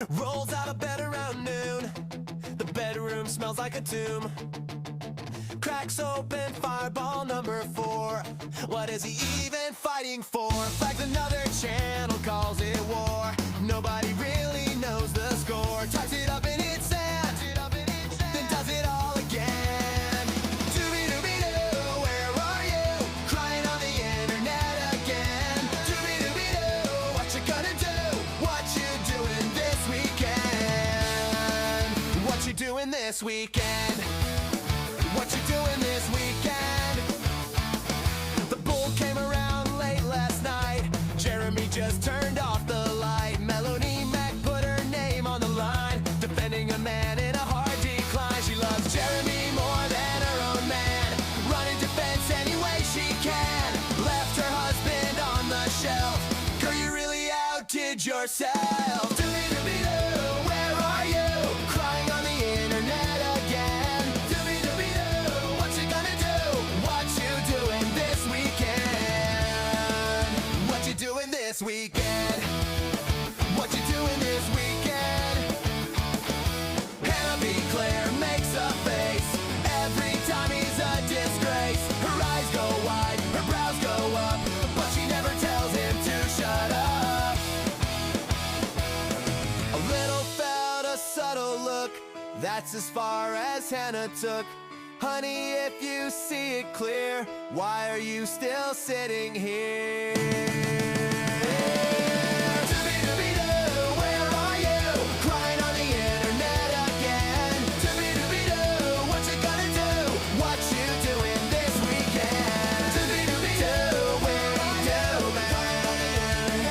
Rolls out of bed around noon. The bedroom smells like a tomb. Cracks open fireball number 4. What is he even fighting for? Flags another channel, calls it war. Nobody really knows the score. Ties it up and hits sand, then does it all again. Doobie-doobie-doo, where are you? Crying on the internet again. Doobie-doobie-doo, what you gonna do? What you doing this weekend? What you doing this weekend? What you doing this weekend? The bull came around late last night. Jeremy just turned off the light. Melanie Mac put her name on the line, defending a man in a hard decline. She loves Jeremy more than her own man, running defense any way she can. Left her husband on the shelf. Girl, you really outdid yourself. Doobie-doobie-doo, where are you? Crying on the internet again. Doobie-doobie-doo, what you gonna do? What you doing this weekend? What you doing this weekend? What you doing this weekend? Hannah B. Claire makes a face every time he's a disgrace. Her eyes go wide, her brows go up, but she never tells him to shut up. A little felt, a subtle look, that's as far as Hannah took. Honey, if you see it clear, why are you still sitting here? Doobie-doobie-doo, where are you? Crying on the internet again. Doobie-doobie-doo, what you gonna do? What you doing this weekend? Doobie-doobie-doo, where are you, man?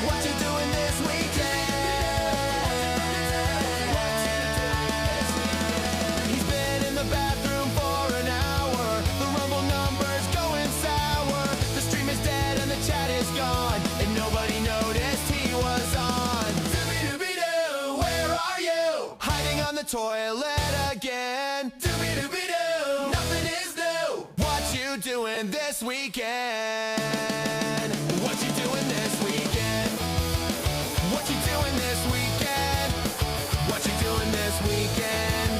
What you doing this weekend? He's been in the bathroom for an hour. The Rumble number's going sour. The stream is dead and the chat is gone, and nobody noticed he was on. Doobie-doobie-doo, where are you? Hiding on the toilet again. Doobie-doobie-doo, nothing is new. What you doing this weekend? What you doing this weekend? What you doing this weekend? What you doing this weekend?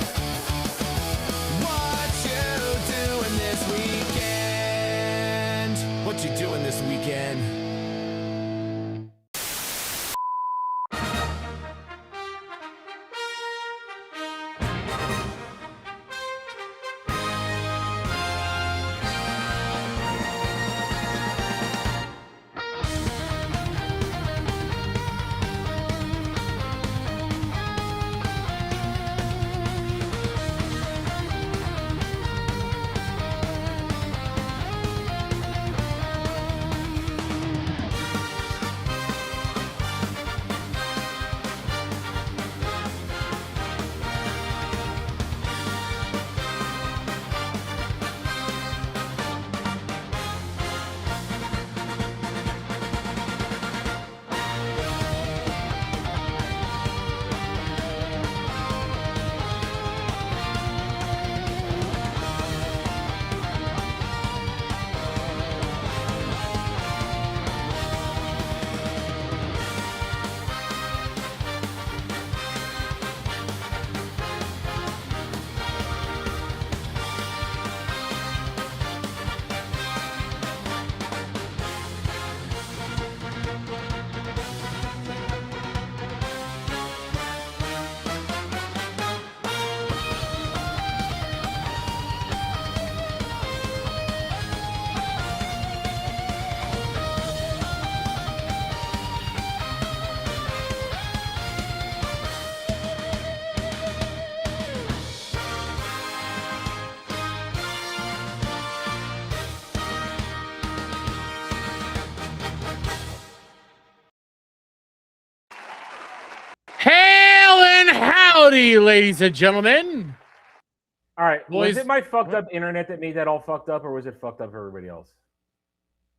What you doing this weekend? What you doing this weekend? Hail and howdy, ladies and gentlemen. All right, Boys- was it my fucked up internet that made that all fucked up, or was it fucked up for everybody else?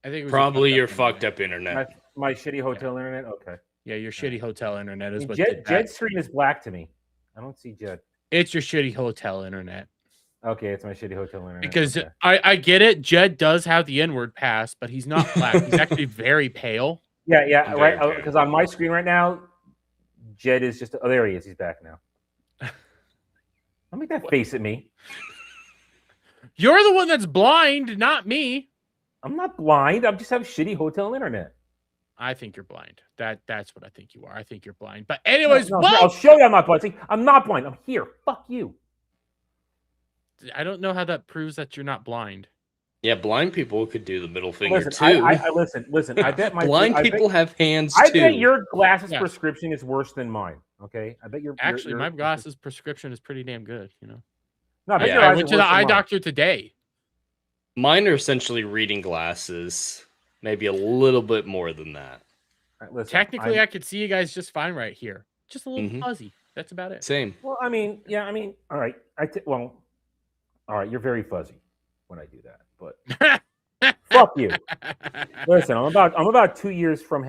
I think it was Probably your internet. fucked up internet. My shitty hotel internet. Okay. Yeah, your shitty hotel internet I is mean, what did that. Jed's screen is black to me. I don't see Jed. It's your shitty hotel internet. Okay, it's my shitty hotel internet. Because okay. I get it. Jed does have the N-word pass, but he's not black. He's actually very pale. Yeah, Very right. pale. Because on my screen right now, Jed is just. Oh, there he is. He's back now. Don't make that face at me. You're the one that's blind, not me. I'm not blind. I just have shitty hotel internet. I think you're blind. That's what I think you are. I think you're blind. But anyways, No, I'll show you I'm not blind. See, I'm not blind. I'm here. Fuck you. I don't know how that proves that you're not blind. Yeah, blind people could do the middle finger Listen, too. listen. I bet my blind people have hands I too. bet your glasses Yes. prescription is worse than mine. Okay, I bet your Actually, your my glasses prescription is pretty damn good. You know, No, I bet Yeah, your I eyes went are to the worse than eye mine. doctor today. Mine are essentially reading glasses, maybe a little bit more than that. All right, listen, Technically, I could see you guys just fine right here. Just a little Mhm. fuzzy. That's about it. Same. Well, I mean, all right. Well, all right. You're very fuzzy when I do that, but fuck you. Listen, I'm about 2 years from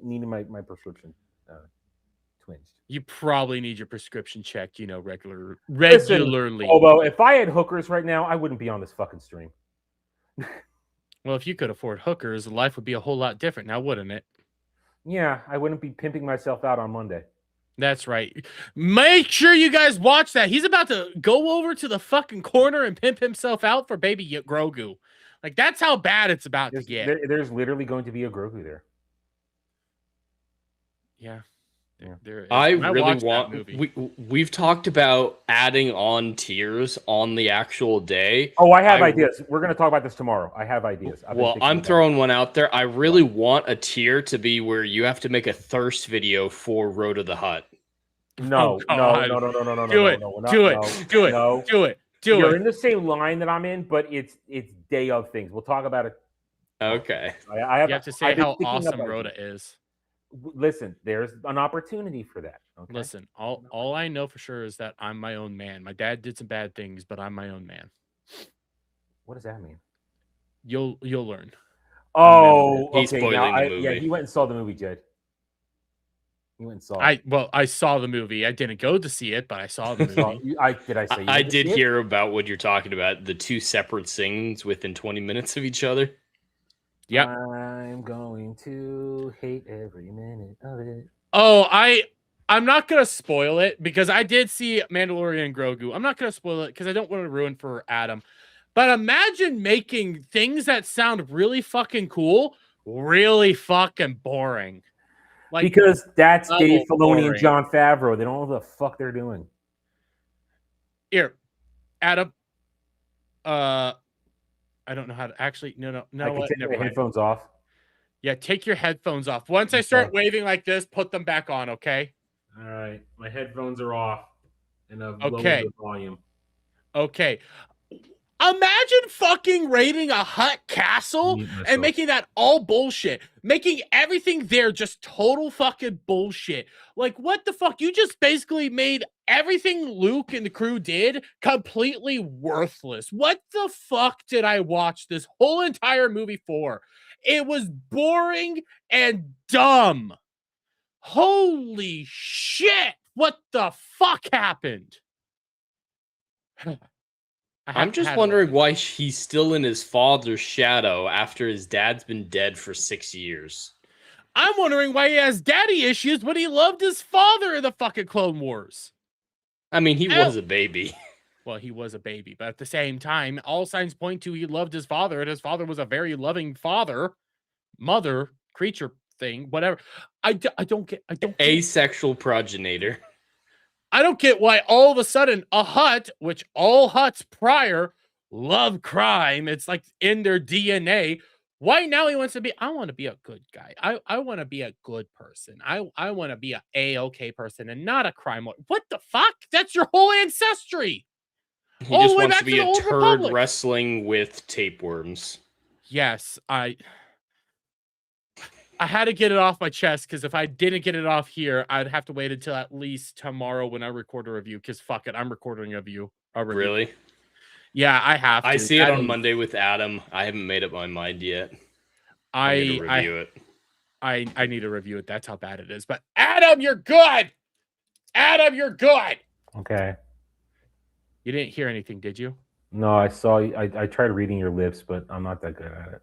needing my prescription twinged. You probably need your prescription checked, you know, Listen, regularly. Although, if I had hookers right now, I wouldn't be on this fucking stream. Well, if you could afford hookers, life would be a whole lot different now, wouldn't it? Yeah, I wouldn't be pimping myself out on Monday. That's right. Make sure you guys watch that. He's about to go over to the fucking corner and pimp himself out for baby Grogu. Like, that's how bad it's about to get. There's literally going to be a Grogu there. Yeah. There is. I When really watched that want. movie. We've talked about adding on tiers on the actual day. Oh, I have ideas. We're going to talk about this tomorrow. I have ideas. Well, I'm throwing one out there. I really want a tier to be where you have to make a thirst video for Road to the Hut. No. Do it. You're in the same line that I'm in, but it's day of things. We'll talk about it. Okay. You have to say how awesome Rhoda is. Listen, there's an opportunity for that. Okay? Listen, all I know for sure is that I'm my own man. My dad did some bad things, but I'm my own man. What does that mean? You'll learn. Oh, He's okay. spoiling Now, the movie. Yeah, he went and saw the movie, Jed. He went and saw. I saw the movie. I didn't go to see it, but I saw the movie. I did hear about what you're talking about. The two separate scenes within 20 minutes of each other. Yep. I'm going to hate every minute of it. Oh, I'm not gonna spoil it because I did see Mandalorian and Grogu. I'm not gonna spoil it because I don't want to ruin for Adam. But imagine making things that sound really fucking cool, really fucking boring. Like, Because that's Dave Filoni boring. and Jon Favreau. They don't know what the fuck they're doing. Here, Adam. I don't know how to actually. No. I can take Never my mind. headphones off. Yeah, take your headphones off. Once I start waving like this, put them back on, okay? All right, my headphones are off, and I've lowered Okay. the volume. Okay. Imagine fucking raiding a hut castle Mute myself. and making that all bullshit. Making everything there just total fucking bullshit. Like, what the fuck? You just basically made everything Luke and the crew did completely worthless. What the fuck did I watch this whole entire movie for? It was boring and dumb. Holy shit. What the fuck happened? I'm just wondering why he's still in his father's shadow after his dad's been dead for 6 years. I'm wondering why he has daddy issues when he loved his father in the fucking Clone Wars. I mean, he was a baby. Well, he was a baby, but at the same time, all signs point to he loved his father, and his father was a very loving father, mother, creature thing, whatever. I don't get. Asexual progenitor. I don't get why all of a sudden a hut, which all huts prior love crime, it's like in their DNA. Why now he wants to be? I want to be a good guy. I want to be a good person. I want to be a A-okay person and not a crime lord. What the fuck? That's your whole ancestry. He All just the way wants back to be to the a Old turd Republic. wrestling with tapeworms. Yes, I had to get it off my chest because if I didn't get it off here, I'd have to wait until at least tomorrow when I record a review. Because fuck it, I'm recording a review. Really? Yeah, I have to. I see it on Monday with Adam. I haven't made up my mind yet. I need to review it. I need to review it. That's how bad it is. But Adam, you're good. Adam, you're good. Okay. You didn't hear anything, did you? No, I saw. I tried reading your lips, but I'm not that good at it.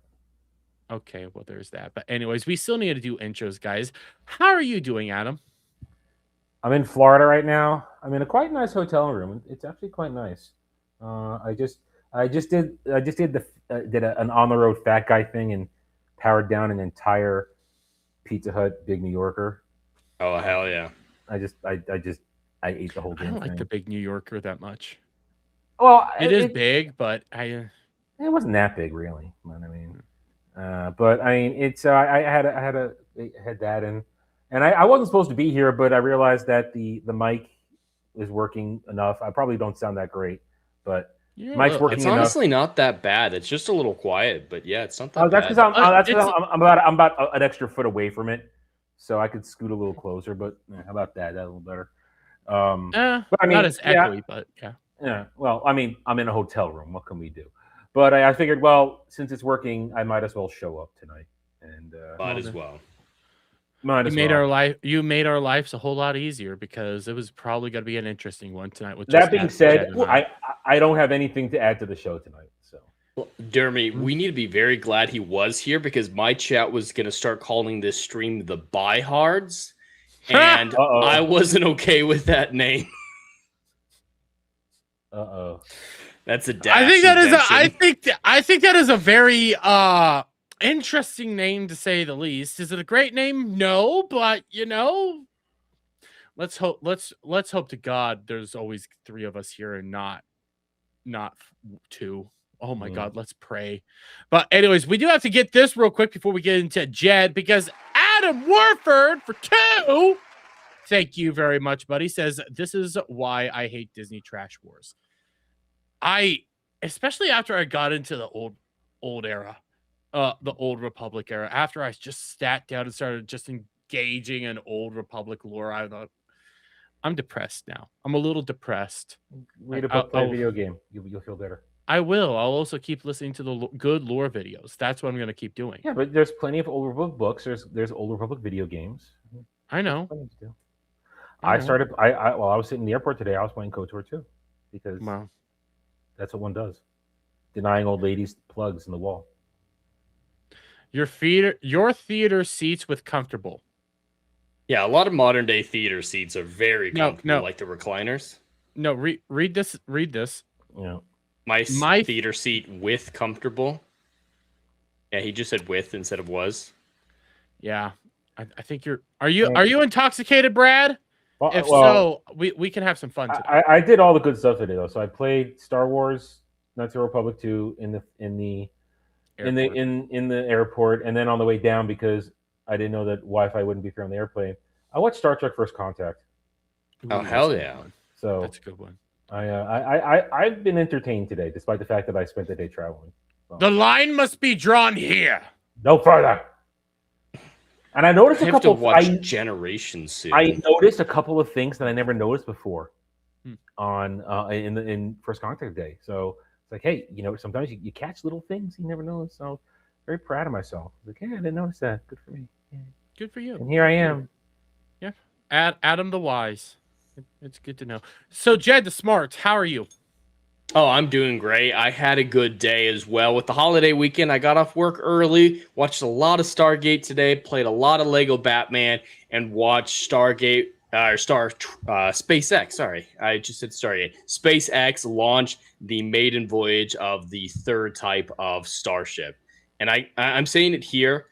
Okay, well, there's that. But anyways, we still need to do intros, guys. How are you doing, Adam? I'm in Florida right now. I'm in a quite nice hotel room. It's actually quite nice. I just did an on the road fat guy thing and powered down an entire Pizza Hut Big New Yorker. Oh hell yeah! I ate the whole I damn don't like thing. the Big New Yorker that much. Well, It is big, but it wasn't that big really. But I mean, it's I had that and I wasn't supposed to be here, but I realized that the mic is working enough. I probably don't sound that great, but mic's working It's enough. honestly not that bad. It's just a little quiet, but yeah, it's not that That's bad. because I'm about an extra foot away from it, so I could scoot a little closer. But how about that? That's a little better. But I mean, not as echoey, but yeah. Yeah. Well, I mean, I'm in a hotel room. What can we do? But I figured, well, since it's working, I might as well show up tonight. And Might as well. You made our lives a whole lot easier because it was probably going to be an interesting one tonight. With that being said, I don't have anything to add to the show tonight. So, well, Jeremy, we need to be very glad he was here because my chat was going to start calling this stream the Biehards, and I wasn't okay with that name. That's a dash. I think that is a very interesting name to say the least. Is it a great name? No, but let's hope to God there's always 3 of us here and not 2. Oh my God, let's pray. But anyways, we do have to get this real quick before we get into Jed, because Adam Warford for 2. Thank you very much, buddy. Says this is why I hate Disney Trash Wars. Especially after I got into the old era, the Old Republic era, after I just sat down and started just engaging in Old Republic lore, I thought, I'm depressed now. I'm a little depressed. Read a book, play a video game. You'll feel better. I will. I'll also keep listening to the good lore videos. That's what I'm going to keep doing. Yeah, but there's plenty of Old Republic books. There's Old Republic video games. I know. I was sitting in the airport today. I was playing KOTOR 2 because that's what one does. Denying old ladies plugs in the wall. Your theater seats with comfortable. Yeah, a lot of modern day theater seats are very comfortable, like the recliners. No, read this. Read this. Yeah. My theater seat with comfortable. Yeah, he just said with instead of was. Yeah, I think you're. Are you intoxicated, Brad? If so, we can have some fun today. I did all the good stuff today though. So I played Star Wars, Knights of the Republic 2 in the airport, and then on the way down, because I didn't know that Wi-Fi wouldn't be free on the airplane, I watched Star Trek First Contact. Oh hell yeah! So that's a good one. I've been entertained today, despite the fact that I spent the day traveling. So. The line must be drawn here. No further. And I noticed a couple. Generations soon. I noticed a couple of things that I never noticed before in First Contact Day. So it's like, hey, sometimes you catch little things you never notice. So very proud of myself. Like, hey, I didn't notice that. Good for me. Yeah. Good for you. And here I am. Yeah, Adam the Wise. It's good to know. So Jed the Smarts, how are you? Oh, I'm doing great. I had a good day as well. With the holiday weekend, I got off work early, watched a lot of Stargate today, played a lot of Lego Batman, and watched SpaceX. Sorry, I just said Stargate. SpaceX launched the maiden voyage of the 3rd type of Starship. And I'm saying it here.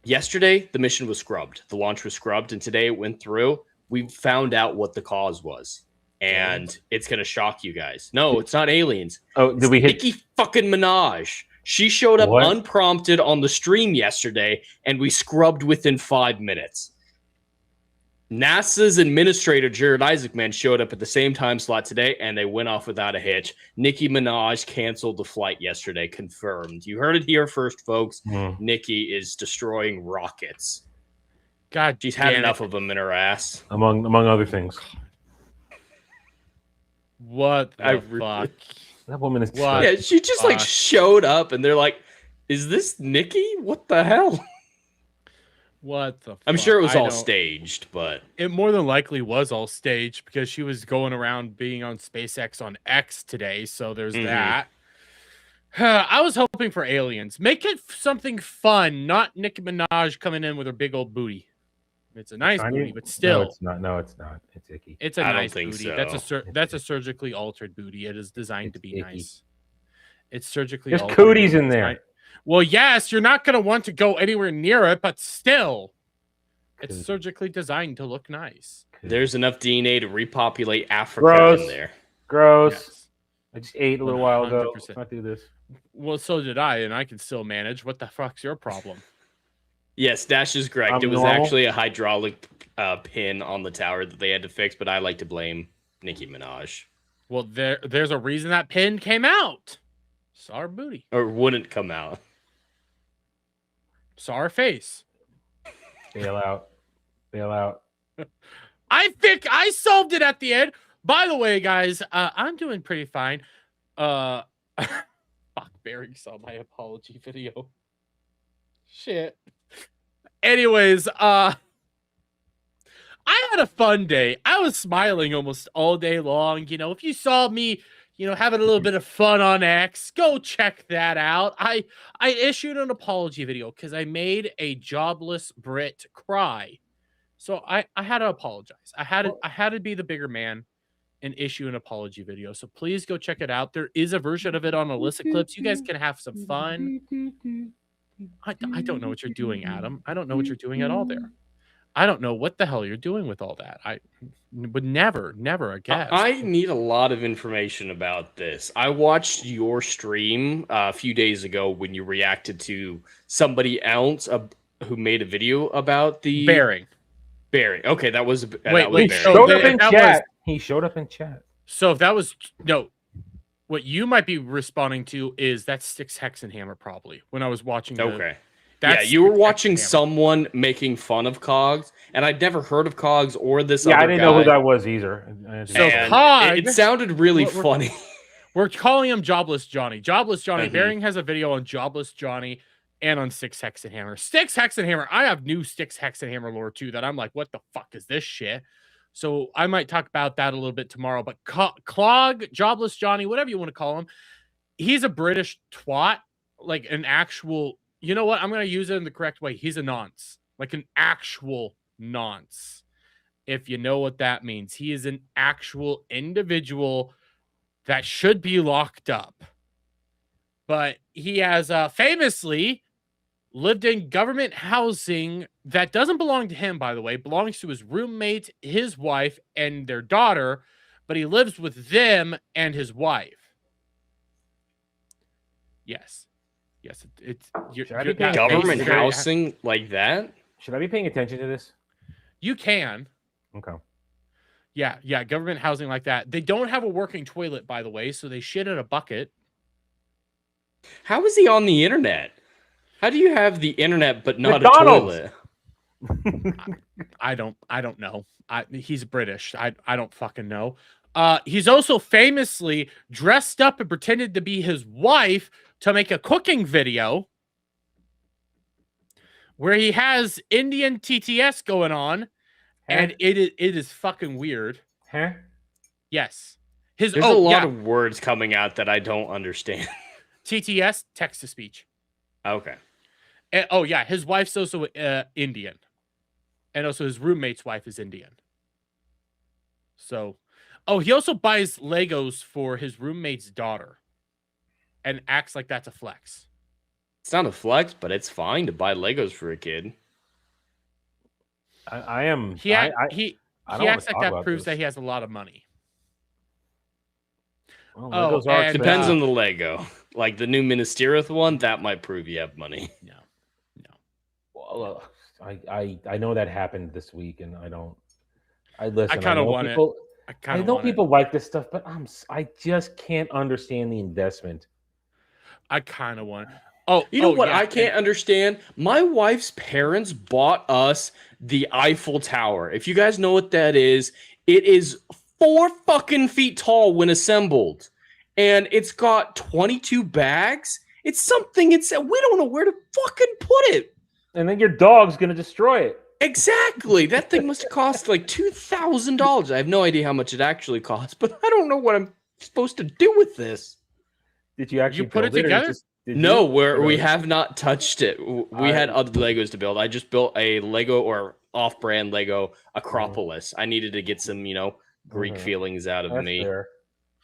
Yesterday, the mission was scrubbed. The launch was scrubbed, and today it went through. We found out what the cause was. And it's going to shock you guys. No, it's not aliens. Oh, did we hit Nicki fucking Minaj? She showed up unprompted on the stream yesterday, and we scrubbed within 5 minutes. NASA's administrator, Jared Isaacman, showed up at the same time slot today, and they went off without a hitch. Nicki Minaj canceled the flight yesterday, confirmed. You heard it here first, folks. Nicki is destroying rockets. God, she's had enough of them in her ass. Among other things. What the fuck? That woman is. Yeah, she just showed up, and they're like, "Is this Nicki? What the hell?" What the fuck? I'm sure it was all staged, but it more than likely was all staged because she was going around being on SpaceX on X today. So there's that. I was hoping for aliens. Make it something fun, not Nicki Minaj coming in with her big old booty. It's a nice Tiny? booty, but still, No, it's not. No, it's not. It's icky. it's a I don't nice think booty. so. That's a surgically altered booty. It is designed to It's be icky. nice. It's surgically There's altered. cooties in there. Well, yes, you're not going to want to go anywhere near it, but still, it's Cootie. surgically designed to look nice. There's enough DNA to repopulate Africa Gross. in there. Gross. Yes. I just ate a little while ago. 100%. Let's not do this. Well, so did I, and I can still manage. What the fuck's your problem? Yes, Dash is correct. I'm It was normal. actually a hydraulic pin on the tower that they had to fix, but I like to blame Nicki Minaj. Well, there's a reason that pin came out. Saw her booty. Or wouldn't come out. Saw her face. Bail out. Bail out. I think I solved it at the end. By the way, guys, I'm doing pretty fine. Fuck, Barry saw my apology video. Shit. Anyways, I had a fun day. I was smiling almost all day long. You know, if you saw me, you know, having a little bit of fun on X, go check that out. I issued an apology video because I made a jobless Brit cry. So I had to apologize. I had to be the bigger man and issue an apology video. So please go check it out. There is a version of it on Illicit Clips. You guys can have some fun. I don't know what you're doing, Adam. I don't know what you're doing at all there. I don't know what the hell you're doing with all that. I would never guess. I need a lot of information about this. I watched your stream a few days ago when you reacted to somebody else who made a video about the Bearing. Okay, that was Wait, that was He Barry. showed up that- in that chat. He showed up in chat. So if that was no, what you might be responding to is that Styx Hexenhammer probably when I was watching. Okay. That's You were Styx watching Hexenhammer. someone making fun of Cogs, and I'd never heard of Cogs or this Yeah, other I didn't know who guy, that was either. So and Cog- it sounded really We're- funny. We're calling him Jobless Johnny. Jobless Johnny. Mhm. Bearing has a video on Jobless Johnny and on Styx Hexenhammer. Styx Hexenhammer. I have new Styx Hexenhammer lore too that I'm like, what the fuck is this shit? So I might talk about that a little bit tomorrow. But Clog, Jobless Johnny, whatever you want to call him, he's a British twat, like an actual. You know what? I'm going to use it in the correct way. He's a nonce, like an actual nonce. If you know what that means, he is an actual individual that should be locked up. But he has famously lived in government housing that doesn't belong to him, by the way, belongs to his roommate, his wife, and their daughter, but he lives with them and his wife. Yes. Yes, it's Should I be paying Government Basically, housing like that? Should I be paying attention to this? You can. Okay. Yeah, government housing like that. They don't have a working toilet, by the way, so they shit in a bucket. How is he on the internet? How do you have the internet but not McDonald's. a toilet? I don't know. He's British. I don't fucking know. He's also famously dressed up and pretended to be his wife to make a cooking video where he has Indian TTS going on, and it is fucking weird. Huh? Yes. There's a lot of words coming out that I don't understand. TTS, text to speech. Okay. And, oh yeah, his wife's also Indian, and also his roommate's wife is Indian. So, oh, he also buys Legos for his roommate's daughter, and acts like that's a flex. It's not a flex, but it's fine to buy Legos for a kid. I am. He I don't acts wanna like talk that about proves this. that he has a lot of money. Well, Oh, Legos are and, Depends expensive. on the Lego. Like the new Ministerial one, that might prove you have money. No. Well, I know that happened this week, and I don't. I listen. kinda know want it. people, I I know people like this stuff, but I just can't understand the investment. I kind of want. Oh, You know oh, what yeah, I can't understand? My wife's parents bought us the Eiffel Tower. If you guys know what that is, it is 4 fucking feet tall when assembled. And it's got 22 bags. It's something, we don't know where to fucking put it. And then your dog's gonna destroy it. Exactly. That thing must have cost like $2,000. I have no idea how much it actually costs, but I don't know what I'm supposed to do with this. Did you actually put it build or together? did No, you? we have not touched it. We had other Legos to build. I just built a Lego or off-brand Lego Acropolis. I needed to get some, Greek feelings out of That's me. fair.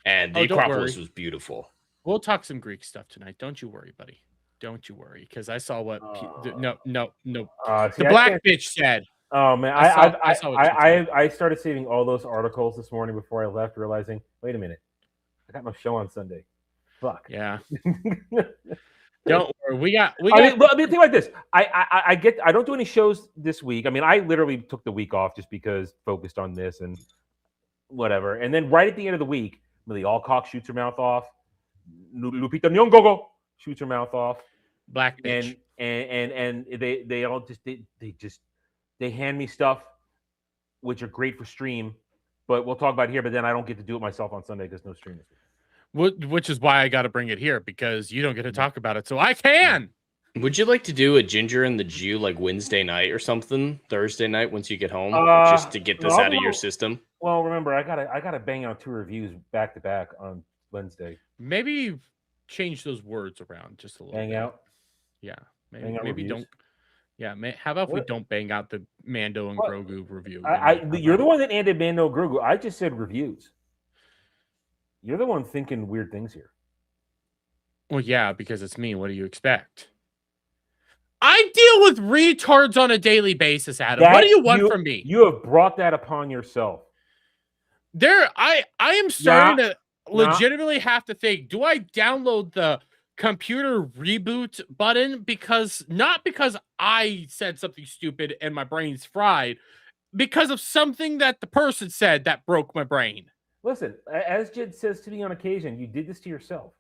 And the don't Acropolis worry. was beautiful. We'll talk some Greek stuff tonight. Don't you worry, buddy. Don't you worry, because I saw what no. See, The black bitch said. Oh man, I saw what she said. I started saving all those articles this morning before I left, realizing, wait a minute, I got no show on Sunday. Fuck. Yeah. Don't worry. We got. I mean, think like this. I don't do any shows this week. I mean, I literally took the week off just because focused on this and whatever. And then right at the end of the week, Millie Alcock shoots her mouth off. Lupita Nyong'o shoots her mouth off. Black bitch. And they all they hand me stuff which are great for stream, but we'll talk about it here. But then I don't get to do it myself on Sunday because no stream this week. Which is why I got to bring it here, because you don't get to talk about it, so I can. Would you like to do a Ginger and the Jew like Wednesday night or something, Thursday night once you get home, just to get this out of your system? Well, remember, I gotta bang out 2 reviews back to back on Wednesday. Maybe change those words around just a little. Bang bit. out. Yeah, Bang out maybe reviews? don't. Yeah, how about if we don't bang out the Mando and Grogu review? You're the one that ended Mando Grogu. I just said reviews. You're the one thinking weird things here. Well, yeah, because it's me. What do you expect? I deal with retards on a daily basis, Adam. What do you want from me? You have brought that upon yourself. I am starting to legitimately have to think, do I download the computer reboot button? Not because I said something stupid and my brain's fried, because of something that the person said that broke my brain. Listen, as Jed says to me on occasion, you did this to yourself.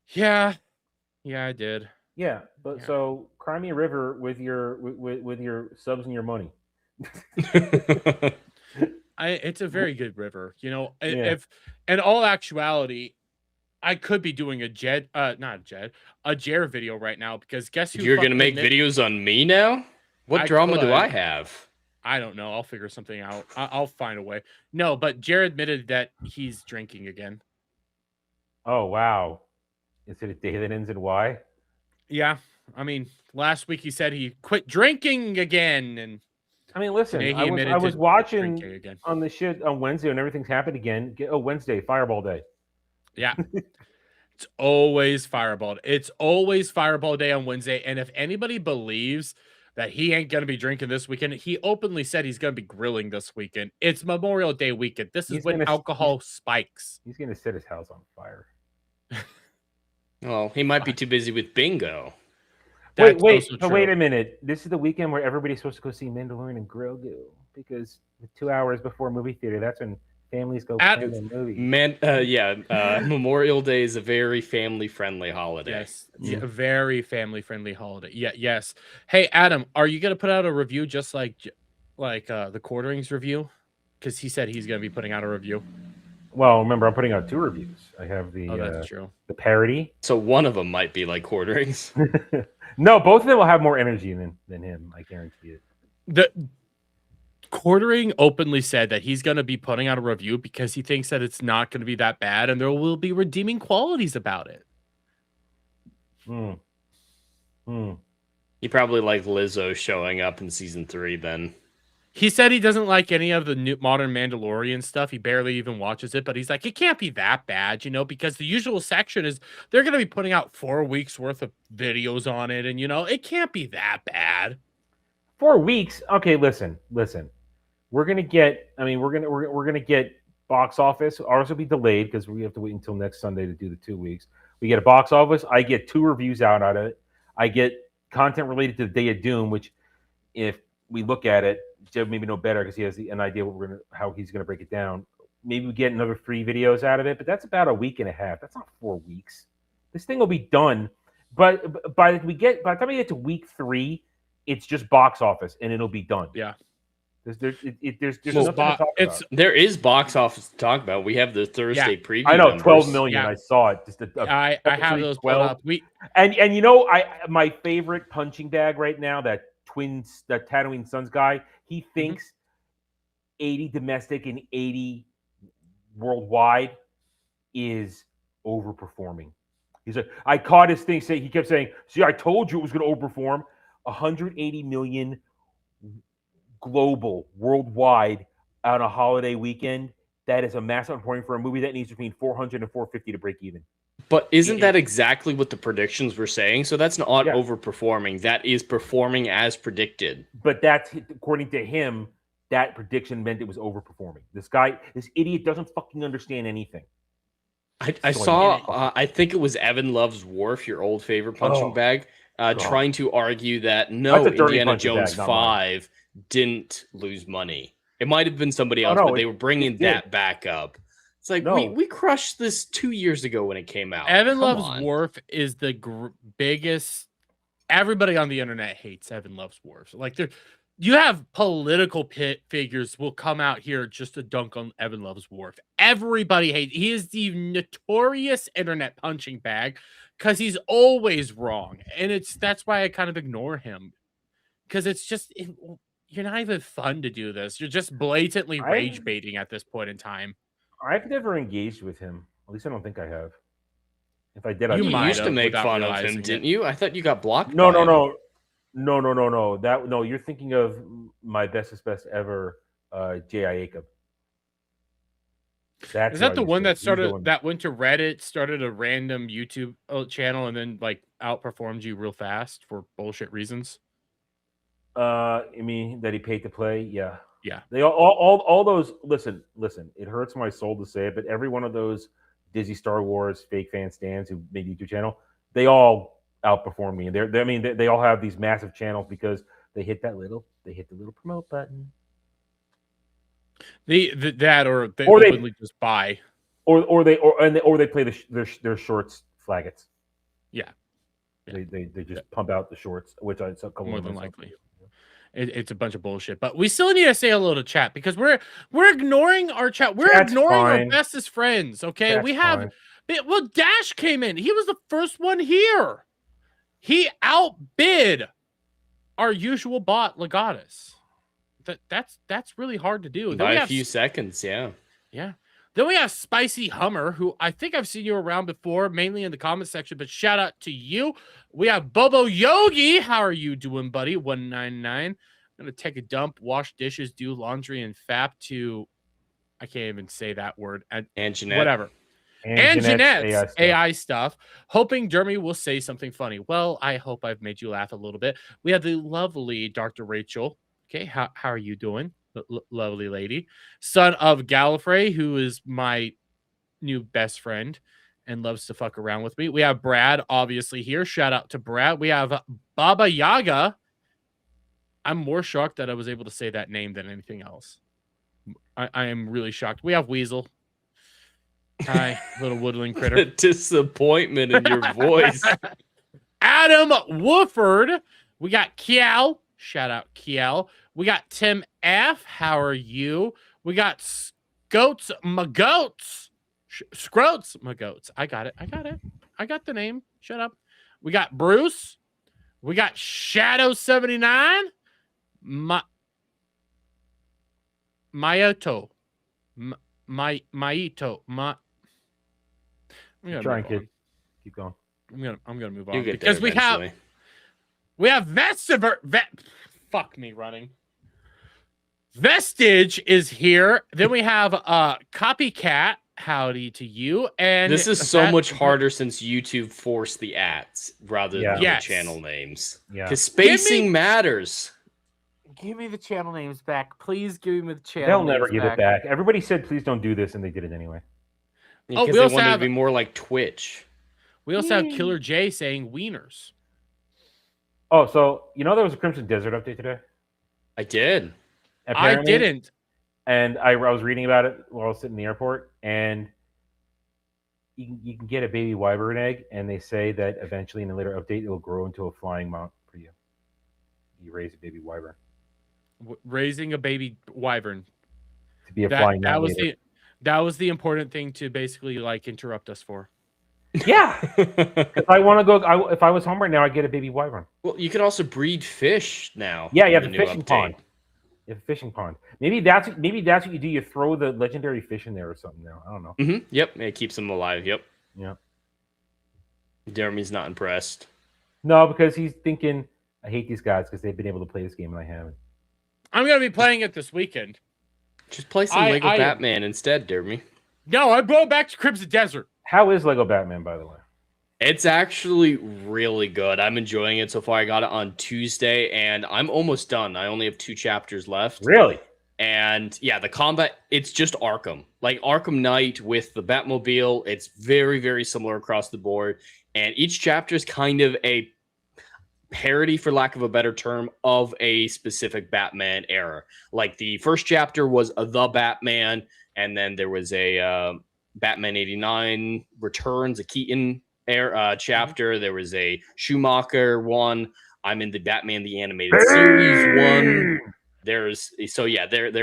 Yeah, I did. Yeah, but yeah. So cry me a river with your subs and your money. It's a very good river. If in all actuality, I could be doing a Jared video right now, because guess who? You're gonna make videos on me now? What drama do I have? I don't know. I'll figure something out. I'll find a way. No, but Jared admitted that he's drinking again. Oh, wow. Is it a day that ends in Y? Yeah. I mean, last week he said he quit drinking again. And I mean, listen, I was watching on the shit on Wednesday when everything's happened again. Wednesday, Fireball Day. Yeah. It's always Fireball. It's always Fireball Day on Wednesday. And if anybody believes that he ain't going to be drinking this weekend, he openly said he's going to be grilling this weekend. It's Memorial Day weekend. This is when alcohol spikes. He's going to set his house on fire. Well, he might be too busy with bingo. Wait a minute. This is the weekend where everybody's supposed to go see Mandalorian and Grogu, because 2 hours before movie theater, that's when families go plan a movie. Memorial Day is a very family-friendly holiday. Yes, a very family-friendly holiday. Yeah, yes. Hey, Adam, are you gonna put out a review just like the Quarterings review? Because he said he's gonna be putting out a review. Well, remember, I'm putting out 2 reviews. I have that's true. The parody. So one of them might be like Quarterings. No, both of them will have more energy than him. I guarantee it. The Quartering openly said that he's going to be putting out a review because he thinks that it's not going to be that bad and there will be redeeming qualities about it. He probably liked Lizzo showing up in season 3 then. He said he doesn't like any of the new modern Mandalorian stuff. He barely even watches it, but he's like, it can't be that bad, because the usual section is they're going to be putting out 4 weeks worth of videos on it. And, it can't be that bad. 4 weeks. Okay. Listen, we're going to get, we're going to get box office. Ours will be delayed because we have to wait until next Sunday to do the 2 weeks. We get a box office. I get 2 reviews out of it. I get content related to the Day of Doom, which if we look at it, Jeb maybe know better because he has an idea how he's going to break it down. Maybe we get another 3 videos out of it, but that's about a week and a half. That's not 4 weeks. This thing will be done. But by the time we get to week 3, it's just box office and it'll be done. Yeah. There's nothing to talk about. There is box office to talk about. We have the Thursday preview. I know, numbers. 12 million. Yeah. I saw it. I have those 12 up. And my favorite punching bag right now, that Tatooine Sons guy, he thinks 80 domestic and 80 worldwide is overperforming. He's like, I caught his thing. He kept saying, see, I told you it was going to overperform. 180 million global, worldwide, on a holiday weekend, that is a massive point for a movie that needs between 400 and 450 to break even. But isn't It- that exactly what the predictions were saying? So that's not Yeah. overperforming. That is performing as predicted. But that's, according to him, that prediction meant it was overperforming. This idiot doesn't fucking understand anything. I So saw, I think it was Evan Loves Worf, your old favorite punching Oh, bag, God. trying to argue that That's no, a dirty Indiana punching Jones bag, not mine. 5 didn't lose money. It might have been somebody Oh, else, no, but they were bringing it did. that back up. It's like, No. we crushed this 2 years ago when it came out. Evan Come Loves on. Worf is the biggest. Everybody on the internet hates Evan Loves Worf. Like, you have political figures will come out here just to dunk on Evan Loves Worf. Everybody hates. He is the notorious internet punching bag because he's always wrong, and that's why I kind of ignore him, because it's just you're not even fun to do this. You're just blatantly rage baiting at this point in time. I've never engaged with him. At least I don't think I have. If I did, I You You might used to have make without fun of him, realizing didn't it. you? I thought you got blocked. No, by no, him. no. You're thinking of my bestest best ever, J.I. Jacob. Is that who I the used one to- that he's the started one- that went to Reddit, started a random YouTube channel, and then like outperformed you real fast for bullshit reasons? I mean that he paid to play. Yeah. Yeah. They all those. Listen. It hurts my soul to say it, but every one of those Disney Star Wars fake fan stands who made a YouTube channel, they all outperform me, and they all have these massive channels because they hit the little promote button, Or they Or they- openly just buy. or they play their shorts flaggots. Yeah. They just pump out the shorts, which I saw a couple More of than myself. likely. It's a bunch of bullshit, but we still need to say hello to chat because we're ignoring our chat. We're Chat's ignoring our fine. bestest friends. Okay, Chat's we have. fine. Well, Dash came in. He was the first one here. He outbid our usual bot Legatus. That's really hard to do. Then By we a have few seconds, yeah. Yeah. Then we have Spicy Hummer, who I think I've seen you around before, mainly in the comment section, but shout out to you. We have Bobo Yogi. How are you doing, buddy? 199. I'm going to take a dump, wash dishes, do laundry, and fap to, I can't even say that word. And Jeanette. Whatever. And Jeanette's AI stuff. Hoping Jeremy will say something funny. Well, I hope I've made you laugh a little bit. We have the lovely Dr. Rachel. Okay, how are you doing? Lovely lady, son of Gallifrey, who is my new best friend and loves to fuck around with me. We have Brad, obviously, here. Shout out to Brad. We have Baba Yaga. I'm more shocked that I was able to say that name than anything else. I am really shocked. We have Weasel. Hi, little woodland The critter. disappointment in your voice. Adam Wooford. We got Kiel. Shout out Kiel. We got Tim F. How are you? We got Scroats Magoats. Scroats Magoats. I got it. I got the name. Shut up. We got Bruce. We got Shadow 79. Maito. Maito. Trying, kid. Keep going. I'm gonna move on You get because there eventually. we have fuck me running. Vestige is here. Then we have Copycat. Howdy to you. And This is so much harder since YouTube forced the ads rather than Yes. the channel names. Yeah. Because spacing matters. Give me the channel names back. Please give me the channel They'll names never give it back. Everybody said, please don't do this, and they did it anyway. Because we they also wanted have- to be more like Twitch. We also have Killer J saying wieners. Oh, so you know there was a Crimson Desert update today? I did. I didn't. And I was reading about it while I was sitting in the airport, and you can get a baby wyvern egg, and they say that eventually in a later update it will grow into a flying mount for you. You raise a baby wyvern Raising a baby wyvern. to be a flying That mount. was later. that was the important thing to basically like interrupt us for. Yeah. If I want to go, if I was home right now, I'd get a baby wyvern. Well, you can also breed fish now. Yeah, you in have a the new fishing update. pond. You have a fishing pond. Maybe that's what you do. You throw the legendary fish in there or something. Now I don't know. Mm-hmm. Yep, it keeps them alive. Yep. Yeah. Jeremy's not impressed. No, because he's thinking, I hate these guys because they've been able to play this game and I haven't. I'm gonna be playing it this weekend. Just play some Lego Batman instead, Derby. No, I'm going back to Crimson Desert. How is Lego Batman, by the way? It's actually really good. I'm enjoying it so far. I got it on Tuesday, and I'm almost done. I only have 2 chapters left. Really? And yeah, the combat, it's just Arkham. Like Arkham Knight with the Batmobile. It's very, very similar across the board. And each chapter is kind of a parody, for lack of a better term, of a specific Batman era. Like the first chapter was The Batman, and then there was a Batman 89 Returns, a Keaton chapter. There was a Schumacher one. I'm in the Batman the Animated Series one. They're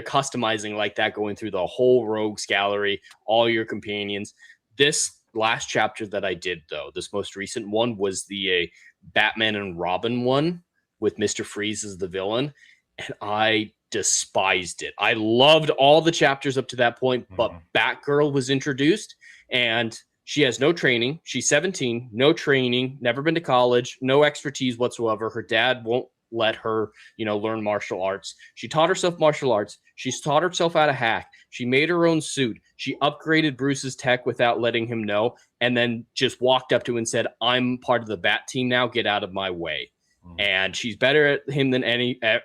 customizing like that, going through the whole rogues gallery, all your companions. This last chapter that I did, though, this most recent one, was the Batman and Robin one with Mr. Freeze as the villain, and I despised it. I loved all the chapters up to that point, but Batgirl was introduced, and she has no training. She's 17, no training, never been to college, no expertise whatsoever. Her dad won't let her, learn martial arts. She taught herself martial arts. She's taught herself how to hack. She made her own suit. She upgraded Bruce's tech without letting him know, and then just walked up to him and said, "I'm part of the Bat team now. Get out of my way." And she's better at him than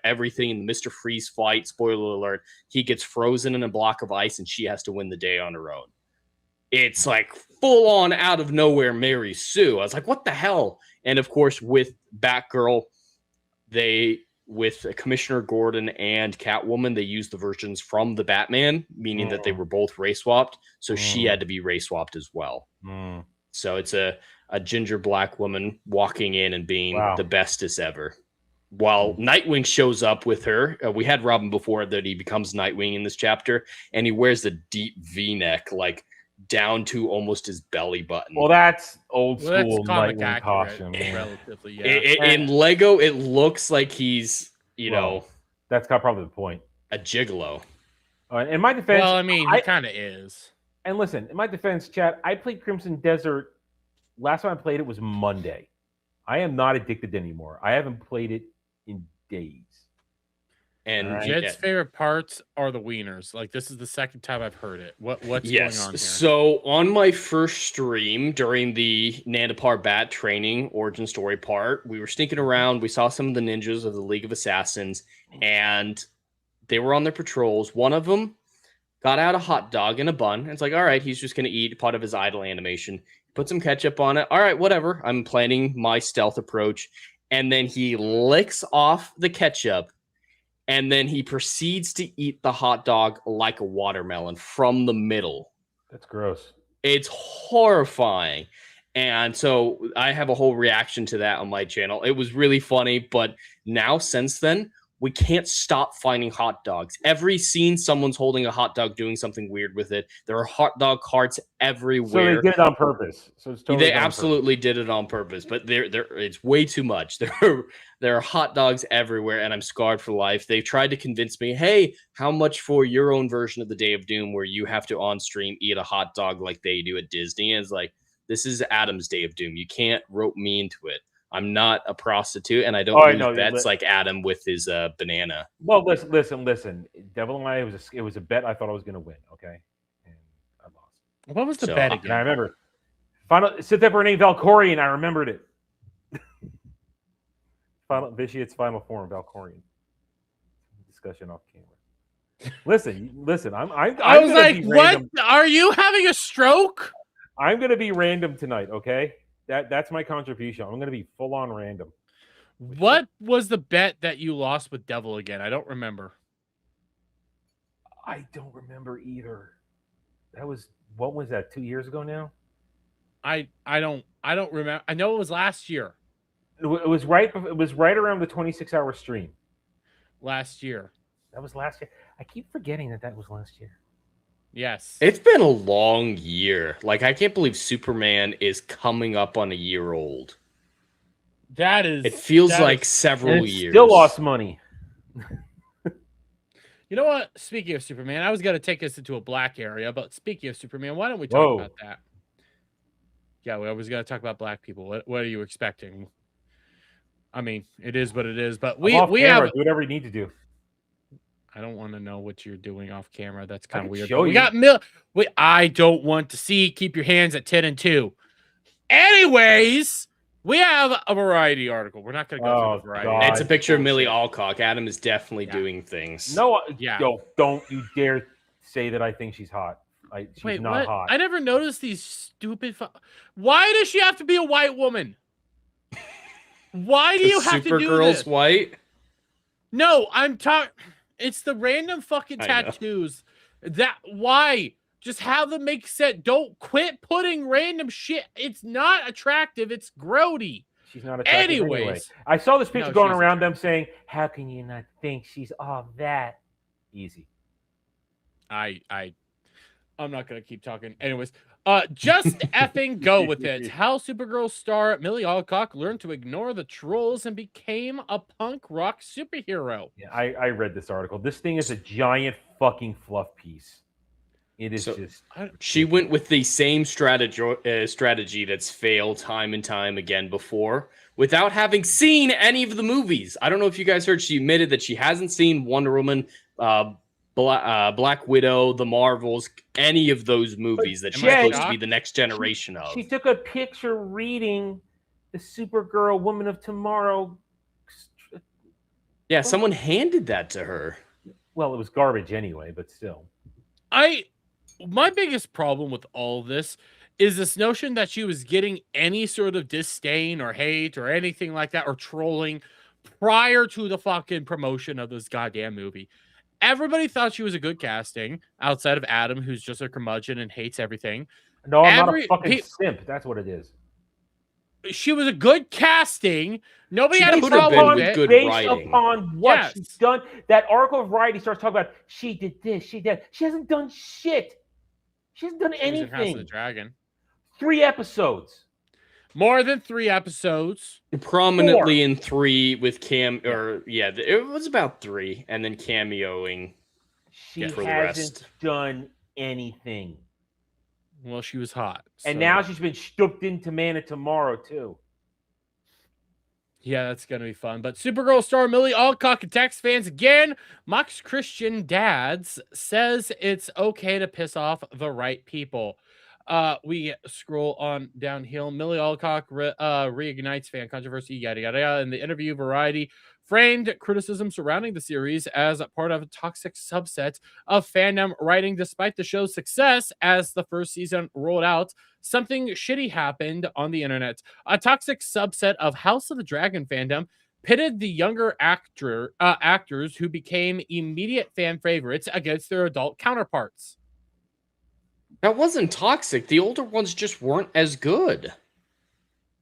everything. In the Mr. Freeze fight, spoiler alert, he gets frozen in a block of ice, and she has to win the day on her own. It's like full on out of nowhere Mary Sue. I was like, what the hell? And of course, with Batgirl, with Commissioner Gordon and Catwoman, they used the versions from the Batman, meaning that they were both race swapped. So she had to be race swapped as well. So it's a ginger black woman walking in and being the bestest ever. While Nightwing shows up with her, we had Robin before that he becomes Nightwing in this chapter, and he wears the deep V-neck, like down to almost his belly button. Well, that's old school Nightwing costume. Relatively, In Lego, it looks like he's, that's probably the point. A gigolo. In my defense, well, I mean, he kind of is. And listen, in my defense, chat, I played Crimson Desert. Last time I played it was Monday. I am not addicted anymore. I haven't played it in days. And Jed's favorite parts are the wieners. Like, this is the second time I've heard it. What's going on here? So on my first stream during the Nandapar Bat training origin story part, we were sneaking around. We saw some of the ninjas of the League of Assassins, and they were on their patrols. One of them got out a hot dog and a bun. And it's like, all right, he's just going to eat part of his idle animation. Put some ketchup on it. All right, whatever. I'm planning my stealth approach. And then he licks off the ketchup, and then he proceeds to eat the hot dog like a watermelon from the middle. That's gross. It's horrifying. And so I have a whole reaction to that on my channel. It was really funny, but now since then, we can't stop finding hot dogs. Every scene, someone's holding a hot dog, doing something weird with it. There are hot dog carts everywhere. So they did it on purpose. So it's totally they absolutely did it on purpose, but it's way too much. There are hot dogs everywhere, and I'm scarred for life. They tried to convince me, hey, how much for your own version of the Day of Doom where you have to on stream eat a hot dog like they do at Disney? And it's like, this is Adam's Day of Doom. You can't rope me into it. I'm not a prostitute, and I don't lose bets like Adam with his banana. Well, listen. Devil and I, it was a bet I thought I was going to win, okay? And I lost. What was the bet again? And I remember. Citheperine Valkorian, I remembered it. Vitiate's final form, Valkorian. Discussion off camera. Listen. I was like, what? Are you having a stroke? I'm going to be random tonight, okay? That's my contribution. I'm going to be full on random. What was the bet that you lost with Devil again? I don't remember. I don't remember either. What was that? 2 years ago now? I don't remember. I know it was last year. It was right around the 26-hour stream. Last year. That was last year. I keep forgetting that was last year. Yes. It's been a long year. Like, I can't believe Superman is coming up on a year old. It feels like several years. Still lost money. You know what? Speaking of Superman, I was going to take us into a black area, but speaking of Superman, why don't we talk about that? Yeah, we was going to talk about black people. What are you expecting? I mean, it is what it is, but we have do whatever you need to do. I don't want to know what you're doing off camera. That's kind of can weird. show We you. got Wait, I don't want to see. Keep your hands at 10 and 2. Anyways, we have a variety article. We're not going to go through the variety. God. It's a picture of Millie bullshit. Alcock. Adam is definitely Yeah. doing things. No, Yeah. yo, don't you dare say that I think she's hot. She's Wait, not what? hot. I never noticed these stupid. Why does she have to be a white woman? Why do you have to do Supergirl's this? white. No, I'm talking. It's the random fucking I know. tattoos. Why? Just have them make sense. Don't quit putting random shit. It's not attractive. It's grody. She's not attractive anyway. Anyways, I saw this picture No, going she's around them saying, "How can you not think she's all that easy?" I'm not gonna keep talking. Anyways, just effing go with it. How Supergirl star Millie Alcock learned to ignore the trolls and became a punk rock superhero. Yeah, I read this article. This thing is a giant fucking fluff piece. It is just. She went with the same strategy that's failed time and time again before, without having seen any of the movies. I don't know if you guys heard. She admitted that she hasn't seen Wonder Woman, Black Widow, The Marvels, any of those movies that she's yeah, supposed to be the next generation of. She took a picture reading the Supergirl Woman of Tomorrow. Yeah, someone handed that to her. Well, it was garbage anyway, but still. My biggest problem with all this is this notion that she was getting any sort of disdain or hate or anything like that or trolling prior to the fucking promotion of this goddamn movie. Everybody thought she was a good casting outside of Adam, who's just a curmudgeon and hates everything. No, I'm not a fucking simp. That's what it is. She was a good casting. Nobody She had a could have problem been with it. good Based writing. upon what Yes. she's done. That article of Variety starts talking about she did this, she did. She hasn't done shit. She hasn't done She was in House of the anything. Dragon. 3 episodes. More than 3 episodes. Prominently in 3 with it was about 3, and then cameoing. She for the hasn't rest. done anything. Well, she was hot. And so- now she's been stooped into Man of Tomorrow, too. Yeah, that's going to be fun. But Supergirl star Millie Alcock attacks fans again. Mocks Christian dads. Says it's okay to piss off the right people. We scroll on downhill. Millie Alcock reignites fan controversy, yada, yada, yada. In the interview, Variety framed criticism surrounding the series as part of a toxic subset of fandom writing. Despite the show's success as the first season rolled out, something shitty happened on the internet. A toxic subset of House of the Dragon fandom pitted the younger actors who became immediate fan favorites against their adult counterparts. That wasn't toxic. The older ones just weren't as good.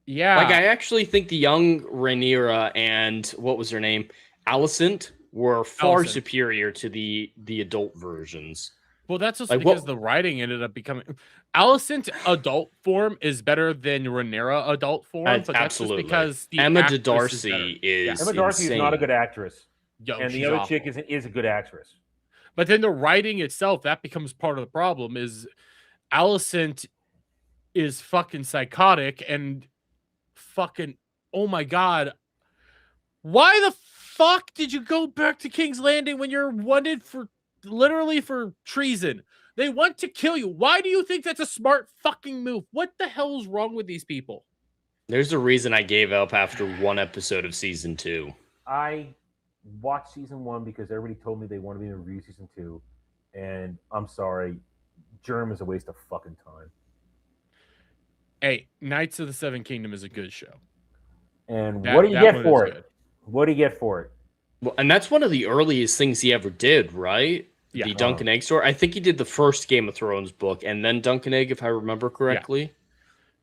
Yeah. Like, I actually think the young Rhaenyra and, what was her name? Alicent were far Alicent. superior to the adult versions. Well, that's just Like, because what- the writing ended up becoming... Alicent adult form is better than Rhaenyra adult form, but that's Absolutely. just because the Emma actress D'Arcy better. is Emma Darcy is not a insane. good actress. Yo, And the she's other awful. chick is a good actress. But then the writing itself, that becomes part of the problem, is Alicent is fucking psychotic and fucking, oh my god. Why the fuck did you go back to King's Landing when you're wanted for literally for treason? They want to kill you. Why do you think that's a smart fucking move? What the hell is wrong with these people? There's a reason I gave up after 1 episode of season 2. I watched season 1 because everybody told me they wanted me to review season 2. And I'm sorry, Germ is a waste of fucking time. Hey, Knights of the Seven Kingdom is a good show. And That- what do you that get one for is it? good. What do you get for it? Well, and that's one of the earliest things he ever did, right? Yeah. The Duncan Egg store. I think he did the first Game of Thrones book and then Duncan Egg, if I remember correctly.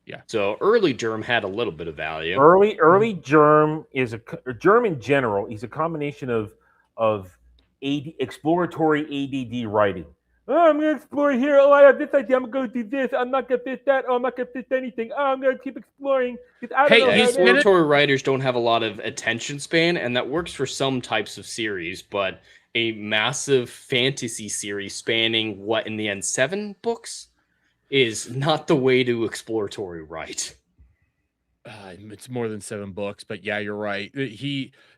Yeah. So early Germ had a little bit of value. Early Germ is Germ in general. He's a combination of exploratory ADD writing. Oh, I'm gonna explore here. Oh, I have this idea. I'm gonna do this. I'm not gonna fit that. Oh, I'm not gonna fit anything. Oh, I'm gonna keep exploring. I don't Hey, know how he's to- been in- Exploratory writers don't have a lot of attention span, and that works for some types of series, but a massive fantasy series spanning, what, in the end, 7 books? Is not the way to exploratory write. It's more than 7 books, but yeah, you're right.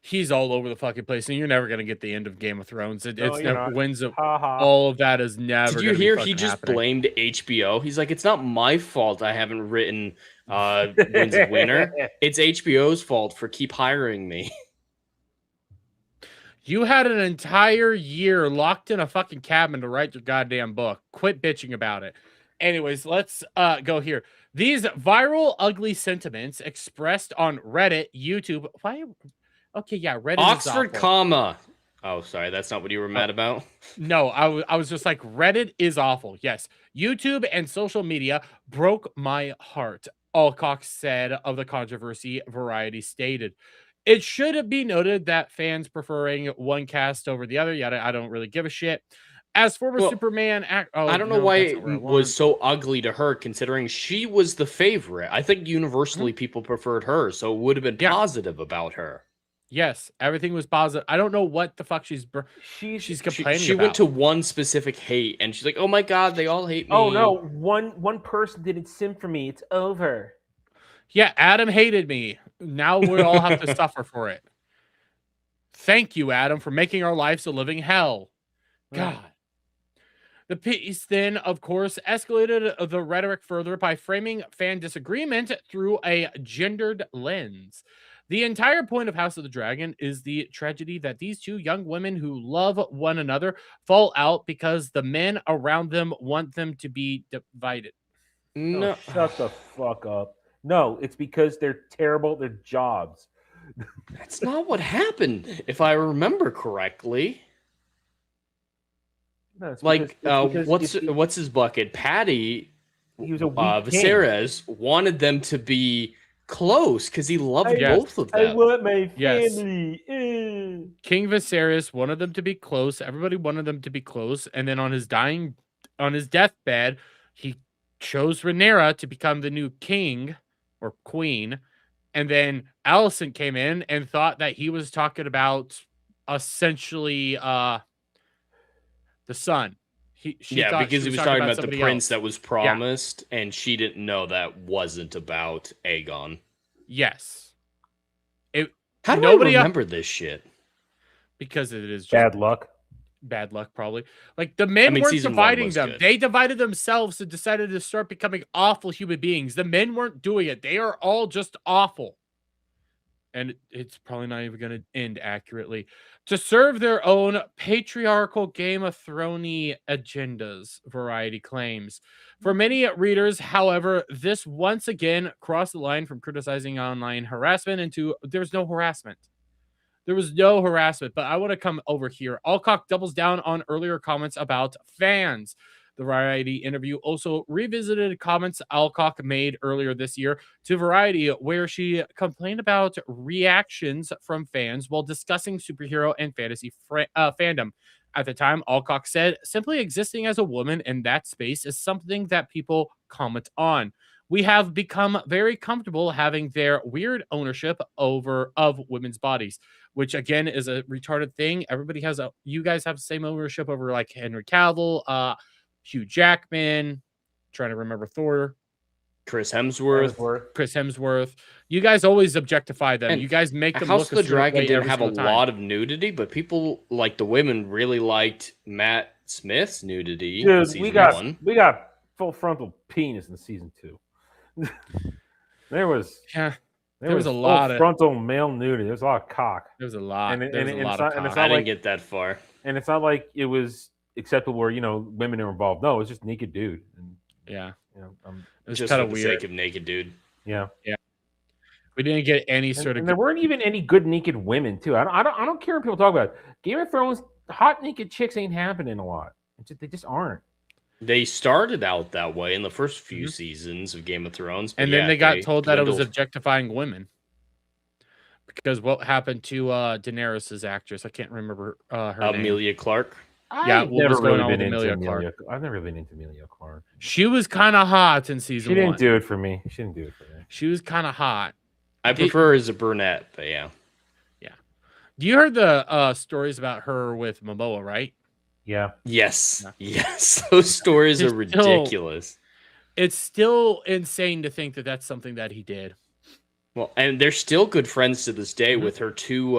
He's all over the fucking place, and you're never gonna get the end of Game of Thrones. No, It's you're never not. Winds of Ha ha. all of that is never. Did you gonna be hear he fucking just happening. blamed HBO? He's like, it's not my fault I haven't written Winds of Winter. It's HBO's fault for keep hiring me. You had an entire year locked in a fucking cabin to write your goddamn book. Quit bitching about it. Anyways, let's go here. These viral ugly sentiments expressed on Reddit, YouTube. Why? Okay, yeah, Reddit. Oxford, is awful. comma. Oh, sorry, that's not what you were mad about. No, I was just like, Reddit is awful. Yes, YouTube and social media broke my heart. Alcock said of the controversy. Variety stated. It should be noted that fans preferring one cast over the other, yet I don't really give a shit. As former Well, Superman I don't know why it was so ugly to her, considering she was the favorite. I think universally people preferred her, so it would have been positive about her. Yes, everything was positive. I don't know what the fuck she's complaining She about. went to one specific hate, and she's like, "Oh my god, they all hate me." Oh no, one person didn't sim for me. It's over. Yeah, Adam hated me. Now we all have to suffer for it. Thank you, Adam, for making our lives a living hell. God. The piece then, of course, escalated the rhetoric further by framing fan disagreement through a gendered lens. The entire point of House of the Dragon is the tragedy that these two young women who love one another fall out because the men around them want them to be divided. No, Oh, shut the fuck up. No, it's because they're terrible at their jobs. That's not what happened, if I remember correctly. No, it's Like, because what's his bucket? Patty, he was a weak king. Viserys wanted them to be close because he loved both of them. I want my Yes. family. King Viserys wanted them to be close. Everybody wanted them to be close. And then on his deathbed, he chose Rhaenyra to become the new king or queen. And then Alicent came in and thought that he was talking about essentially the son. Because he was talking about the prince else. that was promised, and she didn't know that wasn't about Aegon. Yes. How do I remember this shit? Because it is just Bad luck. Bad luck, probably. Like the men weren't dividing them. Good. They divided themselves and decided to start becoming awful human beings. The men weren't doing it. They are all just awful. And it's probably not even going to end accurately. To serve their own patriarchal Game of Thrones agendas, Variety claims. For many readers, however, this once again crossed the line from criticizing online harassment into there's no harassment. There was no harassment, but I want to come over here. Alcock doubles down on earlier comments about fans. The Variety interview also revisited comments Alcock made earlier this year to Variety, where she complained about reactions from fans while discussing superhero and fantasy fandom. At the time, Alcock said, simply existing as a woman in that space is something that people comment on. We have become very comfortable having their weird ownership of women's bodies, which again is a retarded thing. Everybody has you guys have the same ownership over like Henry Cavill, Hugh Jackman, trying to remember Thor, Chris Hemsworth. You guys always objectify them. And you guys make them House look of the Dragon didn't have a time. lot of nudity, but people like the women really liked Matt Smith's nudity. Dude, in we season got full frontal penis in season 2. there was a lot of frontal male nudity. There was a lot of cock. There was a lot. There was a lot of cock. I didn't get that far. And it's not like it was acceptable where women are involved. No, it's just naked dude. And, yeah, it was just kind of weird. Sake of naked dude. Yeah. We didn't get any sort of. And there weren't even any good naked women too. I don't care when people talk about it. Game of Thrones. Hot naked chicks ain't happening a lot. They just aren't. They started out that way in the first few seasons of Game of Thrones, and then they got told that it was objectifying women. Because what happened to Daenerys' actress? I can't remember her name. Amelia Clark. I've never really been into Amelia Clark. She was kind of hot in season 1. She didn't do it for me. She was kind of hot. I prefer her as a brunette, but yeah. You heard the stories about her with Momoa, right? Yeah. Yes. Those stories are ridiculous. It's still insane to think that that's something that he did. Well, and they're still good friends to this day with her two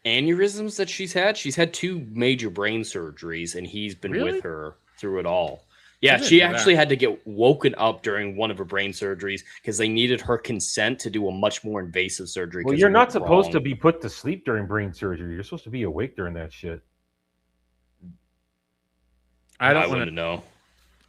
aneurysms that she's had. She's had 2 major brain surgeries, and he's been Really? with her through it all. Yeah, didn't she know actually that. had to get woken up during one of her brain surgeries because they needed her consent to do a much more invasive surgery. Well, 'cause you're it not went supposed to wrong. be put to sleep during brain surgery. You're supposed to be awake during that shit. I don't wouldn't want to. know,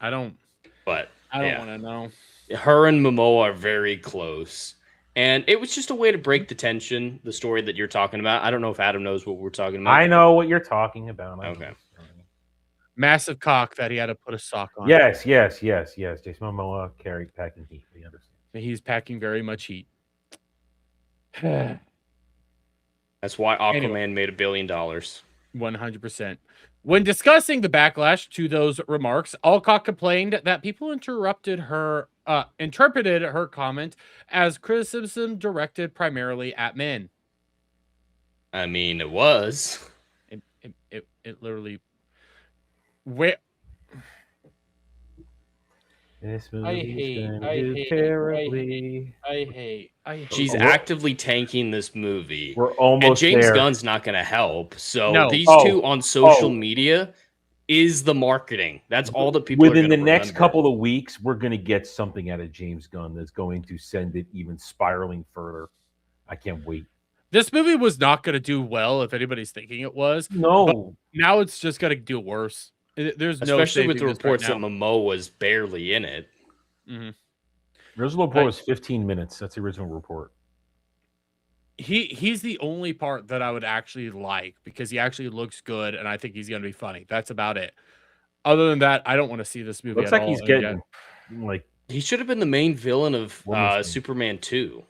I don't. but I don't yeah. want to know. Her and Momoa are very close. And it was just a way to break the tension, the story that you're talking about. I don't know if Adam knows what we're talking about. I know what you're talking about. Okay. Massive cock that he had to put a sock on. Yes. Jason Momoa carried packing heat. We understand. He's packing very much heat. That's why Aquaman Anyway. made $1 billion. 100%. When discussing the backlash to those remarks, Alcock complained that people interpreted her comment as criticism directed primarily at men. I mean, it was. It literally. Where This I movie's hate- gonna I do hate- terribly. I hate. She's We're- actively tanking this movie. We're And almost James there. Gunn's not going to help. So No. these Oh. two on social Oh. media is the marketing. That's all that people Within are the gonna next remember. couple of weeks, we're going to get something out of James Gunn that's going to send it even spiraling further. I can't wait. This movie was not going to do well if anybody's thinking it was. No, Now it's just going to do worse. There's no Especially with the saving this reports right that Momoa was barely in it. now. the original report was 15 minutes. That's the original report. He's the only part that I would actually like because he actually looks good and I think he's going to be funny. That's about it. Other than that, I don't want to see this movie Looks at like all. he's And getting yet- like He should have been the main villain of Woman's Man. Superman 2.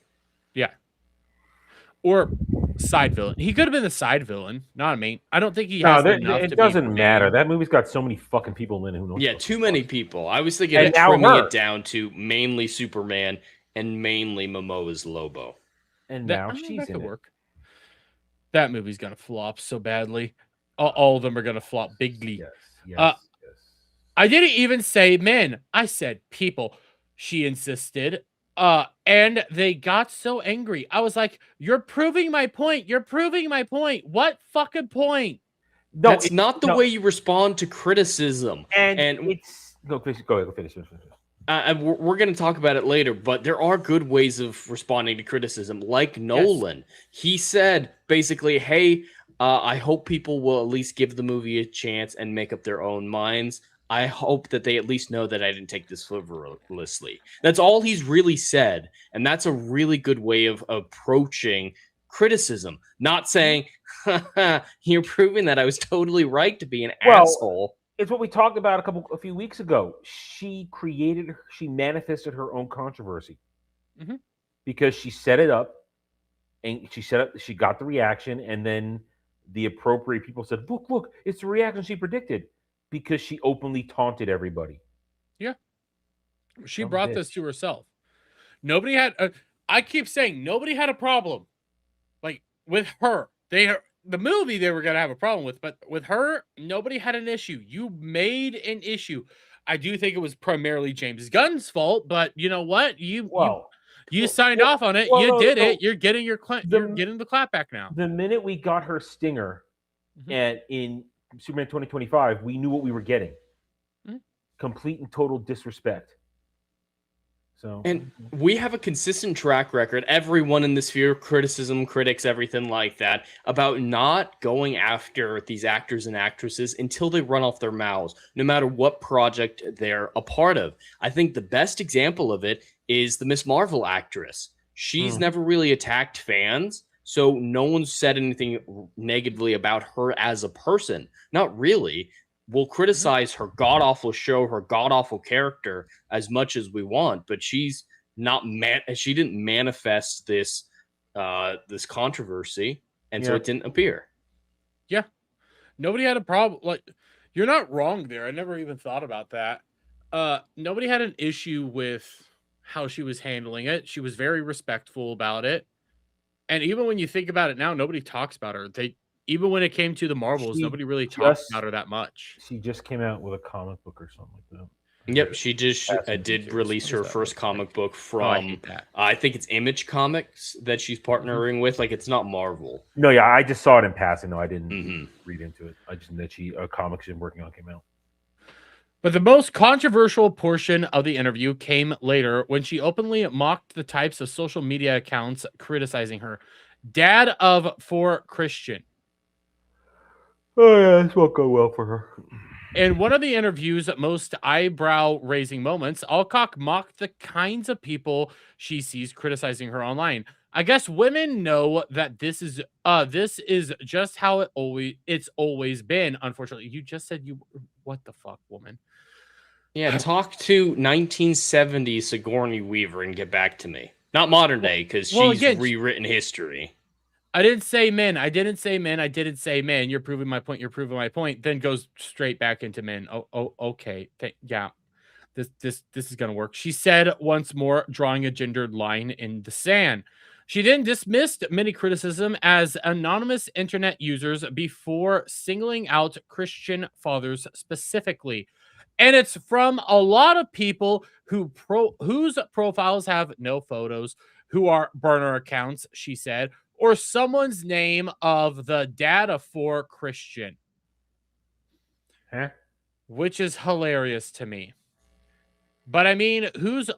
or side villain. He could have been the side villain, not a main. I don't think he no. has enough It to doesn't be matter. main. That movie's got so many fucking people in it. Who knows? Yeah, what too the many fuck. people. I was thinking And of now trimming her. it down to mainly Superman and mainly Momoa's Lobo. And That, now I mean, she's that in could it. work. That movie's gonna flop so badly. All of them are gonna flop bigly. Yes. Uh, yes. I didn't even say men. I said people. She insisted. And they got so angry. I was like, "You're proving my point. You're proving my point. What fucking point?" No, That's not the way you respond to criticism. And and- it's go ahead, finish. And we're going to talk about it later, but there are good ways of responding to criticism. Like Nolan, he said basically, "Hey, I hope people will at least give the movie a chance and make up their own minds. I hope that they at least know that I didn't take this frivolously." That's all he's really said, and that's a really good way of approaching criticism. Not saying, "You're proving that I was totally right to be an asshole." It's what we talked about a few weeks ago. She manifested her own controversy Mhm. because she set it up, and she got the reaction, and then the appropriate people said, "Look, it's the reaction she predicted," because she openly taunted everybody. She Some brought bitch. this to herself. Nobody had. I keep saying nobody had a problem, like with her. The movie they were gonna have a problem with, but with her, nobody had an issue. You made an issue. I do think it was primarily James Gunn's fault, but you know what? You signed well, off on it. well, You no, did no. it. You're getting you're getting the clap back now. The minute we got her stinger, Mhm. and in Superman 2025, we knew what we were getting. Mhm. Complete and total disrespect. So, And we have a consistent track record, everyone in the sphere, criticism, critics, everything like that, about not going after these actors and actresses until they run off their mouths, no matter what project they're a part of. I think the best example of it is the Miss Marvel actress. She's never really attacked fans, so no one said anything negatively about her as a person. Not really. We'll criticize her god-awful show, her god-awful character as much as we want, but she's not she didn't manifest this this controversy, and so Yeah. it didn't appear. Nobody had a problem. Like, you're not wrong there. I never even thought about that. Nobody had an issue with how she was handling it. She was very respectful about it. And even when you think about it now, nobody talks about her. Even when it came to the Marvels, She nobody really talked just- about her that much. she just came out with a comic book or something like that. Yep, she just Passing did series. release What her is that? first comic book I from, hate that. I think it's Image Comics that she's partnering with. Like, it's not Marvel. No, yeah, I just saw it in passing. No, I didn't Mhm. read into it. I just knew that a comic she's been working on came out. But the most controversial portion of the interview came later when she openly mocked the types of social media accounts criticizing her. Dad of 4 Christian. Oh yeah, this won't go well for her. In one of the interview's most eyebrow-raising moments, Alcock mocked the kinds of people she sees criticizing her online. I guess women know that this is just how it's always been. Unfortunately, you just said you. What the fuck, woman? Yeah, talk to 1970s Sigourney Weaver and get back to me. Not modern day, because well, she's again, rewritten history. I didn't say men. I didn't say men. I didn't say men. You're proving my point. You're proving my point. Then goes straight back into men. Oh, okay. Yeah. This is gonna work. She said once more, drawing a gendered line in the sand. She then dismissed many criticism as anonymous internet users before singling out Christian fathers specifically. And it's from a lot of people whose profiles have no photos, who are burner accounts, she said, or someone's name of the dad of 4 Christian, Huh? which is hilarious to me. But I mean, whose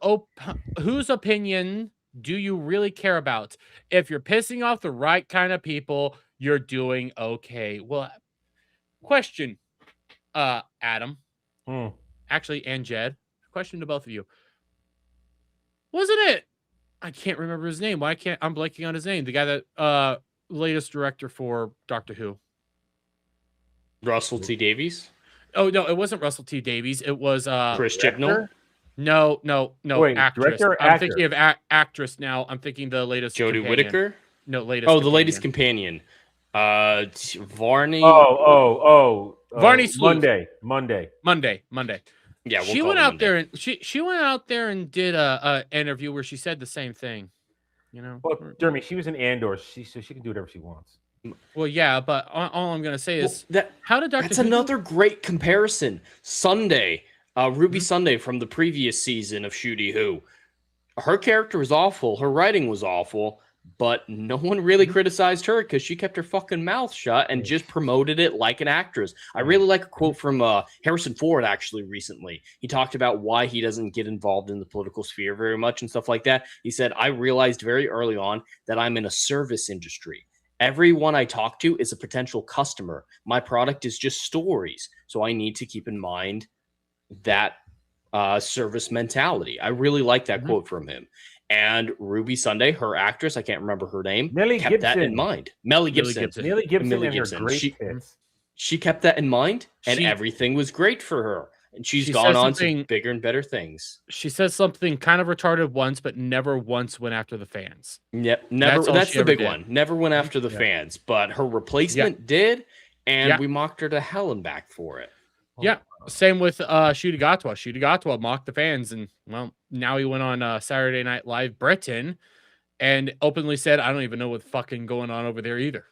opinion do you really care about? If you're pissing off the right kind of people, you're doing okay. Well, question, Adam, actually, and Jed, question to both of you. Wasn't it? I can't remember his name. Why can't I'm blanking on his name? The guy that latest director for Doctor Who. Russell T. Davies? Oh no, it wasn't Russell T. Davies. It was Chris Chibnall? No, Wait, actress. director or I'm actor? thinking of actress now. I'm thinking the latest Jodie companion. Whittaker? No, latest. Oh, the latest companion. Varney. Varney Sleuth. Monday. Yeah, She went out there and she went out there and did a interview where she said the same thing. You know. Well, Jeremy, she was in Andor, so she can do whatever she wants. Well, yeah, but all I'm gonna say is how did Doctor? That's another great comparison. Sunday, Ruby Sunday from the previous season of Shooty Who. Her character was awful. Her writing was awful, but no one really criticized her because she kept her fucking mouth shut and just promoted it like an actress. I really like a quote from Harrison Ford actually recently. He talked about why he doesn't get involved in the political sphere very much and stuff like that. He said, I realized very early on that I'm in a service industry. Everyone I talk to is a potential customer. My product is just stories. So I need to keep in mind that service mentality. I really like that quote from him. And Ruby Sunday, her actress, I can't remember her name, kept that in mind. Melly Gibson. Millie Gibson and her great tits. She kept that in mind, and everything was great for her. And she's gone on to bigger and better things. She says something kind of retarded once, but never once went after the fans. Yep, never. That's the big one. Never went after the fans, but her replacement did, and we mocked her to hell and back for it. Yeah, same with Shutigatwa. Shutigatwa mocked the fans, and well, now he went on Saturday Night Live Britain and openly said, "I don't even know what's fucking going on over there either."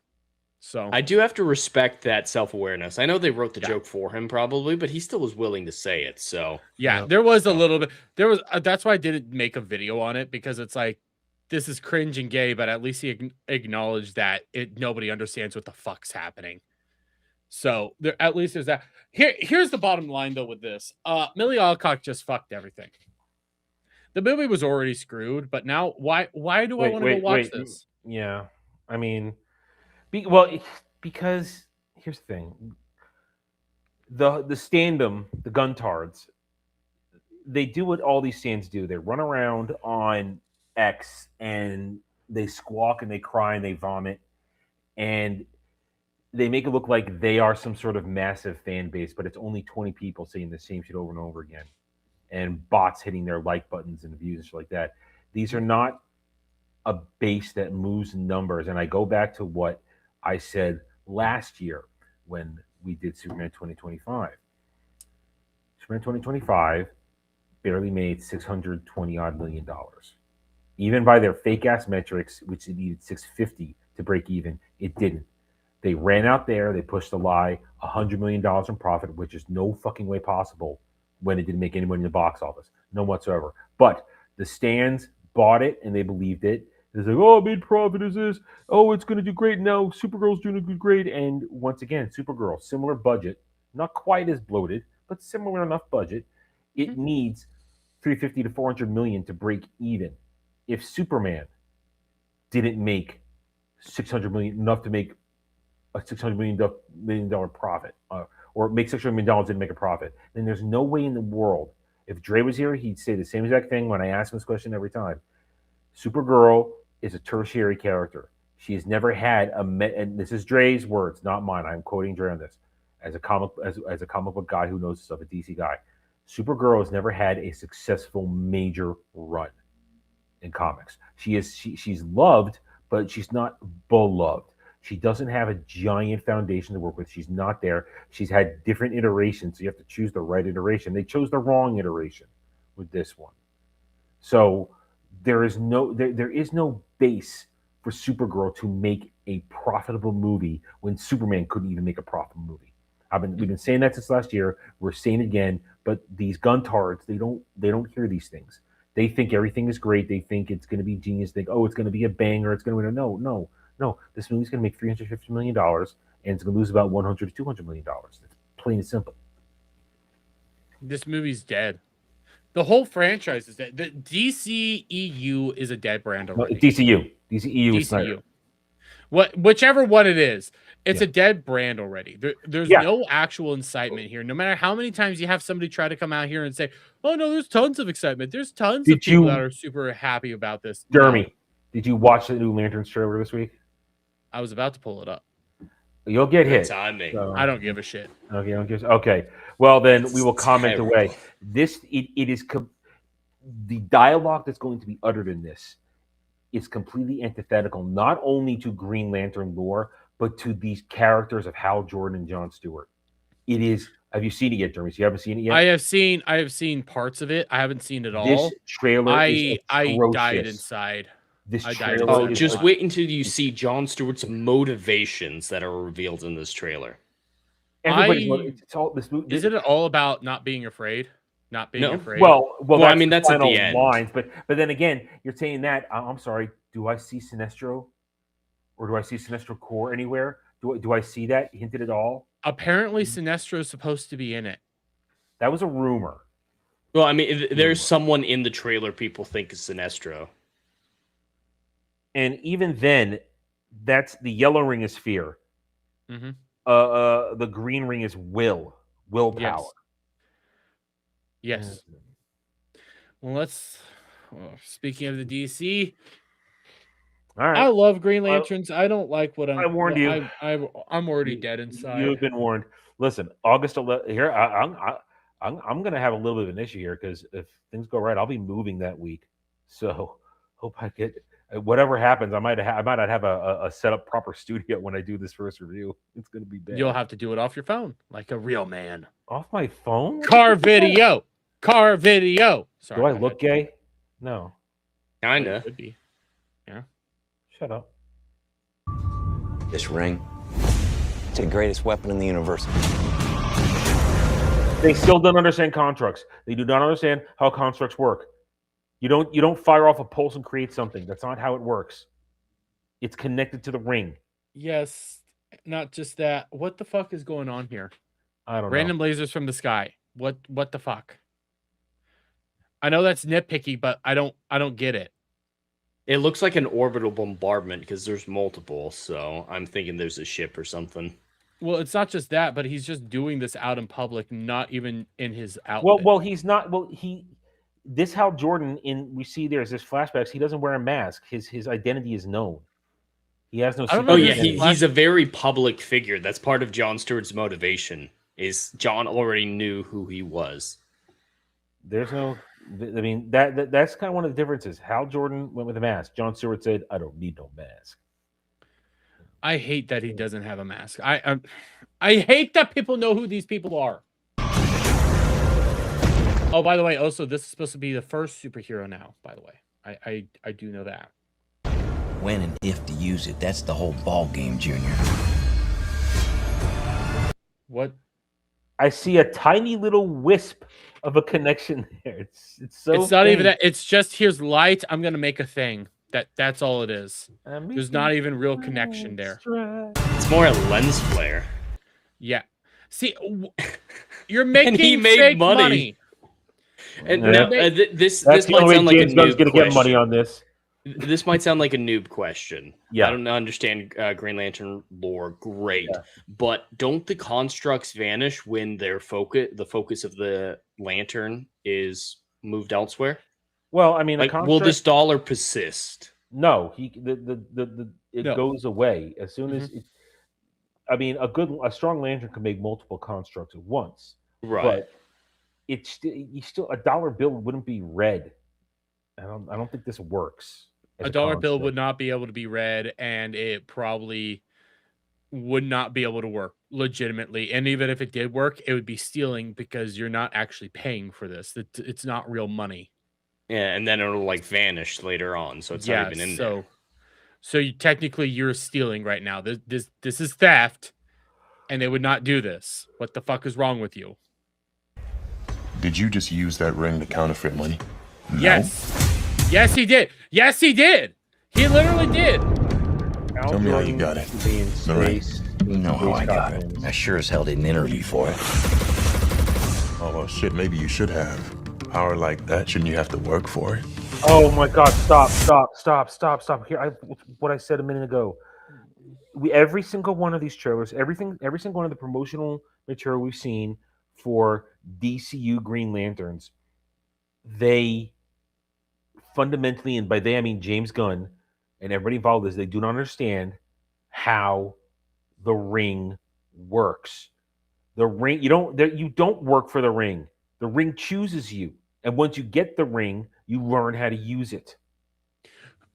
So I do have to respect that self-awareness. I know they wrote the joke for him probably, but he still was willing to say it. So yeah, there was a little bit. There was that's why I didn't make a video on it, because it's like, this is cringe and gay, but at least he acknowledged that nobody understands what the fuck's happening. So there, at least there's that. Here's the bottom line though with this. Millie Alcock just fucked everything. The movie was already screwed, but now why do I want to go watch this? Yeah, I mean, because here's the thing: the Fandom, the guntards, they do what all these stands do. They run around on X and they squawk and they cry and they vomit, and they make it look like they are some sort of massive fan base, but it's only 20 people saying the same shit over and over again, and bots hitting their like buttons and views and shit like that. These are not a base that moves numbers. And I go back to what I said last year when we did Superman 2025. Superman 2025 barely made $620 million. Even by their fake ass metrics, which it needed 650 to break even, it didn't. They ran out there, they pushed a lie, $100 million in profit, which is no fucking way possible when it didn't make any money in the box office. None whatsoever. But the stands bought it and they believed it. It's like, oh, made profit is this. Oh, it's going to do great now. Supergirl's doing a good great. And once again, Supergirl, similar budget, not quite as bloated, but similar enough budget. It needs 350 to 400 million to break even. If Superman didn't make 600 million, enough to make a $600 million profit, or make $600 million and make a profit, then there's no way in the world. If Dre was here, he'd say the same exact thing when I ask him this question every time. Supergirl is a tertiary character. She has never had and this is Dre's words, not mine. I'm quoting Dre on this as a comic book guy who knows stuff, a DC guy. Supergirl has never had a successful major run in comics. She's loved, but she's not beloved. She doesn't have a giant foundation to work with. She's not there. She's had different iterations, so you have to choose the right iteration. They chose the wrong iteration with this one. So there is no base for Supergirl to make a profitable movie when Superman couldn't even make a profitable movie. We've been saying that since last year. We're saying it again, but these guntards, they don't hear these things. They think everything is great. They think it's going to be genius. They think, oh, it's going to be a banger. It's going to no. This movie's going to make $350 million, and it's going to lose about $100 to $200 million. It's plain and simple. This movie's dead. The whole franchise is dead. The DCEU is a dead brand already. DCU is Snyder. Whichever one it is, it's a dead brand already. There's no actual incitement here. No matter how many times you have somebody try to come out here and say, "Oh no, there's tons of excitement. There's tons of people that are super happy about this." Jeremy, did you watch the new Lanterns trailer this week? I was about to pull it up. You'll get hit. So. I don't give a shit. Okay. Well, then we will comment away. It is the dialogue that's going to be uttered in this is completely antithetical, not only to Green Lantern lore, but to these characters of Hal Jordan and Jon Stewart. It is. Have you seen it yet, Jeremy? So you haven't seen it yet? I have seen parts of it. I haven't seen it all. This trailer is I died inside. Just wait until you see Jon Stewart's motivations that are revealed in this trailer. Is it all about not being afraid? Not being afraid. Well, I mean that's at the end. Lines, but then again, you're saying that. I'm sorry. Do I see Sinestro, or do I see Sinestro Corps anywhere? Do I see that hinted at all? Apparently, Sinestro is supposed to be in it. That was a rumor. Well, I mean, there's someone in the trailer people think is Sinestro. And even then, that's the yellow ring is fear. Mm-hmm. The green ring is willpower. Yes. Well, speaking of the DC, all right. I love Green Lanterns. I don't like what I warned you. I'm already dead inside. You've been warned. Listen, August 11th. Here, I'm going to have a little bit of an issue here because if things go right, I'll be moving that week. So hope I get. Whatever happens, I might not have a set up proper studio when I do this first review. It's going to be bad. You'll have to do it off your phone, like a real man. Off my phone? Car video. Sorry, do I look gay? No. Kinda. Could be. Yeah. Shut up. This ring, it's the greatest weapon in the universe. They still don't understand constructs. They do not understand how constructs work. You don't fire off a pulse and create something. That's not how it works. It's connected to the ring. Yes, not just that. What the fuck is going on here? I don't know. Random lasers from the sky. What the fuck? I know that's nitpicky, but I don't get it. It looks like an orbital bombardment because there's multiple, so I'm thinking there's a ship or something. Well, it's not just that, but he's just doing this out in public, not even in his outfit. Well, he's not. This Hal Jordan we see there's this flashbacks. He doesn't wear a mask. His identity is known. He has no. Oh yeah, he's a very public figure. That's part of Jon Stewart's motivation. Is John already knew who he was? There's no. I mean that's kind of one of the differences. Hal Jordan went with a mask. Jon Stewart said, "I don't need no mask." I hate that he doesn't have a mask. I hate that people know who these people are. Oh, by the way, also, this is supposed to be the first superhero now, by the way. I do know that. When and if to use it, that's the whole ball game, Junior. What? I see a tiny little wisp of a connection there. It's so. It's not even faint. that. It's just here's light. I'm gonna make a thing. That's all it is. There's not even real connection there. It's more a lens flare. Yeah. See, you're making he made fake money. And Yeah. now, this That's the might only sound way like a James Gunn's noob gonna get money question. on this. This might sound like a noob question. Yeah. I don't understand Green Lantern lore great, Yeah. but don't the constructs vanish when the focus of the lantern is moved elsewhere? Well, I mean, Like, a will construct, this dollar persist? no, it No. goes away as soon as it. I mean, a strong lantern can make multiple constructs at once, Right. but it's still a dollar bill wouldn't be red. I don't think this works. as a dollar bill construct. would not be able to be read, and it probably would not be able to work legitimately. And even if it did work, it would be stealing because you're not actually paying for this. It's not real money. Yeah, and then it'll like vanish later on, so it's not even in there. So technically you're stealing right now. This is theft, and they would not do this. What the fuck is wrong with you? Did you just use that ring to counterfeit money? No. Yes, he did. Yes, he did. He literally did. Tell me how you got it. The ring. You know how I got it. I sure as hell didn't interview for it. Oh, well, shit, maybe you should have. Power like that, shouldn't you have to work for it? Oh my God! Stop! Here, what I said a minute ago. Every single one of these trailers, every single one of the promotional material we've seen for DCU Green Lanterns, they fundamentally, and by they I mean James Gunn and everybody involved, is they do not understand how the ring works. The ring, you don't work for the ring. The ring chooses you, and once you get the ring, you learn how to use it.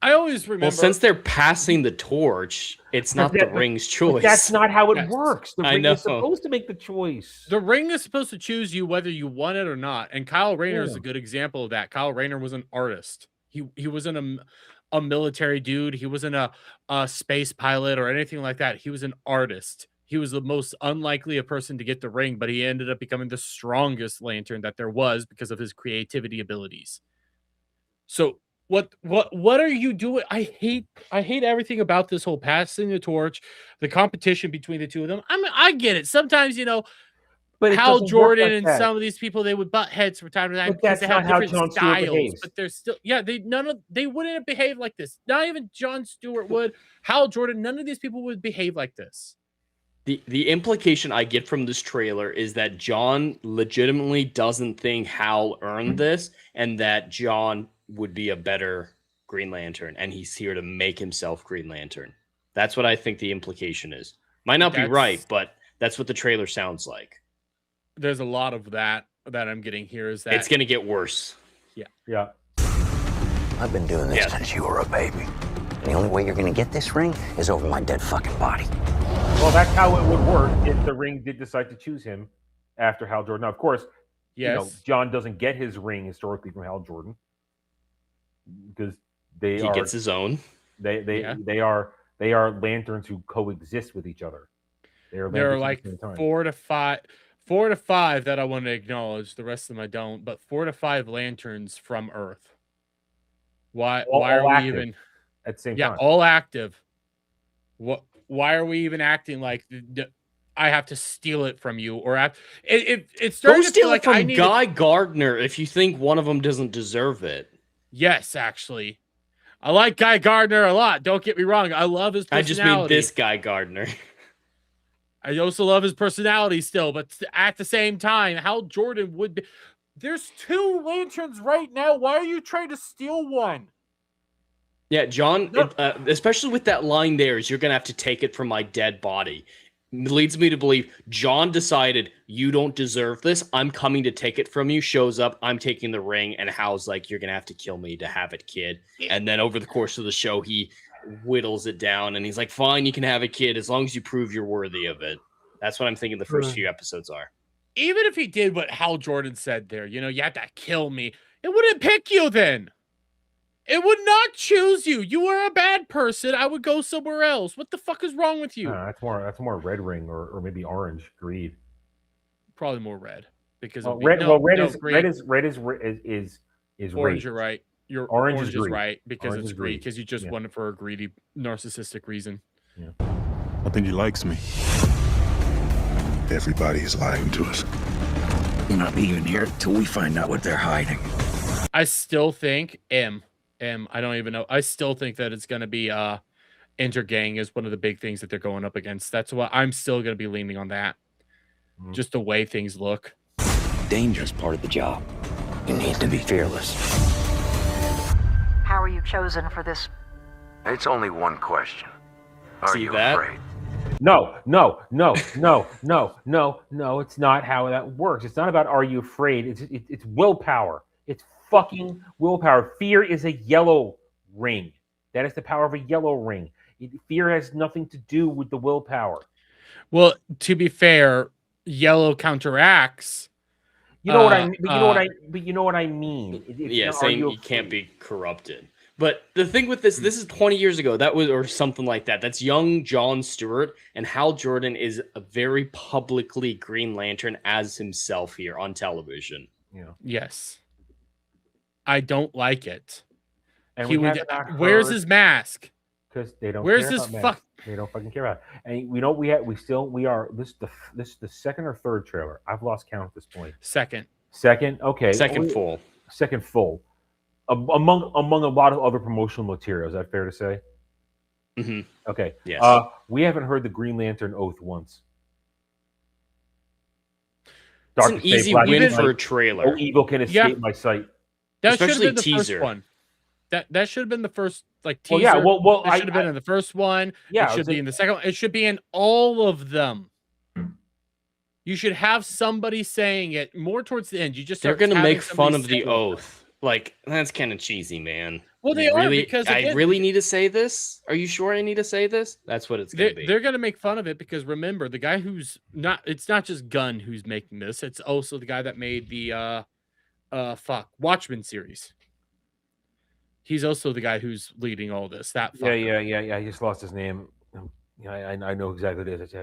I always remember. Well, since they're passing the torch, it's not the ring's choice. But that's not how it Yes. works. The I ring know. is supposed to make the choice. The ring is supposed to choose you whether you want it or not. And Kyle Rayner is Yeah. a good example of that. Kyle Rayner was an artist. He wasn't a military dude. He wasn't a space pilot or anything like that. He was an artist. He was the most unlikely a person to get the ring, but he ended up becoming the strongest lantern that there was because of his creativity abilities. So what are you doing? I hate everything about this whole passing the torch, the competition between the two of them. I mean, I get it. Sometimes, But it Hal doesn't work Jordan like and that. some of these people, they would butt heads from time to time But because that's they have not how different Jon Stewart styles. behaves. But they're still, they wouldn't behave like this. Not even Jon Stewart would. Hal Jordan, none of these people would behave like this. The implication I get from this trailer is that John legitimately doesn't think Hal earned this, and that John would be a better Green Lantern, and he's here to make himself Green Lantern. That's what I think the implication is. Might not be right, but that's what the trailer sounds like. There's a lot of that I'm getting here. Is that It's going to get worse. Yeah. I've been doing this since you were a baby. And the only way you're gonna get this ring is over my dead fucking body. Well, that's how it would work if the ring did decide to choose him after Hal Jordan. Now, of course, yes. John doesn't get his ring historically from Hal Jordan because he gets his own. They are lanterns who coexist with each other. There are like 4 to 5 that I want to acknowledge. The rest of them I don't. But 4 to 5 lanterns from Earth. Why are we even at the same time? all active? Why are we even acting like I have to steal it from you? Or it's starting Go to steal feel it like from I need Guy Gardner if you think one of them doesn't deserve it. Yes, actually. I like Guy Gardner a lot. Don't get me wrong. I love his personality. I just mean this Guy Gardner. I also love his personality still, but at the same time, Hal Jordan would be... There's 2 lanterns right now. Why are you trying to steal one? Yeah, John, especially with that line there, is you're going to have to take it from my dead body. It leads me to believe John decided, you don't deserve this. I'm coming to take it from you. Shows up, I'm taking the ring, and Hal's like, you're going to have to kill me to have it, kid. And then over the course of the show, he whittles it down, and he's like, fine, you can have it, kid, as long as you prove you're worthy of it. That's what I'm thinking the first few episodes are. Even if he did what Hal Jordan said there, you have to kill me, it wouldn't pick you then. It would not choose you. You are a bad person. I would go somewhere else. What the fuck is wrong with you? That's more red ring or maybe orange greed. Probably more red because Well, of red. no, Red no, is green. red is Orange. rage. You're right. Your Orange orange is is greed. right because Orange it's is greed greed. because you just Yeah. want it for a greedy, narcissistic reason. Yeah. I think he likes me. Everybody is lying to us. We're not leaving here till we find out what they're hiding. I still think I don't even know. I still think that it's going to be intergang is one of the big things that they're going up against. That's why I'm still going to be leaning on that. Just the way things look. Danger's part of the job. You need to be fearless. How are you chosen for this? It's only one question. Are See you that? afraid? No. It's not how that works. It's not about are you afraid. It's willpower. It's fucking willpower. Fear is a yellow ring. That is the power of a yellow ring. Fear has nothing to do with the willpower. Well, to be fair, yellow counteracts. You know what I mean. But you know what I mean. Yeah, are saying you you can't afraid? be corrupted. But the thing with this is 20 years ago. That was, or something like that. That's young Jon Stewart, and Hal Jordan is a very publicly Green Lantern as himself here on television. Yeah. Yes. I don't like it. And He we would. have not Where's heard- his mask? Because they don't. Where's care this about fuck? masks. They don't fucking care about it. And we know we are this is the second or third trailer. I've lost count at this point. Second. Second, okay. Second full. Second full. Among a lot of other promotional materials. Is that fair to say? Mm-hmm. Okay. Yes. We haven't heard the Green Lantern oath once. It's an Darkest day, easy blackest win night. for a trailer. No evil can escape my sight. That should have Especially been the teaser. first one. That should have been the first teaser. Well, yeah. Well, it should have been in the first one. Yeah, it should be in the second one. It should be in all of them. You should have somebody saying it more towards the end. You just They're start going to having make fun somebody of the say it. oath. Like, that's kind of cheesy, man. Well, they You are really, because I again, really need to say this. Are you sure I need to say this? That's what it's going to be. they're going to make fun of it because remember the guy who's not. It's not just Gunn who's making this. It's also the guy that made the Watchmen series. He's also the guy who's leading all this. That fucker. Yeah. I just lost his name. Yeah, I know exactly what it is.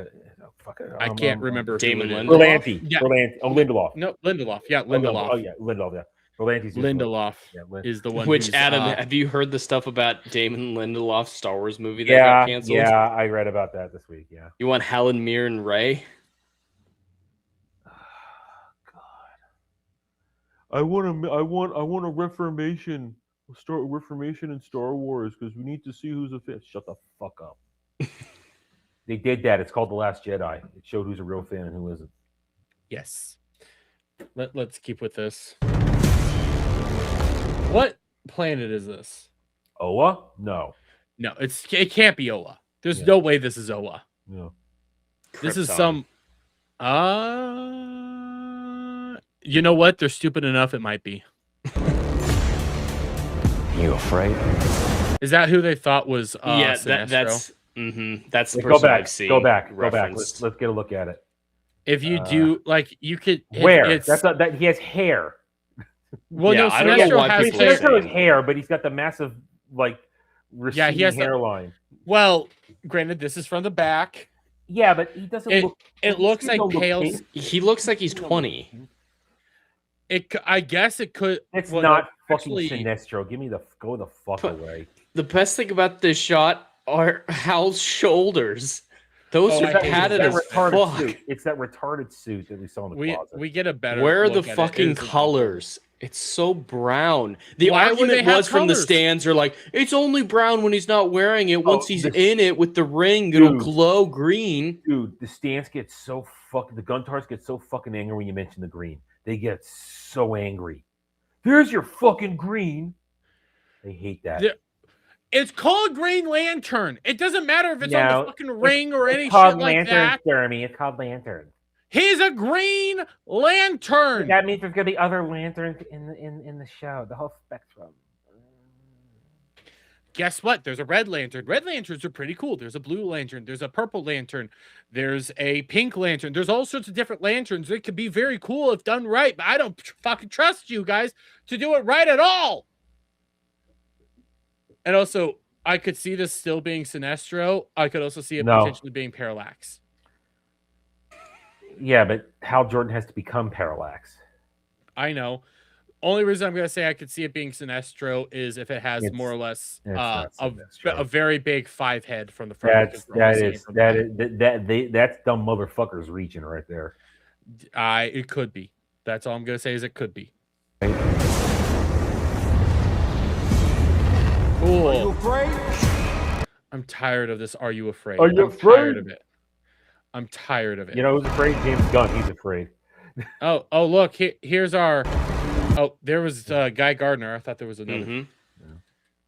I can't remember. Damon who it is. Lindelof? Berlanti. Yeah. Berlanti. Oh, Lindelof. No, Lindelof. Yeah, Lindelof. Oh, yeah, Lindelof. Yeah. Berlanti's Lindelof Yeah, is the one. Which, who's, Adam, have you heard the stuff about Damon Lindelof's Star Wars movie that Yeah, got canceled? yeah, I read about that this week. Yeah. You want Helen Mirren Ray? I want a reformation. Start reformation in Star Wars because we need to see who's a fan. Shut the fuck up. They did that. It's called The Last Jedi. It showed who's a real fan and who isn't. Yes. Let's keep with this. What planet is this? Oa? No. No, it can't be Oa. There's Yeah. no way this is Oa. No. This is Krypton. some. You know what? They're stupid enough. It might be. You afraid? Is that who they thought was? Yeah, Sinestro? that's the Go person back. I've seen. Go back. referenced. Let's get a look at it. If you do, like, you could. Where? It's, That's not, that he has hair. well, Yeah, no, I don't know Sinestro why has people hair. are saying- Sinestro has hair, but he's got the massive, like, receding he has the- hairline. Well, granted, this is from the back. Yeah, but he doesn't look. It looks he like don't look pale. pink. He looks like he's 20. I guess it could. It's well, not actually- fucking Sinestro. Go the fuck But- away. The best thing about this shot are Hal's shoulders. Those Oh, are I hate padded that as retarded fuck. suit. It's that retarded suit that we saw in the closet. We get a better. Where are the look at it. fucking It's a- colors? It's so brown. The Why would they argument have was from the colors? stands are like, it's only brown when he's not wearing it. Once he's this- in it with the ring, it'll Dude. glow green. Dude, the stands get so fucking. The Guntars get so fucking angry when you mention the green. They get so angry. There's your fucking green. They hate that. Yeah, It's called Green Lantern. It doesn't matter if it's on No, the fucking ring or any It's called shit like Lantern, that. Jeremy. It's called Lantern. He's a Green Lantern. That means there's gonna be other lanterns in the show. The whole spectrum. Guess what? There's a Red Lantern. Red Lanterns are pretty cool. There's a Blue Lantern. There's a Purple Lantern. There's a Pink Lantern. There's all sorts of different lanterns. It could be very cool if done right, but I don't fucking trust you guys to do it right at all. And also, I could see this still being Sinestro. I could also see it No. potentially being Parallax. Yeah, but Hal Jordan has to become Parallax. I know. Only reason I'm going to say I could see it being Sinestro is if it has more or less not Sinestro. a very big 5 head from the front. That's dumb motherfuckers reaching right there. It could be. That's all I'm going to say is it could be. Cool. Are you afraid? I'm tired of this. Are you afraid? Are you I'm afraid? tired of it. I'm tired of it. You know who's afraid? James Gunn. He's afraid. Oh, look. Here's our... Oh, there was Guy Gardner. I thought there was another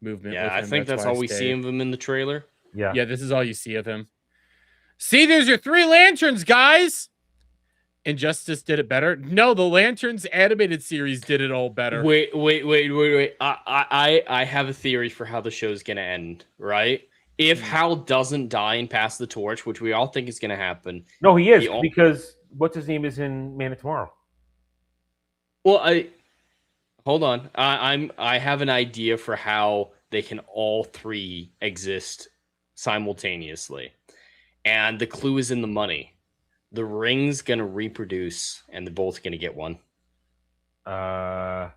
movement. Yeah, with I him. think that's all we see of him in the trailer. Yeah. Yeah, this is all you see of him. See, there's your 3 lanterns, guys. Injustice did it better. No, the Lanterns animated series did it all better. Wait. I have a theory for how the show's gonna end, right? If Hal doesn't die and pass the torch, which we all think is gonna happen. No, he is, because what's his name is in Man of Tomorrow. Well, hold on. I have an idea for how they can all 3 exist simultaneously. And the clue is in the money. The ring's gonna reproduce, and they're both gonna get one. I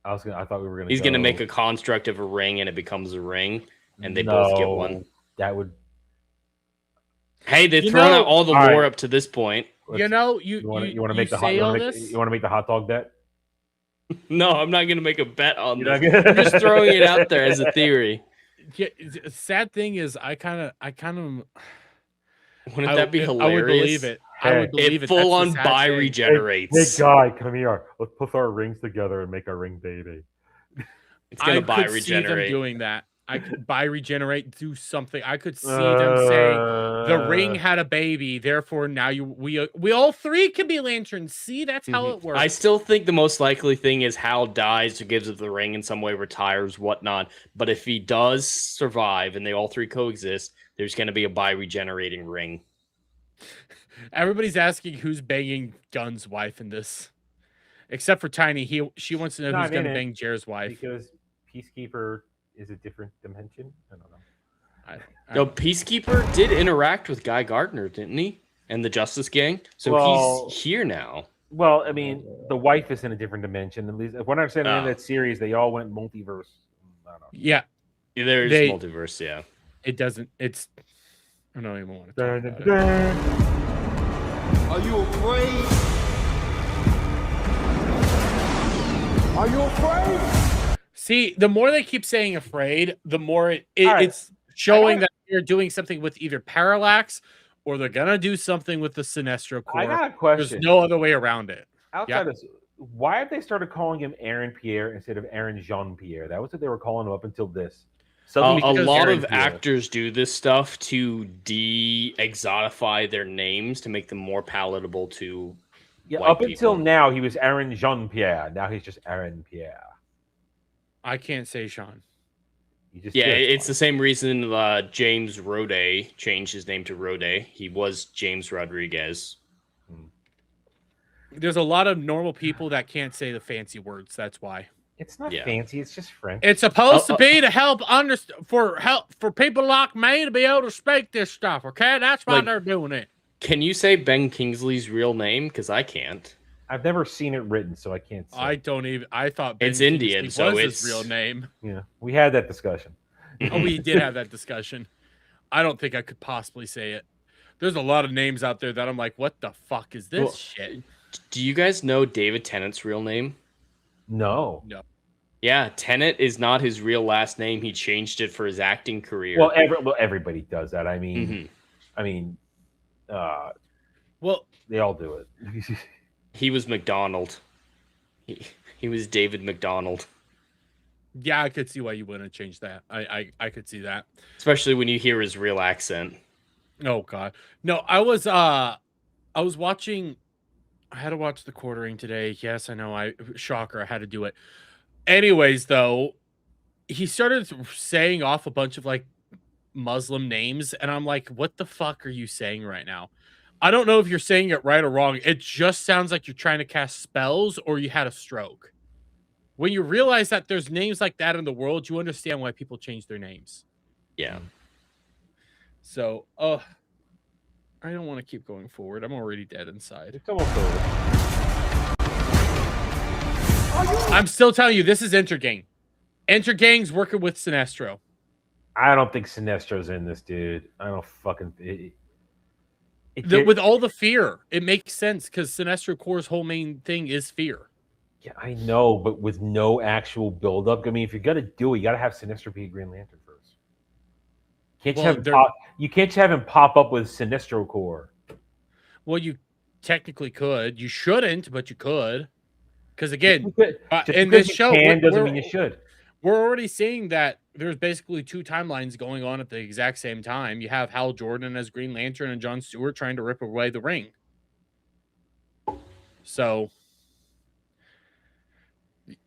thought we were gonna. He's gonna make a construct of a ring, and it becomes a ring, and they both get one. That would. Hey, they've thrown out all the lore up to this point. You know, you want to make the hot dog bet? No, I'm not gonna make a bet on You're this. not I'm just throwing it out there as a theory. Yeah, sad thing is, I kind of. Wouldn't that be hilarious? I would believe it. I would believe it. Full on bi regenerates. Hey, guy, come here. Let's put our rings together and make our ring baby. It's gonna bi regenerate. See them doing that. I could bi regenerate, do something. I could see them saying the ring had a baby, therefore now we all 3 can be lanterns. See, that's how it works. I still think the most likely thing is Hal dies or gives it the ring in some way, retires, whatnot. But if he does survive and they all 3 coexist, there's going to be a bi regenerating ring. Everybody's asking who's banging Gunn's wife in this, except for Tiny. She wants to know who's going to bang Jer's wife, because Peacekeeper is a different dimension. I don't know. No, Peacekeeper did interact with Guy Gardner, didn't he? And the Justice Gang. So he's here now. Well, I mean, the wife is in a different dimension. At least, if what I'm saying in that series, they all went multiverse. I don't know. Yeah, there's multiverse. Yeah, it doesn't. It's. I don't even want to talk about it. Are you afraid? Are you afraid? See, the more they keep saying afraid, the more it's showing that they're doing something with either Parallax or they're gonna do something with the Sinestro Corps. I got a question. There's no other way around it. Outside of why have they started calling him Aaron Pierre instead of Aaron Jean Pierre? That was what they were calling him up until this. A lot of actors do this stuff to de-exotify their names to make them more palatable to white up until now, he was Aaron Jean Pierre. Now he's just Aaron Pierre. I can't say Sean. It's the same reason James Roday changed his name to Roday. He was James Rodriguez. There's a lot of normal people that can't say the fancy words. That's why. It's not fancy. It's just French. It's supposed to be to help for people like me to be able to speak this stuff. Okay, that's why they're doing it. Can you say Ben Kingsley's real name? Because I can't. I've never seen it written, so I can't say. I don't even. I thought Ben it's Kingsley Indian, was so his real name. Yeah, we had that discussion. Oh, we did have that discussion. I don't think I could possibly say it. There's a lot of names out there that I'm like, what the fuck is this shit? Do you guys know David Tennant's real name? No. Yeah, Tennant is not his real last name. He changed it for his acting career. Well, everybody does that. I mean, well, they all do it. He was McDonald. He was David McDonald. Yeah, I could see why you wouldn't change that. I could see that. Especially when you hear his real accent. Oh God. No, I was watching. I had to watch The Quartering today. Yes, I know. Shocker, I had to do it. Anyways, though, he started saying off a bunch of like Muslim names, and I'm like, what the fuck are you saying right now? I don't know if you're saying it right or wrong. It just sounds like you're trying to cast spells or you had a stroke. When you realize that there's names like that in the world, you understand why people change their names. Yeah. So, I don't want to keep going forward. I'm already dead inside. It's almost over. I'm still telling you, this is Intergang. Intergang's working with Sinestro. I don't think Sinestro's in this, dude. I don't fucking. With all the fear, it makes sense because Sinestro Corps' whole main thing is fear. Yeah, I know, but with no actual buildup. I mean, if you're gonna do it, you gotta have Sinestro be a Green Lantern first. You can't have him pop up with Sinestro Corps. Well, you technically could. You shouldn't, but you could. Because again, in this show, doesn't mean you should. We're already seeing that there's basically two timelines going on at the exact same time. You have Hal Jordan as Green Lantern and John Stewart trying to rip away the ring. So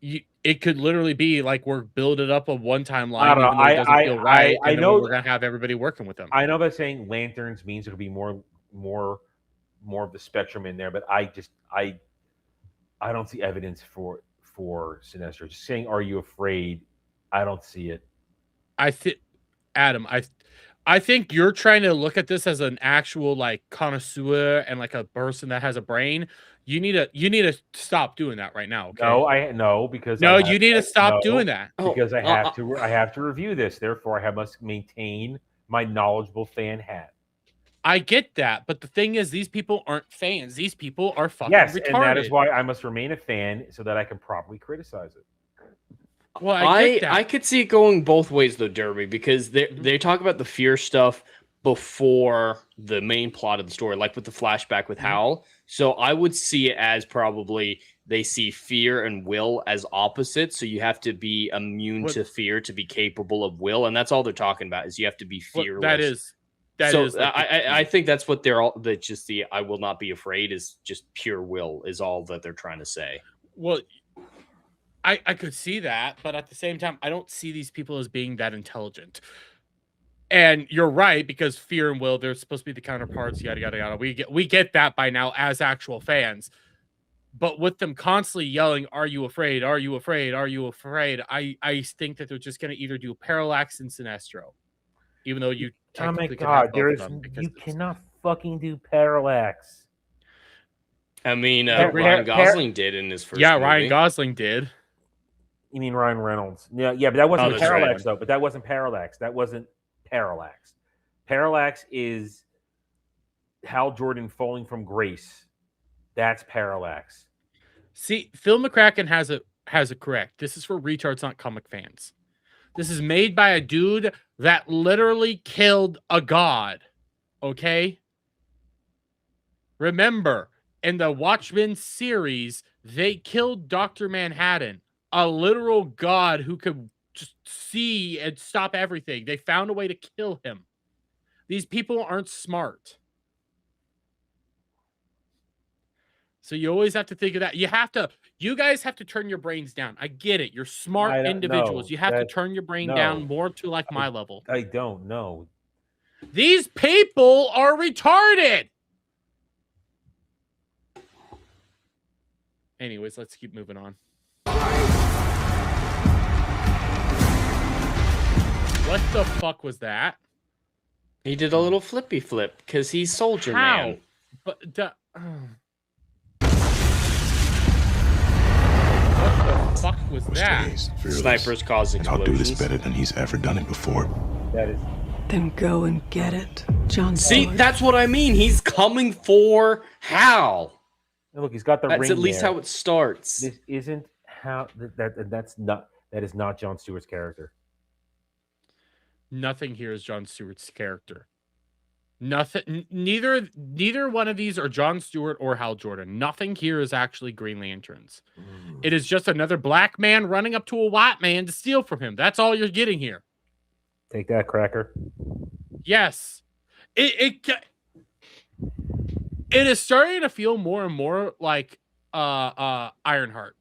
it could literally be like we're building up a one timeline. I don't know. It doesn't feel right. I know we're gonna have everybody working with them. I know that saying lanterns means it'll be more of the spectrum in there, but I don't see evidence for Sinestro. Just saying, "Are you afraid?" I don't see it. Adam, I think you're trying to look at this as an actual like connoisseur and like a person that has a brain. You need to stop doing that right now. Okay? No, you need to stop doing that because I have to review this. Therefore, I must maintain my knowledgeable fan hat. I get that, but the thing is, these people aren't fans. These people are fucking retarded. And that is why I must remain a fan so that I can properly criticize it. Well, I could see it going both ways though, Derby, because they talk about the fear stuff before the main plot of the story, like with the flashback with Hal. So I would see it as probably they see fear and will as opposites. So you have to be immune to fear to be capable of will, and that's all they're talking about is you have to be fearless. I think that's what they're all. That just the I will not be afraid is just pure will is all that they're trying to say. Well, I could see that, but at the same time, I don't see these people as being that intelligent. And you're right, because fear and will, they're supposed to be the counterparts, yada, yada, yada. We get that by now as actual fans. But with them constantly yelling, "Are you afraid? Are you afraid? Are you afraid?" I think that they're just going to either do Parallax and Sinestro. Even though you technically you cannot fucking do Parallax. I mean, Ryan Gosling did in his first movie. Ryan Gosling did. You mean Ryan Reynolds? Yeah, but that wasn't Parallax, though. But that wasn't Parallax. That wasn't Parallax. Parallax is Hal Jordan falling from grace. That's Parallax. See, Phil McCracken has it correct. This is for retards, not comic fans. This is made by a dude that literally killed a god. Okay? Remember, in the Watchmen series, they killed Dr. Manhattan, a literal god who could just see and stop everything. They found a way to kill him. These people aren't smart. So you always have to think of that. You guys have to turn your brains down. I get it. You're smart individuals. You have to turn your brain down more to like my level. I don't know. These people are retarded. Anyways, let's keep moving on. What the fuck was that? He did a little flippy flip because he's Soldier Man. But what the fuck was that? Snipers cause explosions. I'll do this better than he's ever done it before. That is. Then go and get it, John. See, that's what I mean. He's coming for Hal. Look, he's got the ring. That's at least how it starts. This isn't how that is not John Stewart's character. Nothing here is John Stewart's character. Nothing. Neither one of these are John Stewart or Hal Jordan. Nothing here is actually Green Lanterns. It is just another black man running up to a white man to steal from him. That's all you're getting here. Take that, Cracker. Yes. It is starting to feel more and more like Ironheart,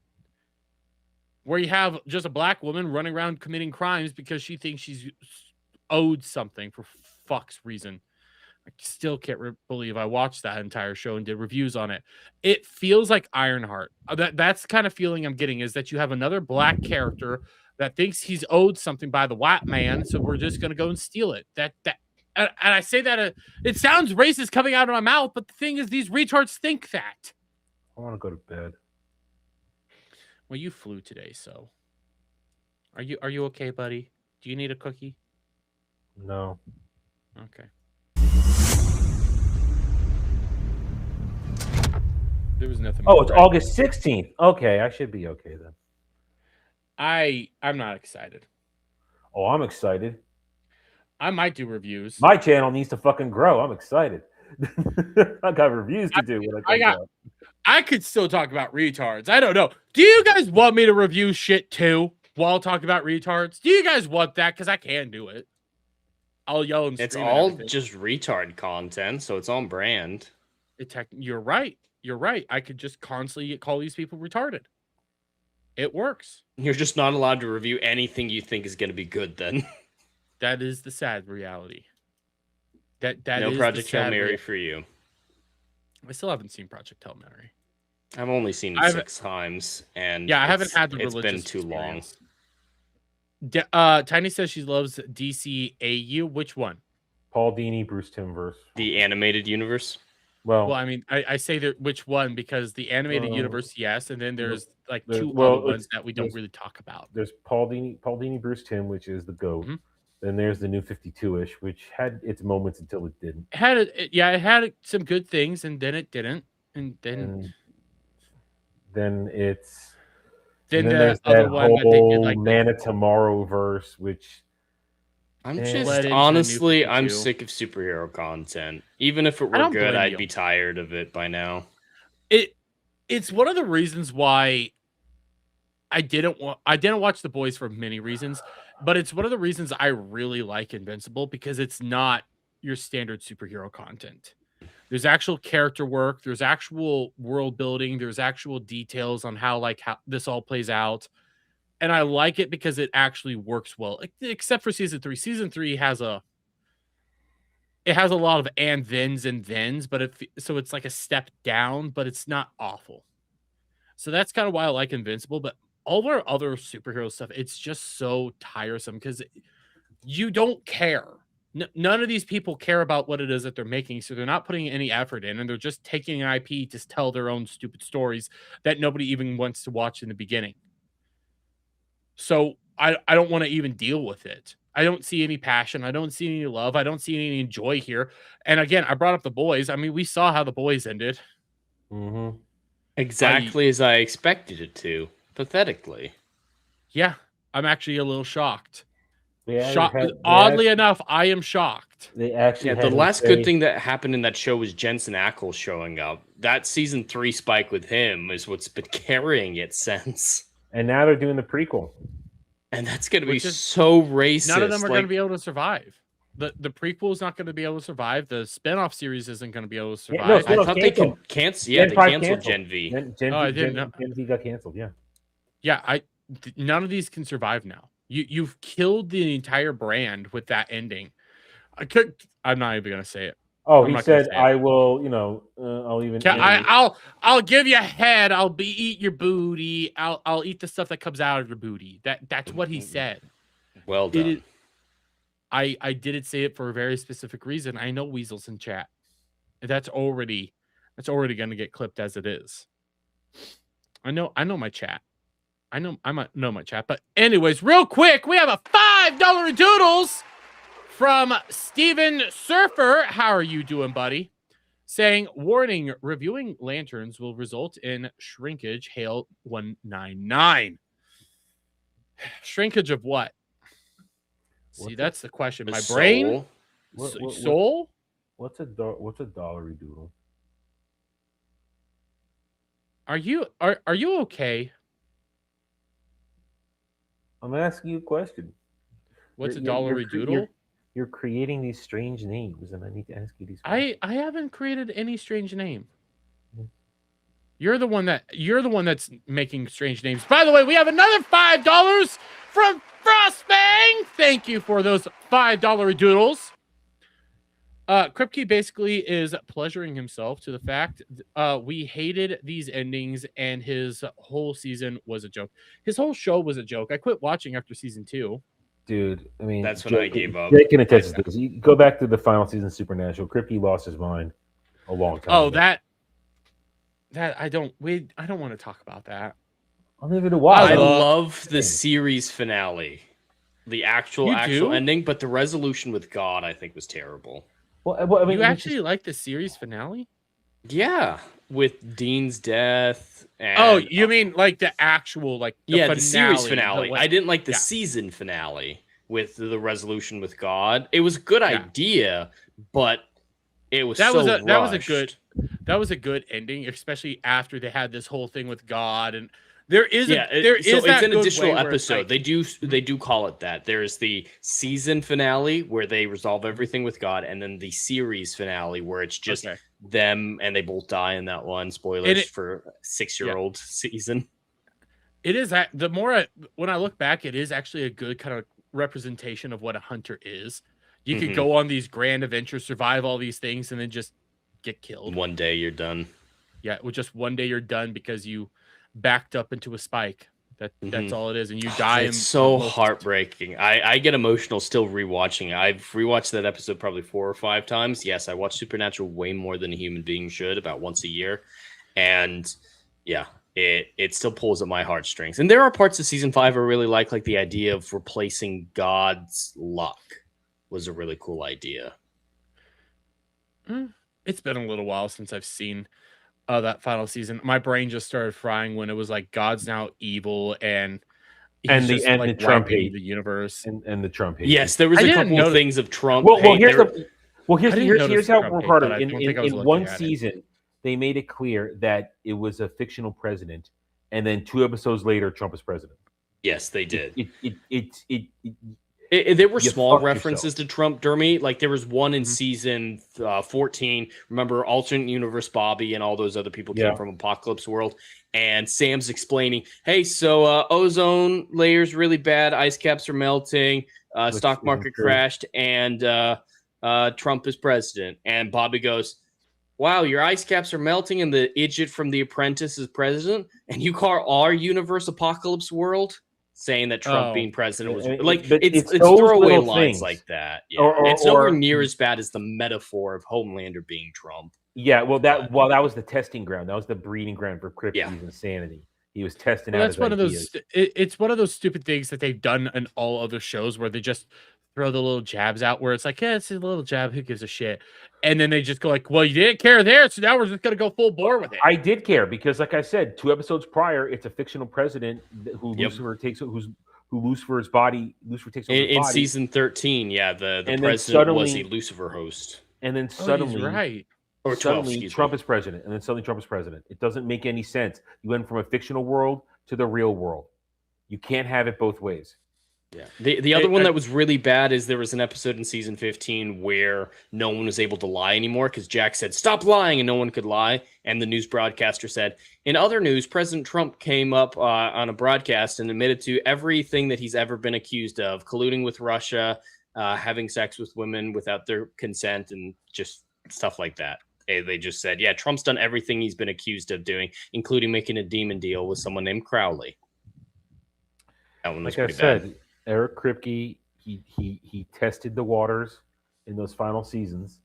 where you have just a black woman running around committing crimes because she thinks she's owed something for fuck's reason. I still can't believe I watched that entire show and did reviews on it. It feels like Ironheart. That's the kind of feeling I'm getting, is that you have another black character that thinks he's owed something by the white man, so we're just going to go and steal it. and I say that it sounds racist coming out of my mouth, but the thing is, these retards think that. I want to go to bed. Well, you flew today, so are you okay, buddy? Do you need a cookie? No. Okay. There was nothing. Oh, it's August 16th. Okay, I should be okay then. I'm not excited. Oh, I'm excited. I might do reviews. My channel needs to fucking grow. I'm excited. I got reviews to do. I could still talk about retards. I don't know. Do you guys want me to review shit too while talking about retards? Do you guys want that? Because I can do it. I'll yell and scream. It's all just retard content, so it's on brand. You're right. You're right. I could just constantly call these people retarded. It works. You're just not allowed to review anything you think is going to be good then. That is the sad reality. That no is Project Hail Mary for you. I still haven't seen Project Hail Mary. I've only seen it 6 times, and I haven't had the It's religious been too experience. long. Tiny says she loves DCAU. Which one? Paul Dini, Bruce Timmverse. The animated universe. Well, I mean, I say that which one because the animated universe, yes, and then there's like two other ones that we don't really talk about. There's Paul Dini, Bruce Timm, which is the GOAT. Mm-hmm. Then there's the new 52-ish, which had its moments until it didn't. It had some good things, and then it didn't, and then it's then there's the other that one that they did like Man of Tomorrow verse, which I'm just honestly, I'm sick of superhero content. Even if it were good, I'd be tired of it by now. It's one of the reasons why I didn't watch The Boys for many reasons, but it's one of the reasons I really like Invincible because it's not your standard superhero content. There's actual character work, there's actual world building, there's actual details on how this all plays out. And I like it because it actually works well, except for season 3. Season 3 has a lot of and thens, but so it's like a step down, but it's not awful. So that's kind of why I like Invincible. But all our other superhero stuff, it's just so tiresome because you don't care. None of these people care about what it is that they're making, so they're not putting any effort in, and they're just taking an IP to tell their own stupid stories that nobody even wants to watch in the beginning. So I don't want to even deal with it. I don't see any passion. I don't see any love. I don't see any joy here. And again, I brought up The Boys. I mean, we saw how The Boys ended. Mm-hmm. Exactly as I expected it to. Pathetically. Yeah, I'm actually a little shocked. Yeah, oddly enough, I am shocked. They actually the last good thing that happened in that show was Jensen Ackles showing up. That season 3 spike with him is what's been carrying it since. And now they're doing the prequel. And that's going to be so racist. None of them are going to be able to survive. The prequel is not going to be able to survive. The spin-off series isn't going to be able to survive. I thought they could cancel. Yeah, they canceled Gen V. I didn't know. Gen V got canceled. Yeah. Yeah, none of these can survive now. You've killed the entire brand with that ending. I'm not even going to say it. Oh, he said, "I will." I'll even. I'll give you a head. I'll eat your booty. I'll eat the stuff that comes out of your booty. That's what he said. Well done. I didn't say it for a very specific reason. I know Weasel's in chat. That's already going to get clipped as it is. I know my chat. I know my chat. But anyways, real quick, we have a $5 doodles from Steven Surfer. How are you doing, buddy? Saying, warning, reviewing lanterns will result in shrinkage. Hail 199. Shrinkage of what? See, that's the question. My brain? Soul? What's a dollary doodle? Are you okay? I'm asking you a question. What's a dollary doodle? You're creating these strange names, and I need to ask you these questions. I haven't created any strange name. You're the one that's making strange names. By the way, we have another $5 from Frostbang. Thank you for those $5 doodles. Kripke basically is pleasuring himself to the fact we hated these endings and his whole season was a joke. His whole show was a joke. I quit watching after season 2. dude. I mean, That's when I gave up. Jake can attest to this. You go back to the final season of Supernatural. Kripke lost his mind a long time. Oh, ago. that I don't want to talk about that. I'll leave it a while. I love the series finale, the actual do? ending, but the resolution with God, I think, was terrible. Well, I mean, You actually like the series finale? Yeah, with Dean's death. And, Oh, you mean like the actual the the series finale. the I didn't like the season finale with the resolution with God. It was a good idea, but it was that rushed. That was a good ending, especially after they had this whole thing with God, and there is so it's an additional way episode. They do call it that. There's the season finale where they resolve everything with God, and then the series finale where it's just them and they both die in that one. Spoilers for 6-year-old season. It is when I look back, it is actually a good kind of representation of what a hunter is. You could go on these grand adventures, survive all these things, and then just get killed. One day you're done. Yeah, with just one day you're done because you backed up into a spike. That's all it is, and you die. It's so heartbreaking. I get emotional still rewatching. I've rewatched that episode probably 4 or 5 times. Yes, I watch Supernatural way more than a human being should, about once a year, and yeah, it still pulls at my heartstrings. And there are parts of season 5 I really like the idea of replacing God's luck was a really cool idea. It's been a little while since I've seen that final season. My brain just started frying when it was like God's now evil and the Trump hate the universe and the Trump hate. Yes, there was a couple of things of Trump. Here's how Ricardo in one season they made it clear that it was a fictional president, and then 2 episodes later Trump is president. Yes, they did. It there were small references to Trump, Dermy. Like there was one in season 14. Remember, alternate universe Bobby and all those other people came from Apocalypse World. And Sam's explaining, hey, so ozone layer's really bad. Ice caps are melting. Stock market crashed. And Trump is president. And Bobby goes, wow, your ice caps are melting and the idiot from The Apprentice is president? And you call our universe Apocalypse World? Saying that Trump being president was it's throwaway lines like that. Yeah. It's nowhere near as bad as the metaphor of Homelander being Trump. Yeah, that was the testing ground. That was the breeding ground for Kripke's insanity. He was testing out his ideas. It's one of those stupid things that they've done in all other shows where they just throw the little jabs out where it's like, yeah, it's a little jab. Who gives a shit? And then they just go like, well, you didn't care there, so now we're just going to go full bore with it. I did care because, like I said, 2 episodes prior, it's a fictional president who Lucifer takes, who Lucifer's body, Lucifer takes over his body. In season 13, the president was a Lucifer host. And then suddenly, or 12, Trump is president, and then suddenly Trump is president. It doesn't make any sense. You went from a fictional world to the real world. You can't have it both ways. Yeah. The other one that was really bad is there was an episode in season 15 where no one was able to lie anymore because Jack said, stop lying, and no one could lie. And the news broadcaster said, in other news, President Trump came up on a broadcast and admitted to everything that he's ever been accused of, colluding with Russia, having sex with women without their consent, and just stuff like that. They just said, yeah, Trump's done everything he's been accused of doing, including making a demon deal with someone named Crowley. That one was pretty bad. Eric Kripke, he tested the waters in those final seasons,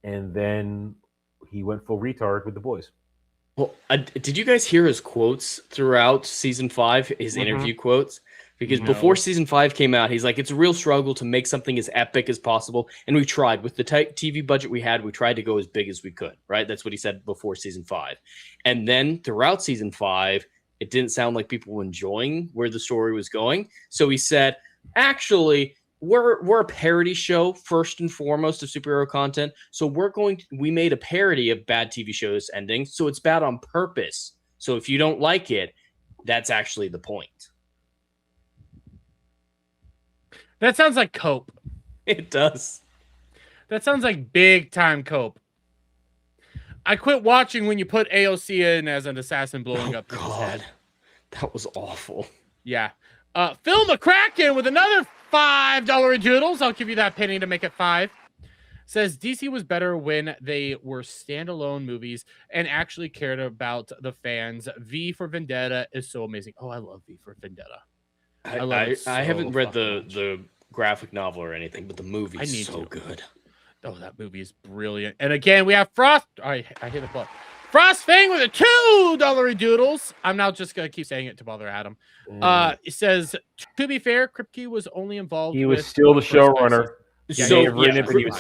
and then he went full retard with the boys. Well, did you guys hear his quotes throughout season 5? His interview quotes? Because before season 5 came out, he's like, it's a real struggle to make something as epic as possible, and we tried. With the TV budget we had, we tried to go as big as we could, right? That's what he said before season 5. And then throughout season 5, it didn't sound like people were enjoying where the story was going. So he said, actually, we're a parody show first and foremost of superhero content. So we made a parody of bad TV shows ending. So it's bad on purpose. So if you don't like it, that's actually the point. That sounds like cope. It does. That sounds like big time cope. I quit watching when you put AOC in as an assassin blowing up people's head. That was awful. Yeah. Phil McCracken with another $5 in doodles. I'll give you that penny to make it 5. Says DC was better when they were standalone movies and actually cared about the fans. V for Vendetta is so amazing. Oh, I love V for Vendetta. I haven't read the graphic novel or anything, but the movie I is need so to. good. Oh, that movie is brilliant. And again, we have Frost. I hit the button. Frost Fang with a $2 doodles. I'm now just gonna keep saying it to bother Adam. It says, to be fair, Kripke was only involved. He was with still the first 5 showrunner. seasons. He may have written it, but he was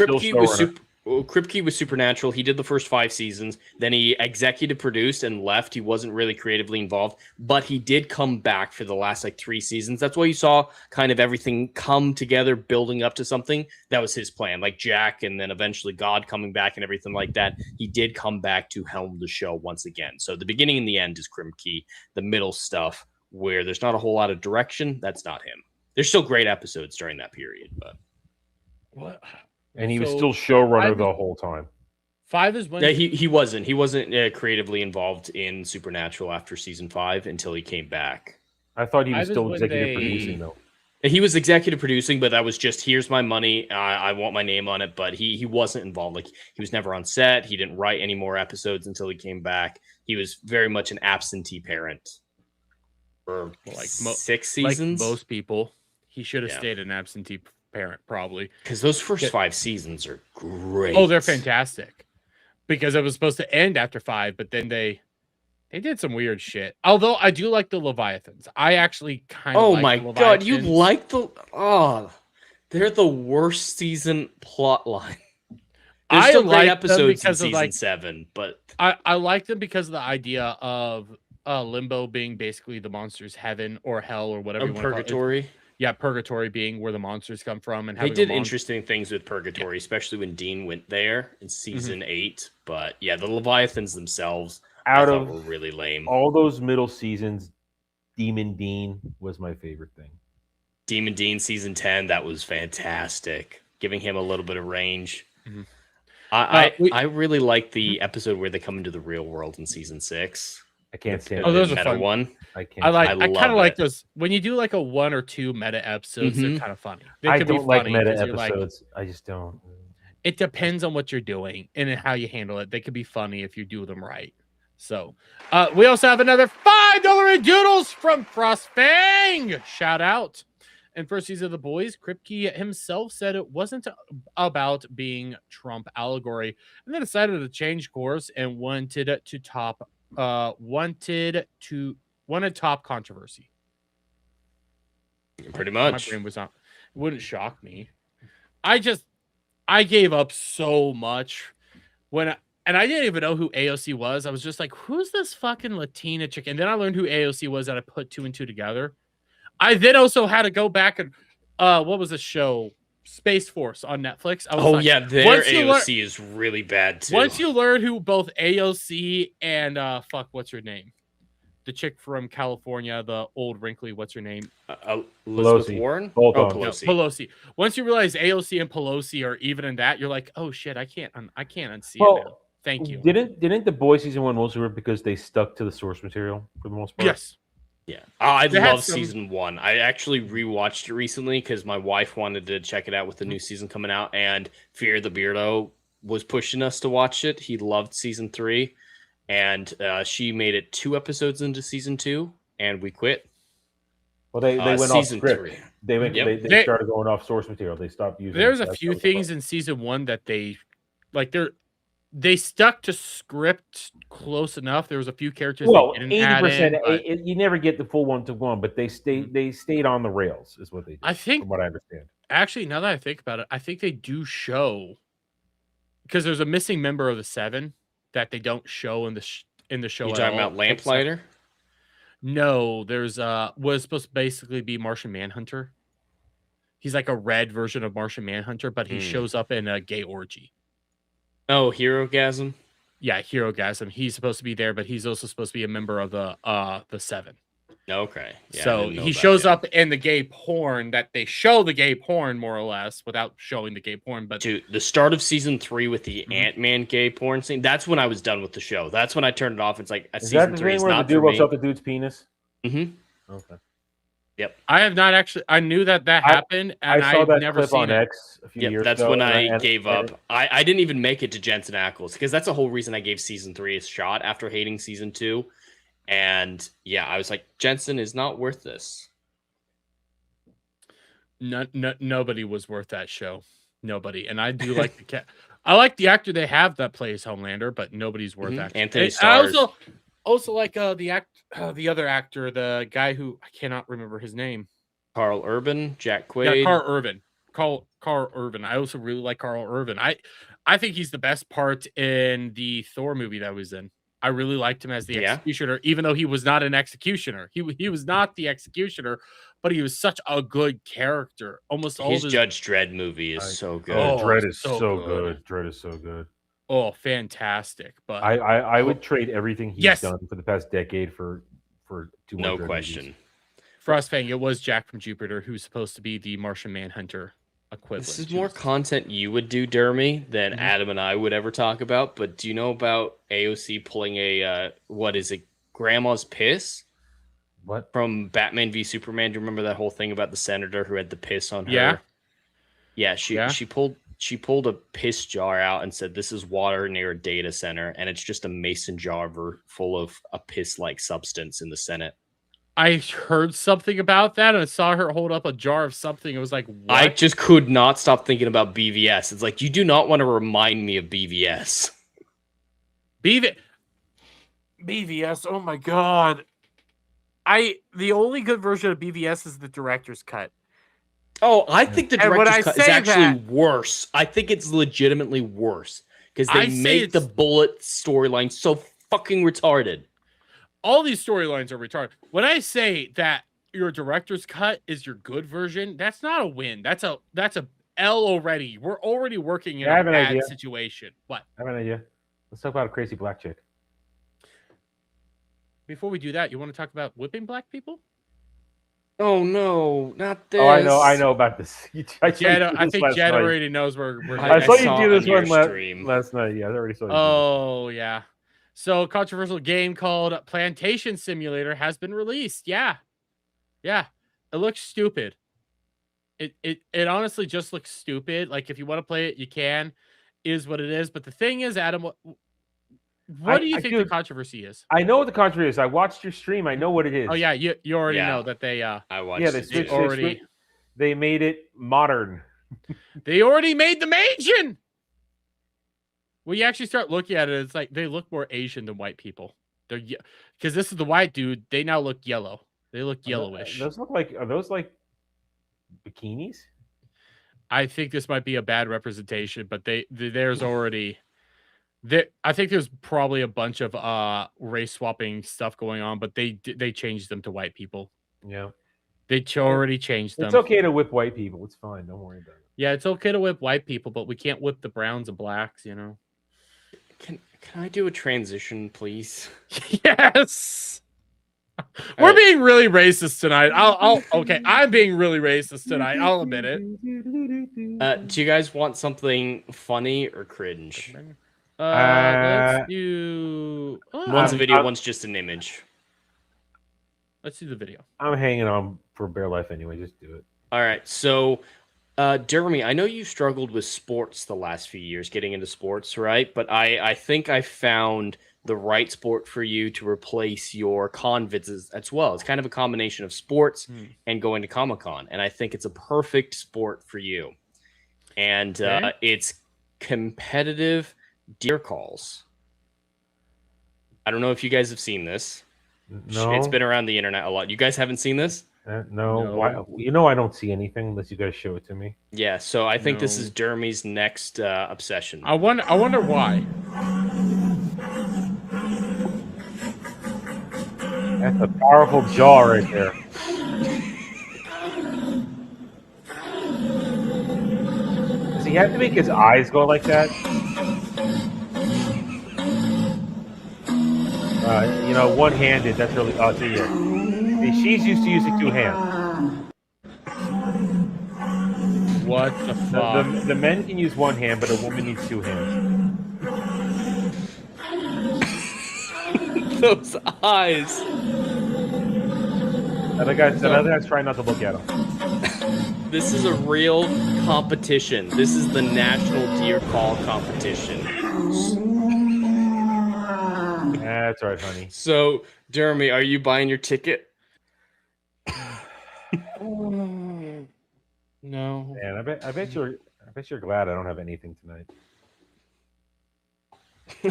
still showrunner. Kripke was Supernatural. He did the first 5 seasons. Then he executive produced and left. He wasn't really creatively involved, but he did come back for the last 3 seasons. That's why you saw kind of everything come together, building up to something. That was his plan, like Jack, and then eventually God coming back and everything like that. He did come back to helm the show once again. So the beginning and the end is Kripke. The middle stuff, where there's not a whole lot of direction, that's not him. There's still great episodes during that period, but What? And he was still showrunner the whole time. 5 is when he wasn't creatively involved in Supernatural after season 5 until he came back. I thought he was still executive producing though. He was executive producing, but that was just, here's my money, I want my name on it. But he wasn't involved. Like, he was never on set. He didn't write any more episodes until he came back. He was very much an absentee parent for 6 seasons. Like most people, he should have stayed an absentee parent, probably, because those first 5 seasons are great. Oh, they're fantastic, because it was supposed to end after 5, but then they did some weird shit. Although I do like the Leviathans. I actually kind of my god, you like they're the worst season plot line. There's still great episodes in season 7, but I like them because of the idea of limbo being basically the monster's heaven or hell or whatever you want to call it. Purgatory. Yeah, Purgatory being where the monsters come from, and they did interesting things with Purgatory, especially when Dean went there in season 8. But yeah, the Leviathans themselves were really lame. All those middle seasons, Demon Dean was my favorite thing. Demon Dean season 10, that was fantastic, giving him a little bit of range. Mm-hmm. I really like the episode where they come into the real world in season 6. I can't stand it. Oh, those are meta fun. One. I kind of like those when you do like a 1 or 2 meta episodes. They're kind of funny. I don't like meta episodes. I just don't. It depends on what you're doing and how you handle it. They could be funny if you do them right. So, we also have another $5 in doodles from Frost Fang. Shout out. And first season of The Boys, Kripke himself said it wasn't about being Trump allegory, and then decided to change course and wanted top controversy. Pretty much. My brain was not. It wouldn't shock me. I gave up so much and I didn't even know who AOC was. I was just like, who's this fucking Latina chick? And then I learned who AOC was, and I put 2 and 2 together. I then also had to go back and what was the show? Space Force on Netflix. I was their AOC is really bad too. Once you learn who both AOC and what's her name? The chick from California, the old wrinkly, what's her name? Elizabeth Warren? Pelosi. Pelosi. Once you realize AOC and Pelosi are even in that, you're like, oh shit, I can't unsee it now. Thank you. Didn't The Boys season 1 mostly work because they stuck to the source material for the most part? Yes. Yeah. I love season 1. I actually rewatched it recently because my wife wanted to check it out with the new season coming out, and Fear the Beardo was pushing us to watch it. He loved season 3, and she made it 2 episodes into season 2, and we quit. Well, they went off script. 3. They started going off source material. They stopped using. There's a few things in season 1 that they stuck to script close enough. There was a few characters. Well, 80%. You never get the full 1-to-1, but they stayed on the rails, is what they did. I think, from what I understand. Actually, now that I think about it, I think they do show, because there's a missing member of the 7 that they don't show in the show. You talking about Lamplighter? No, there's was supposed to basically be Martian Manhunter. He's like a red version of Martian Manhunter, but he shows up in a gay orgy. Oh, Herogasm? Yeah, Herogasm. He's supposed to be there, but he's also supposed to be a member of the 7. Okay. Yeah, so he shows up in the gay porn that they show the gay porn more or less without showing the gay porn. But to the start of season 3 with the Ant-Man gay porn scene, that's when I was done with the show. That's when I turned it off. It's like is that the thing where the dude walks up the dude's penis? Mm-hmm. Okay. Yep. I have not actually. I knew that happened, and I saw that never clip seen on X a few years that's ago. when I gave up. I didn't even make it to Jensen Ackles because that's the whole reason I gave season 3 a shot after hating season 2. And yeah, I was like, Jensen is not worth this. Nobody was worth that show. Nobody. And I do like the cat. I like the actor they have that plays Homelander, but nobody's worth that. Anthony I Starrs. also like the other actor, the guy who I cannot remember his name. Carl Urban, Jack Quaid. Yeah, Carl Urban. Carl Urban. I also really like Carl Urban. I think he's the best part in the Thor movie that I was in. I really liked him as the executioner, even though he was not an executioner. He was not the executioner, but he was such a good character. Almost all his of Judge Dredd movie is so good. Oh, Dredd is so so good. good. Dredd is so good. Oh, fantastic! But I would trade everything he's done for the past decade for 2 more. No Dredd question. movies. Frostfang, it was Jack from Jupiter who's supposed to be the Martian Manhunter equivalent. This is more content you would do, Dermy, than Adam and I would ever talk about. But do you know about AOC pulling a what is it, Grandma's piss? What? From Batman v Superman? Do you remember that whole thing about the senator who had the piss on her? Yeah. She pulled a piss jar out and said, "This is water near a data center," and it's just a mason jar full of a piss-like substance in the Senate. I heard something about that, and I saw her hold up a jar of something. It was like, what? I just could not stop thinking about BVS. It's like, you do not want to remind me of BVS. BVS, oh my god. The only good version of BVS is the director's cut. Oh, I think the director's cut is actually worse. I think it's legitimately worse because they make the bullet storyline so fucking retarded. All these storylines are retarded. When I say that your director's cut is your good version, that's not a win. That's a L already. We're already working in a bad situation. What? I have an idea. Let's talk about a crazy black chick. Before we do that, you want to talk about whipping black people? Oh no, not this. Oh, I know about this. I think Jed already knows where we're. I saw you do this one last night. Yeah, I already saw you. Oh yeah. So, a controversial game called Plantation Simulator has been released. Yeah. It looks stupid. It honestly just looks stupid. Like, if you want to play it, you can. Is what it is. But the thing is, Adam, what do you think the controversy is? I know what the controversy is. I watched your stream. I know what it is. Oh yeah, you already know that they. I watched. Yeah, they made it modern. They already made them Asian. When you actually start looking at it, it's like they look more Asian than white people. They're because this is the white dude. They now look yellow. They look yellowish. Are those like bikinis? I think this might be a bad representation, but there's already I think there's probably a bunch of race swapping stuff going on, but they changed them to white people. Yeah, they already changed them. It's okay to whip white people. It's fine. Don't worry about it. Yeah, it's okay to whip white people, but we can't whip the browns and blacks. You know. Can I do a transition, please? Yes. We're being really racist tonight. Okay. I'm being really racist tonight. I'll admit it. Do you guys want something funny or cringe? Let's do. One's a video, one's just an image. Let's do the video. I'm hanging on for bare life anyway. Just do it. All right. So, Jeremy, I know you struggled with sports the last few years, getting into sports, right? But I think I found the right sport for you to replace your con visits as well. It's kind of a combination of sports and going to Comic-Con, and I think it's a perfect sport for you. And it's competitive deer calls. I don't know if you guys have seen this. No. It's been around the internet a lot. You guys haven't seen this? No. Why? You know I don't see anything unless you guys show it to me. Yeah, so I think this is Jeremy's next obsession. I wonder why. That's a powerful jaw right there. Does he have to make his eyes go like that? One-handed. That's really. Oh, see, yeah. She's used to using two hands. What the fuck? The men can use one hand, but a woman needs two hands. Those eyes. The other guy's trying not to look at him. This is a real competition. This is the National Deer Call competition. That's right, honey. So, Jeremy, are you buying your ticket? No. And I bet you're glad I don't have anything tonight.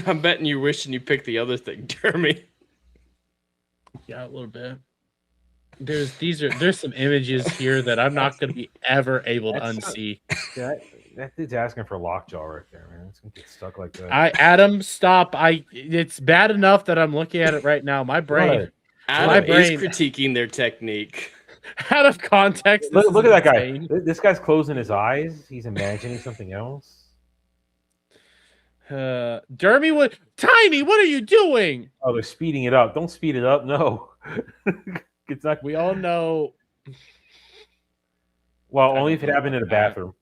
I'm betting you're wishing you picked the other thing, Jeremy. Yeah, a little bit. There's some images here that I'm not going to be ever able to unsee. Yeah, that dude's asking for lockjaw right there, man. It's gonna get stuck like that. Adam, stop! It's bad enough that I'm looking at it right now. My brain, Adam is critiquing their technique. Out of context. Look at that guy. This guy's closing his eyes. He's imagining something else. Dermy, Tiny, what are you doing? Oh, they're speeding it up. Don't speed it up. No. It's not. We all know. Well, only if it happened in a bathroom.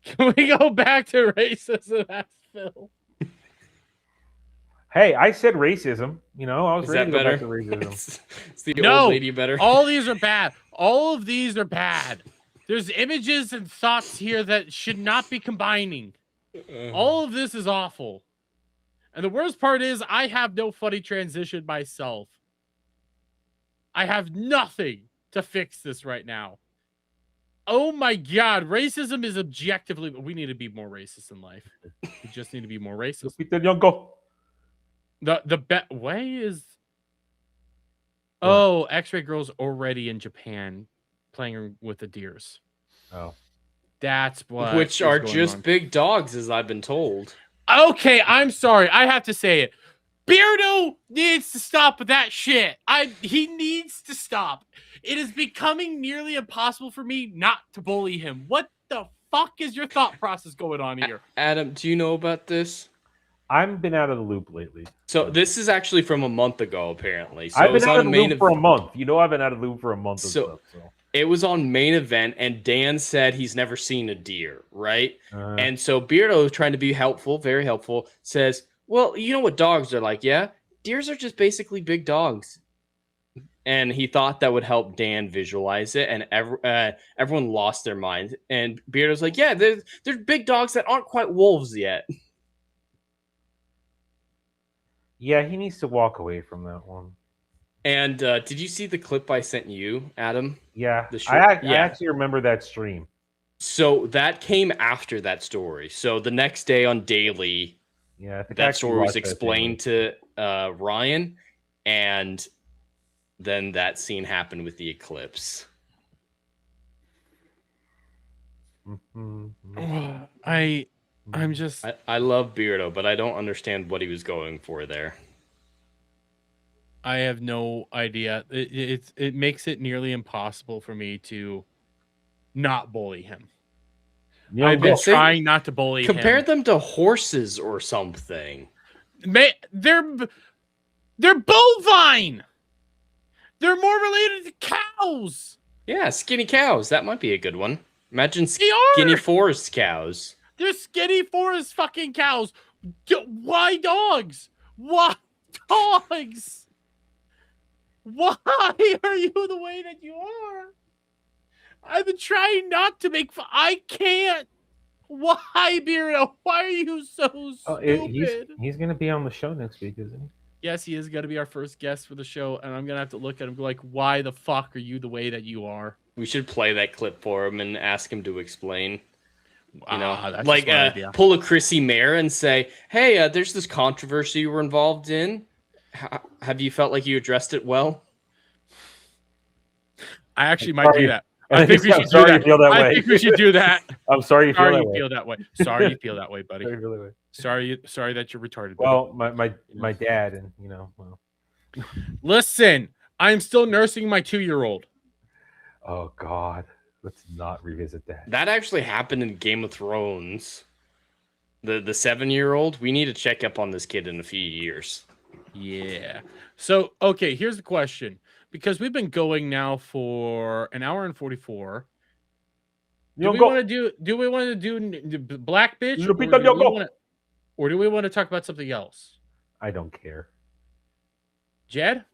Can we go back to racism as Phil? Hey, I said racism. You know, I was Is ready that to go better? back to racism. It's the old lady better. All these are bad. All of these are bad. There's images and thoughts here that should not be combining. All of this is awful. And the worst part is I have no funny transition myself. I have nothing to fix this right now. Oh my God, racism is objectively. We need to be more racist in life. We just need to be more racist. The way is. Oh, X-Ray Girl's already in Japan playing with the deers. Oh. That's what. Which are just big dogs, as I've been told. Okay, I'm sorry. I have to say it. Beardo needs to stop with that shit. He needs to stop. It is becoming nearly impossible for me not to bully him. What the fuck is your thought process going on here? Adam, do you know about this? I've been out of the loop lately. So this is actually from a month ago, apparently. So I've been out of the loop for a month. You know, I've been out of the loop for a month. So it was on Main Event, and Dan said he's never seen a deer, right? And so Beardo, trying to be helpful, very helpful, says, well, you know what dogs are like, yeah? Deers are just basically big dogs. And he thought that would help Dan visualize it, and everyone lost their mind. And Beardo's like, yeah, there's big dogs that aren't quite wolves yet. Yeah, he needs to walk away from that one. And did you see the clip I sent you, Adam? Yeah, I actually remember that stream. So that came after that story. So the next day on Daily, yeah, I think that story was explained to Ryan, and then that scene happened with the eclipse. I'm just. I love Beardo, but I don't understand what he was going for there. I have no idea. It makes it nearly impossible for me to not bully him. I've been trying not to bully him. Compare them to horses or something. They're bovine. They're more related to cows. Yeah, skinny cows. That might be a good one. Imagine skinny forest cows. They're skinny forest fucking cows. Why dogs? Why dogs? Why are you the way that you are? I've been trying not to make fun. I can't. Why, Beardo? Why are you so stupid? He's going to be on the show next week, isn't he? Yes, he is going to be our first guest for the show, and I'm going to have to look at him and be like, why the fuck are you the way that you are? We should play that clip for him and ask him to explain. You know, that's like pull a Chrissy Mayer and say, hey, there's this controversy you were involved in. Have you felt like you addressed it well? I actually might do that. I think we should do that. I think we should do that. I'm sorry you feel that way. Sorry you feel that way, buddy. Sorry that you're retarded. Well, my dad, and you know. Well. Listen, I'm still nursing my 2-year-old. Oh God, let's not revisit that. That actually happened in Game of Thrones. The 7-year-old. We need to check up on this kid in a few years. Yeah. So okay, here's the question. Because we've been going now for an hour and 44. Do we want to do Black Bitch? Or do we want to talk about something else? I don't care. Jed?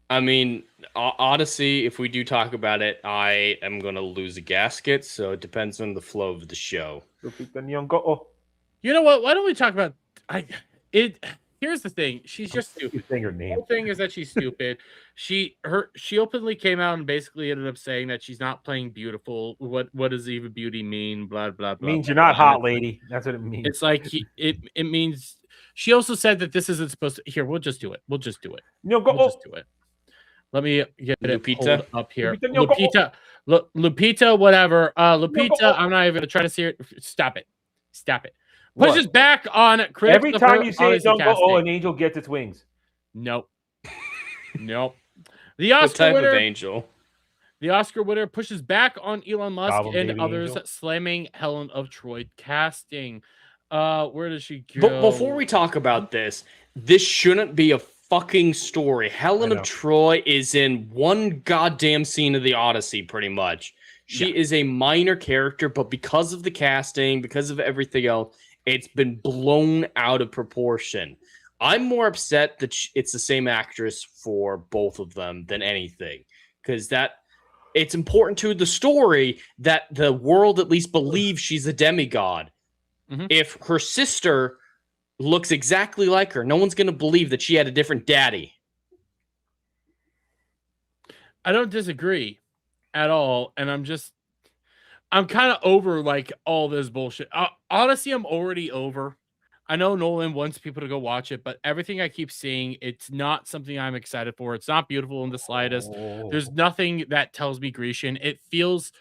I mean, Odyssey, if we do talk about it, I am going to lose a gasket, so it depends on the flow of the show. You know what? Why don't we talk about it Here's the thing. She's just stupid. Saying her The name. whole thing is that she's stupid. She openly came out and basically ended up saying that she's not playing beautiful. What does even beauty mean? Blah blah blah. Means blah, you're not blah. hot, lady. That's what it means. It's like it means. She also said that this isn't supposed to. Here, we'll just do it. We'll just do it. No, go. We'll just do it. Let me get it Lupita? pulled up here. Lupita, no, go. Lupita, whatever. Lupita, go. I'm not even gonna try to see it. Stop it. Stop it. Pushes back on Every time you say it, Odyssey don't go, oh, casting. an angel gets its wings. Nope. Nope. The What Oscar type winner. of angel? The Oscar winner pushes back on Elon Musk Goblin and baby others, angel. slamming Helen of Troy casting. Where does she go? But before we talk about this shouldn't be a fucking story. Helen of Troy is in one goddamn scene of the Odyssey, pretty much. She is a minor character, but because of the casting, because of everything else, it's been blown out of proportion. I'm more upset that it's the same actress for both of them than anything, because it's important to the story that the world at least believes she's a demigod. Mhm. If her sister looks exactly like her, no one's going to believe that she had a different daddy. I don't disagree at all, and I'm kind of over like all this bullshit. Honestly, I'm already over. I know Nolan wants people to go watch it, but everything I keep seeing, it's not something I'm excited for. It's not beautiful in the slightest. There's nothing that tells me Grecian. It feels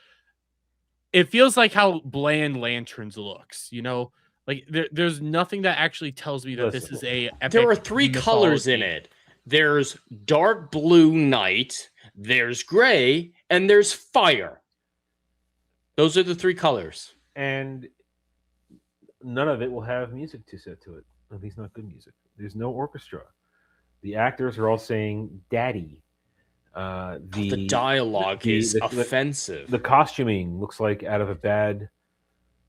like how Bland Lanterns looks, you know? Like there's nothing that actually tells me that this is a epic There are three colors in mythology. it. There's dark blue night, there's gray, and there's fire. Those are the three colors. And none of it will have music to set to it. At least not good music. There's no orchestra. The actors are all saying daddy. The dialogue is offensive. The costuming looks like out of a bad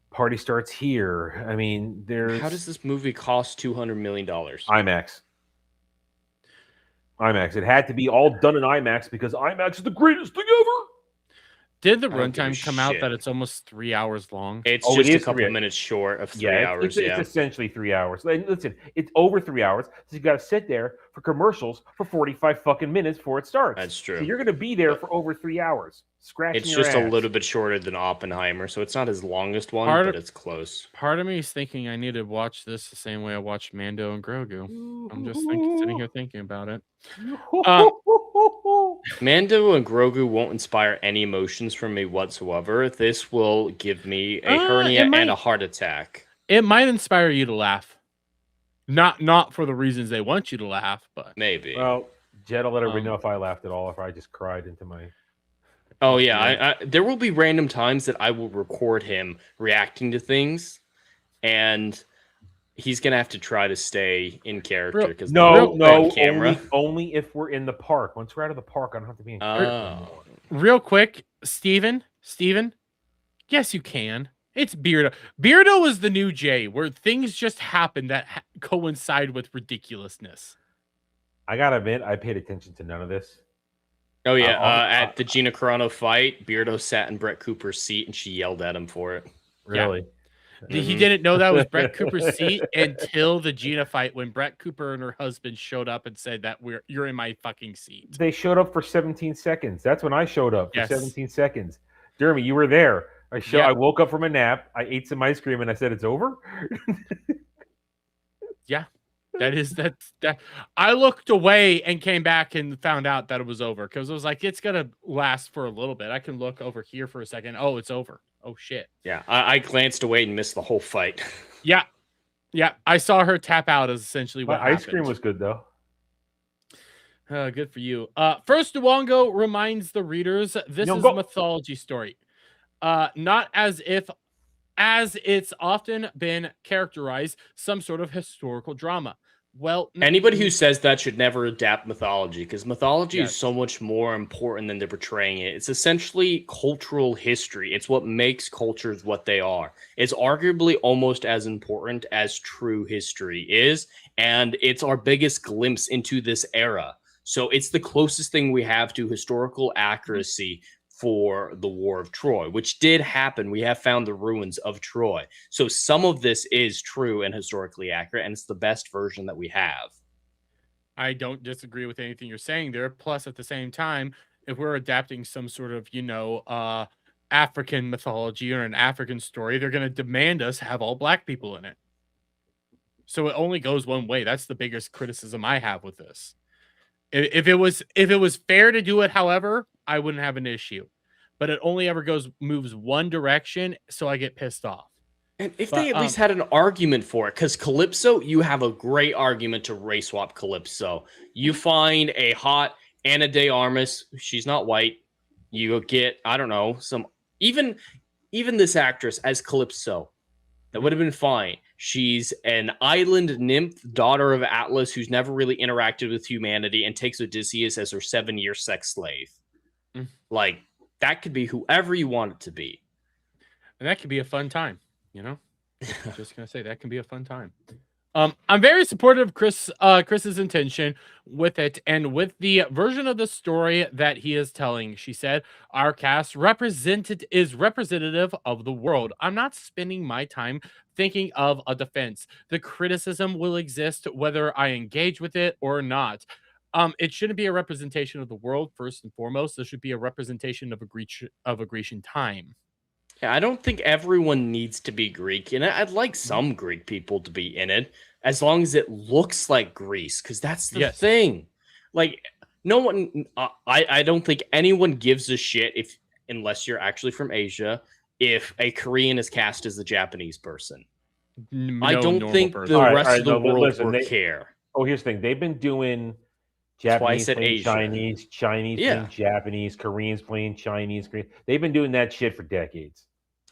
Party Starts Here. I mean, How does this movie cost $200 million? IMAX. It had to be all done in IMAX because IMAX is the greatest thing ever. Did the I don't give a runtime come out shit. that it's almost 3 hours long? It's Oh, just it a is couple 3 minutes short of 3 hours. It's essentially 3 hours. And listen, it's over 3 hours, so you got to sit there for commercials for 45 fucking minutes before it starts. That's true. So you're going to be there for over 3 hours, scratching It's your just ass. a little bit shorter than Oppenheimer, so it's not his longest one, Part but of- it's close. Part of me is thinking I need to watch this the same way I watched Mando and Grogu. I'm just sitting here thinking about it. Mando and Grogu won't inspire any emotions from me whatsoever. This will give me a hernia it might- and a heart attack. It might inspire you to laugh. Not for the reasons they want you to laugh, but Maybe. Well, Jed will let everybody Um, know if I laughed at all, if I just cried into my... Oh yeah, I there will be random times that I will record him reacting to things, and he's gonna have to try to stay in character because No, camera. only if we're in the park. Once we're out of the park, I don't have to be in character anymore. real quick, Steven, yes, you can. It's Beardo. Beardo is the new Jay, where things just happen that coincide with ridiculousness. I gotta admit, I paid attention to none of this. Oh yeah, at the Gina Carano fight, Beardo sat in Brett Cooper's seat and she yelled at him for it. Really? He didn't know that was Brett Cooper's seat until the Gina fight, when Brett Cooper and her husband showed up and said that you're in my fucking seat. They showed up for 17 seconds. That's when I showed up for Yes. 17 seconds. Jeremy, you were there. Yeah. I woke up from a nap. I ate some ice cream and I said, "It's over." Yeah, that. I looked away and came back and found out that it was over, because I was like, it's gonna last for a little bit. I can look over here for a second. Oh, it's over. Oh shit. Yeah, I glanced away and missed the whole fight. Yeah. I saw her tap out is essentially what My ice happened. cream was good though. Good for you. First, Duongo reminds the readers this is a mythology story. Not as it's often been characterized, some sort of historical drama. Well, Anybody who says that should never adapt mythology, because mythology Yes. is so much more important than they're portraying it. It's essentially cultural history. It's what makes cultures what they are. It's arguably almost as important as true history is, and it's our biggest glimpse into this era. So it's the closest thing we have to historical accuracy for the War of Troy, which did happen. We have found the ruins of Troy. So some of this is true and historically accurate, and it's the best version that we have. I don't disagree with anything you're saying there. Plus, at the same time, if we're adapting some sort of, African mythology or an African story, they're going to demand us have all black people in it. So it only goes one way. That's the biggest criticism I have with this. If it was fair to do it, however, I wouldn't have an issue. But it only ever moves one direction, so I get pissed off. And if they at least had an argument for it, because Calypso, you have a great argument to race swap Calypso. You find a hot Ana de Armas, she's not white. You get, I don't know, even this actress as Calypso, that would have been fine. She's an island nymph, daughter of Atlas, who's never really interacted with humanity and takes Odysseus as her 7-year sex slave. Like, that could be whoever you want it to be. And that could be a fun time, Just going to say, that can be a fun time. I'm very supportive of Chris's intention with it and with the version of the story that he is telling. She said, our cast is representative of the world. I'm not spending my time thinking of a defense. The criticism will exist whether I engage with it or not. It shouldn't be a representation of the world first and foremost. This should be a representation of a Grecian time. Yeah, I don't think everyone needs to be Greek in it. I'd like some Greek people to be in it, as long as it looks like Greece, because that's the thing. Like, no one, I don't think anyone gives a shit unless you're actually from Asia, if a Korean is cast as a Japanese person. I don't think the rest of the world would care. Oh, here's the thing. They've been doing Japanese playing Chinese, playing Japanese, Koreans playing Chinese, Korean. They've been doing that shit for decades.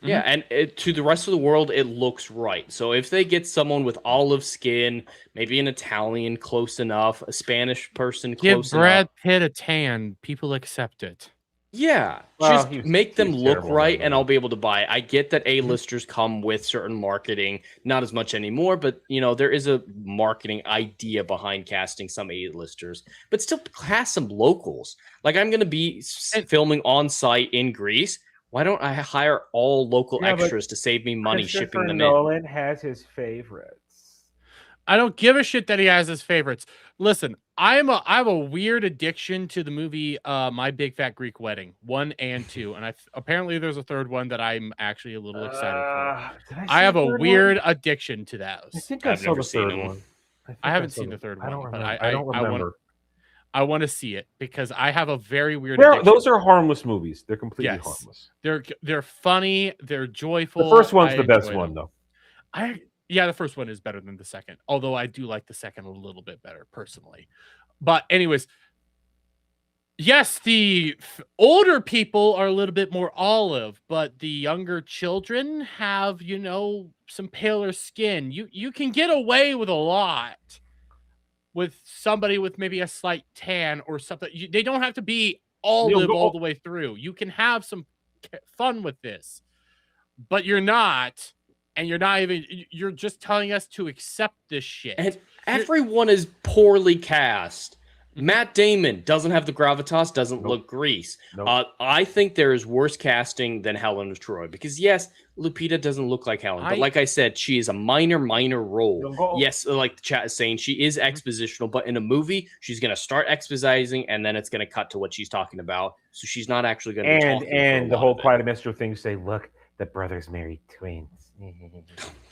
Yeah, and to the rest of the world, it looks right. So if they get someone with olive skin, maybe an Italian close enough, a Spanish person close enough. Give Brad Pitt a tan. People accept it. Yeah, well, just make them look right, and I'll be able to buy it. I get that A-listers come with certain marketing, not as much anymore, but, there is a marketing idea behind casting some A-listers, but still cast some locals. Like, I'm going to be filming on site in Greece. Why don't I hire all local extras to save me money shipping them in? Nolan has his favorites. I don't give a shit that he has his favorites. Listen, I have a weird addiction to the movie My Big Fat Greek Wedding 1 and 2, and apparently there's a third one that I'm actually a little excited for. I have a weird addiction to those. I think I've never seen the third one. I haven't seen the third one. I don't remember. I want to see it because I have a very weird addiction. Those are harmless movies. They're completely harmless. They're funny. They're joyful. The first one's the best one, though. The first one is better than the second. Although I do like the second a little bit better personally. But anyways, yes, the older people are a little bit more olive, but the younger children have, some paler skin. You can get away with a lot with somebody with maybe a slight tan or something. They don't have to be olive all the way through. You can have some fun with this, but you're not, and you're just telling us to accept this shit. And everyone is poorly cast. Matt Damon doesn't have the gravitas, doesn't look Grease. I think there is worse casting than Helen of Troy because, yes, Lupita doesn't look like Helen. But like I said, she is a minor role. Yes, like the chat is saying, she is expositional. But in a movie, she's going to start exposizing, and then it's going to cut to what she's talking about. So she's not actually going to be talking. And the whole Quiet Minstrel thing say, look, the brothers married twins.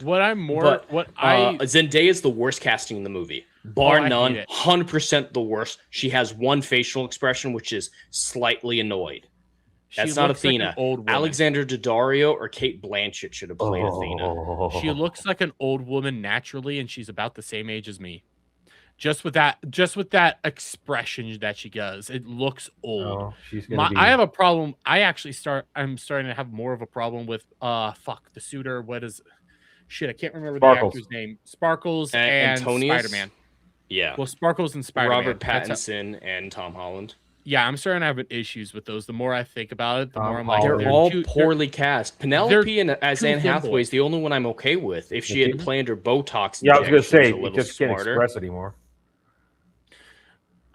Zendaya is the worst casting in the movie, bar none. 100% the worst. She has one facial expression, which is slightly annoyed. That's not Athena. Like Alexander Daddario or Kate Blanchett should have played Athena. She looks like an old woman naturally, and she's about the same age as me. Just with that expression that she does, it looks old. I have a problem. I'm starting to have more of a problem with the suitor. What is shit? I can't remember the actor's name. Sparkles and Spider-Man. Yeah. Well, Sparkles and Spider-Man. Robert Pattinson and Tom Holland. Yeah, I'm starting to have issues with those. The more I think about it, the more I'm like, they're all poorly cast. Penelope as Anne Hathaway is the only one I'm okay with. If she had planned her Botox, I was going to say, you just can't express anymore.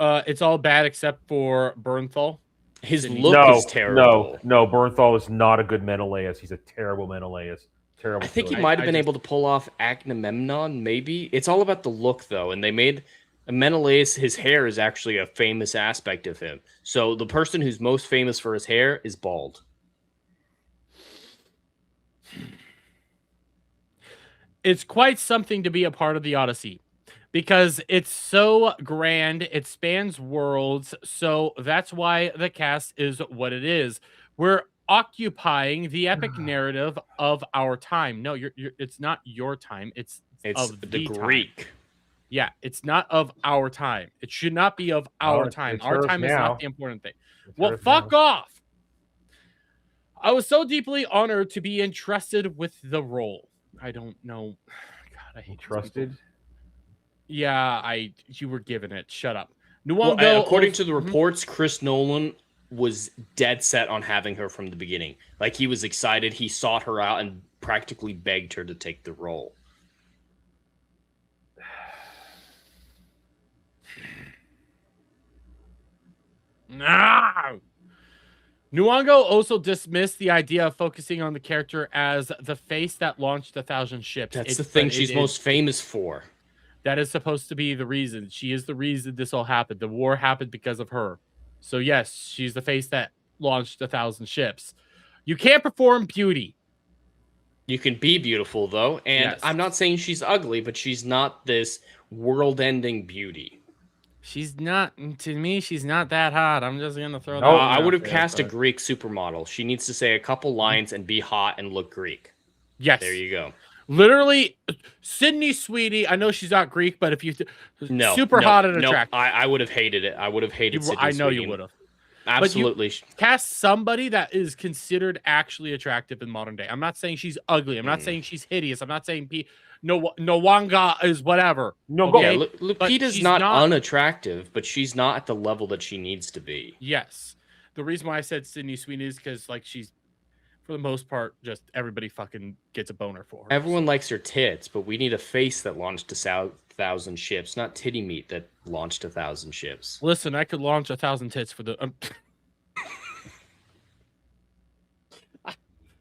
It's all bad except for Bernthal. His Sydney. look No, is terrible. no. Bernthal is not a good Menelaus. He's a terrible Menelaus. Terrible. I think he choice. might have been able to pull off Agamemnon, maybe. It's all about the look, though, and they made Menelaus, his hair is actually a famous aspect of him. So the person who's most famous for his hair is bald. It's quite something to be a part of the Odyssey because it's so grand. It spans worlds. So that's why the cast is what it is. We're occupying the epic narrative of our time. No, it's not your time. It's of the time. Greek. Yeah, it's not of our time. It should not be of our time. Our time is not the important thing. Well, fuck off. I was so deeply honored to be entrusted with the role. I don't know. God, I hate trusted. Yeah, you were given it. Shut up. Well, according to the reports, Chris Nolan was dead set on having her from the beginning. Like, he was excited. He sought her out and practically begged her to take the role. No. Nwongo also dismissed the idea of focusing on the character as the face that launched 1,000 ships. That's the thing she's most famous for. That is supposed to be the reason. She is the reason this all happened. The war happened because of her. So yes, she's the face that launched 1,000 ships. You can't perform beauty. You can be beautiful, though. And Yes. I'm not saying she's ugly, but she's not this world-ending beauty. She's not, to me, she's not that hot. I'm just going to throw that I would have out there, cast a but- Greek supermodel. She needs to say a couple lines and be hot and look Greek. Yes. There you go. Literally, Sydney Sweetie. I know she's not Greek, but if you super hot and attractive, I would have hated it. I would have hated Sydney I know Sweeney. you would have. Absolutely. But you cast somebody that is considered actually attractive in modern day. I'm not saying she's ugly. I'm not saying she's hideous. I'm not saying Nwanga is whatever. No, okay? Yeah, Lupita's she's not unattractive, but she's not at the level that she needs to be. Yes. The reason why I said Sydney Sweeney is because, like, she's, for the most part, just everybody fucking gets a boner for her. Everyone likes her tits, but we need a face that launched 1,000 ships, not titty meat that launched 1,000 ships. Listen, I could launch 1,000 tits for the.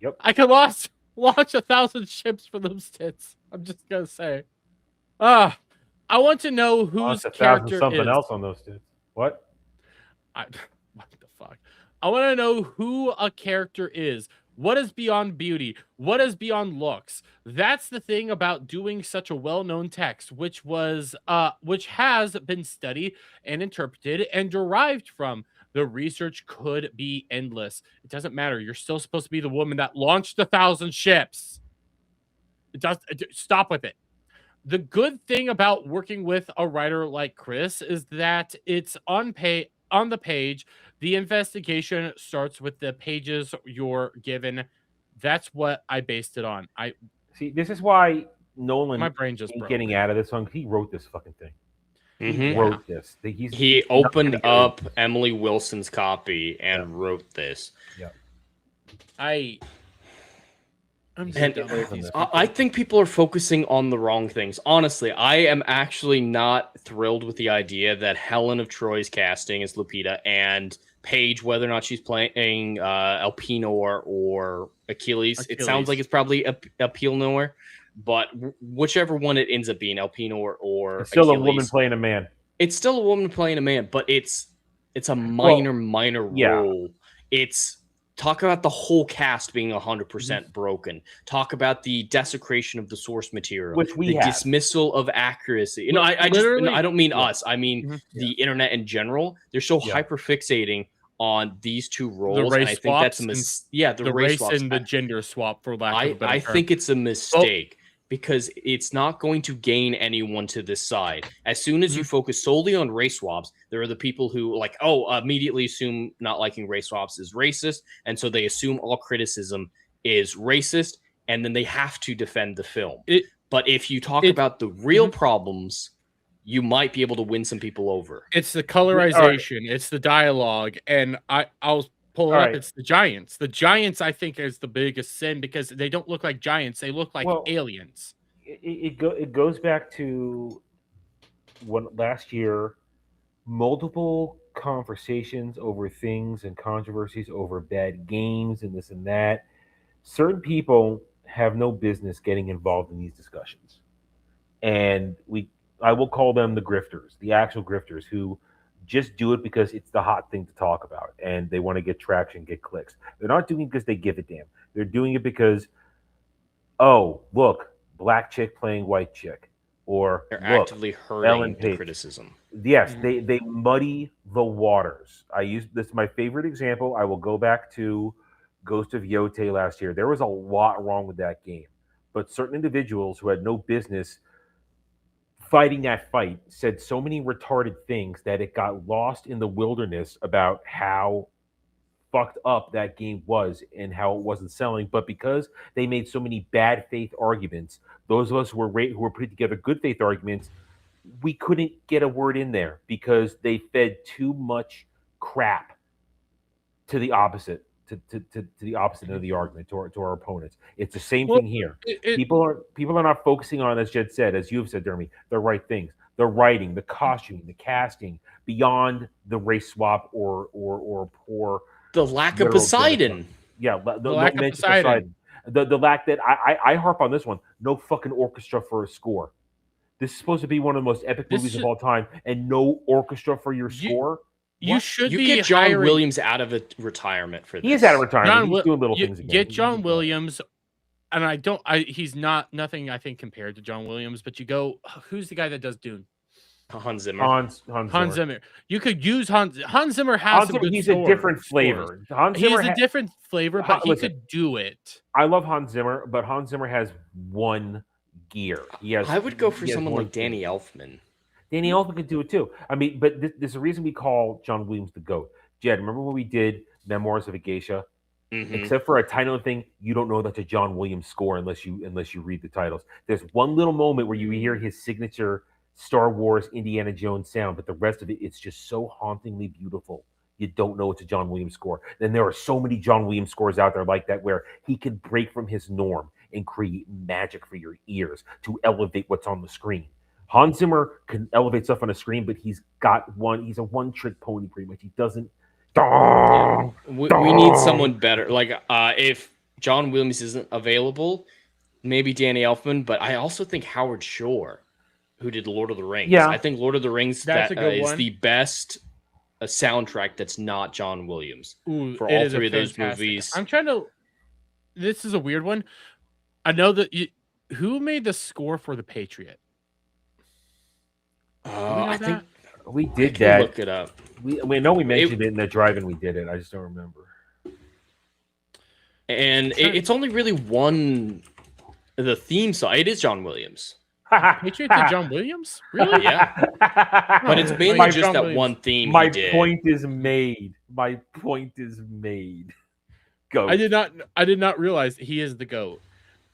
Yep. I could launch 1,000 ships for those tits. I'm just gonna say. I want to know whose character something is. else on those dudes. What? What the fuck? I want to know who a character is. What is beyond beauty? What is beyond looks? That's the thing about doing such a well-known text, which has been studied and interpreted and derived from. The research could be endless. It doesn't matter. You're still supposed to be the woman that launched 1,000 ships. Stop with it. The good thing about working with a writer like Chris is that it's on the page. The investigation starts with the pages you're given. That's what I based it on. See, this is why Nolan My brain just ain't broke. getting out of this one. He wrote this fucking thing. He Mhm. wrote this. He opened up Emily Wilson's copy and wrote this. Yeah. I'm so And done with these I think people are focusing on the wrong things. Honestly, I am actually not thrilled with the idea that Helen of Troy's casting as Lupita and Paige, whether or not she's playing Elpenor or Achilles. It sounds like it's probably Elpenor, but whichever one it ends up being, Elpenor or It's still Achilles, a woman playing a man. It's still a woman playing a man, but it's a minor role. It's talk about the whole cast being 100% broken. Talk about the desecration of the source material, Which we the have. dismissal of accuracy. You know, I don't mean us. I mean the internet in general. They're so hyper fixating on these two roles, and I think that's a the race and the gender swap, for lack of a better I term. think it's a mistake. Because it's not going to gain anyone to this side. As soon as you focus solely on race swaps, there are the people who immediately assume not liking race swaps is racist, and so they assume all criticism is racist, and then they have to defend the film. But if you talk about the real problems, you might be able to win some people over. It's the colorization, it's the dialogue, and I'll pull it up. right. It's the giants. The giants, I think, is the biggest sin because they don't look like giants. They look like aliens. It goes back to when last year multiple conversations over things and controversies over bad games and this and that. Certain people have no business getting involved in these discussions. And I will call them the grifters, the actual grifters who just do it because it's the hot thing to talk about and they want to get traction, get clicks. They're not doing it because they give a damn. They're doing it because, oh, look, black chick playing white chick. Or They're look, actively Ellen hurting the Page. criticism. Yes, they muddy the waters. I use this my favorite example. I will go back to Ghost of Yote last year. There was a lot wrong with that game, but certain individuals who had no business fighting that fight said so many retarded things that it got lost in the wilderness about how fucked up that game was and how it wasn't selling. But because they made so many bad faith arguments, those of us who were putting together good faith arguments, we couldn't get a word in there because they fed too much crap to the opposite, to the opposite of the argument, to our opponents. It's the same thing here. People are not focusing on, as Jed said, as you've said, Jeremy, the right things. The writing, the costuming, the casting, beyond the race swap or poor The lack of Poseidon. Yeah, the lack of Poseidon. The lack that I harp on this one. No fucking orchestra for a score. This is supposed to be one of the most epic movies of all time, and no orchestra for your score. You should you be get John hiring... Williams out of retirement for this. He is out of retirement. He's doing little things again. Get John Williams, and he's not nothing I think compared to John Williams, but you go, who's the guy that does Dune? Hans Zimmer. Hans Zimmer. You could use Hans Zimmer. Has some good he's a different flavor. He's a different flavor, but he could do it. I love Hans Zimmer, but Hans Zimmer has one gear. I would go for someone like Danny Elfman. Danny Elfman could do it too. I mean, but there's a reason we call John Williams the GOAT. Jed, remember when we did Memoirs of a Geisha? Mm-hmm. Except for a tiny little thing, you don't know that's a John Williams score unless you read the titles. There's one little moment where you hear his signature Star Wars Indiana Jones sound, but the rest of it's just so hauntingly beautiful. You don't know it's a John Williams score. Then there are so many John Williams scores out there like that where he can break from his norm and create magic for your ears to elevate what's on the screen. Hans Zimmer can elevate stuff on a screen, but he's a one-trick pony pretty much. He doesn't. We need someone better. Like if John Williams isn't available, maybe Danny Elfman, but I also think Howard Shore, who did Lord of the Rings. Yeah. I think Lord of the Rings is the best soundtrack that's not John Williams for all three of those movies. I'm trying to. This is a weird one. I know that who made the score for The Patriot? I think we did that. Look it up. We know we mentioned it in the drive-in. We did it. I just don't remember. And it's only really the theme song. It is John Williams. Patriot to John Williams? Really? Yeah. But it's mainly just that one theme. My point is made. My point is made. Go. I did not realize he is the GOAT.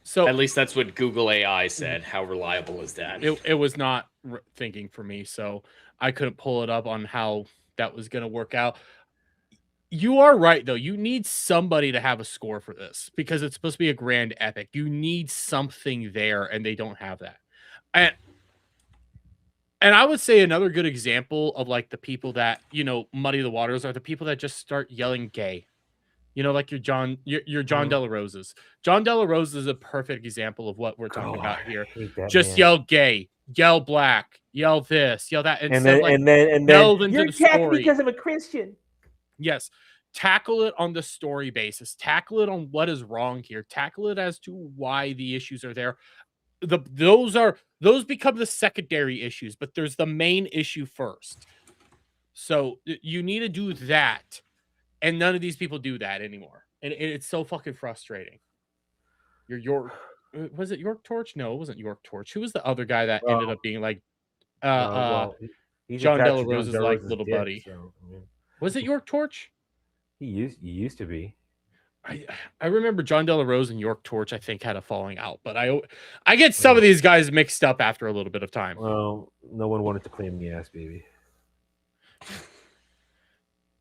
So at least that's what Google AI said. How reliable is that? It was not thinking for me, so I couldn't pull it up on how that was going to work out. You are right, though. You need somebody to have a score for this because it's supposed to be a grand epic. You need something there, and they don't have that. And I would say another good example of like the people that, muddy the waters are the people that just start yelling gay. Like your John Della Rosa's. John Della Rosa is a perfect example of what we're talking about here. Just yell gay, yell black, yell this, yell that, and then you're attacked because I'm a Christian. Yes. Tackle it on the story basis. Tackle it on what is wrong here. Tackle it as to why the issues are there. Those become the secondary issues, but there's the main issue first. So you need to do that. And none of these people do that anymore. And it's so fucking frustrating. Was it York Torch? No, it wasn't York Torch. Who was the other guy that ended up being like John Della Rosa's like little buddy? So, I mean, was it York Torch? He used to be. I remember John Della Rosa and York Torch, I think, had a falling out, but I get some of these guys mixed up after a little bit of time. Well, no one wanted to claim the ass, baby.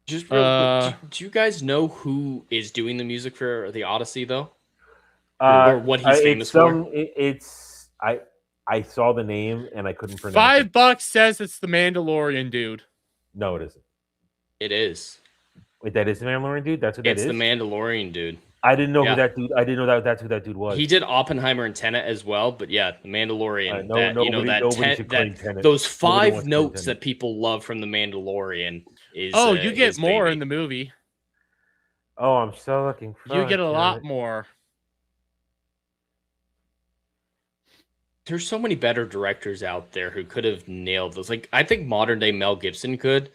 Just real quick, do you guys know who is doing the music for the Odyssey, though? Or what he's famous for? I saw the name and I couldn't pronounce $5 says it's the Mandalorian dude. No, it isn't. It is. Wait, that is the Mandalorian dude. That's who that is. It's the Mandalorian dude. I didn't know Yeah. who that dude. I didn't know that that's who that dude was. He did Oppenheimer and Tenet as well, but yeah, the Mandalorian. Nobody should claim Tenet. Those Nobody 5 wants to claim notes Tenet. that people love from the Mandalorian is. Oh, you get his more baby. in the movie. Oh, I'm so looking forward. You get a to lot it. more. There's so many better directors out there who could have nailed those. Like, I think modern day Mel Gibson could.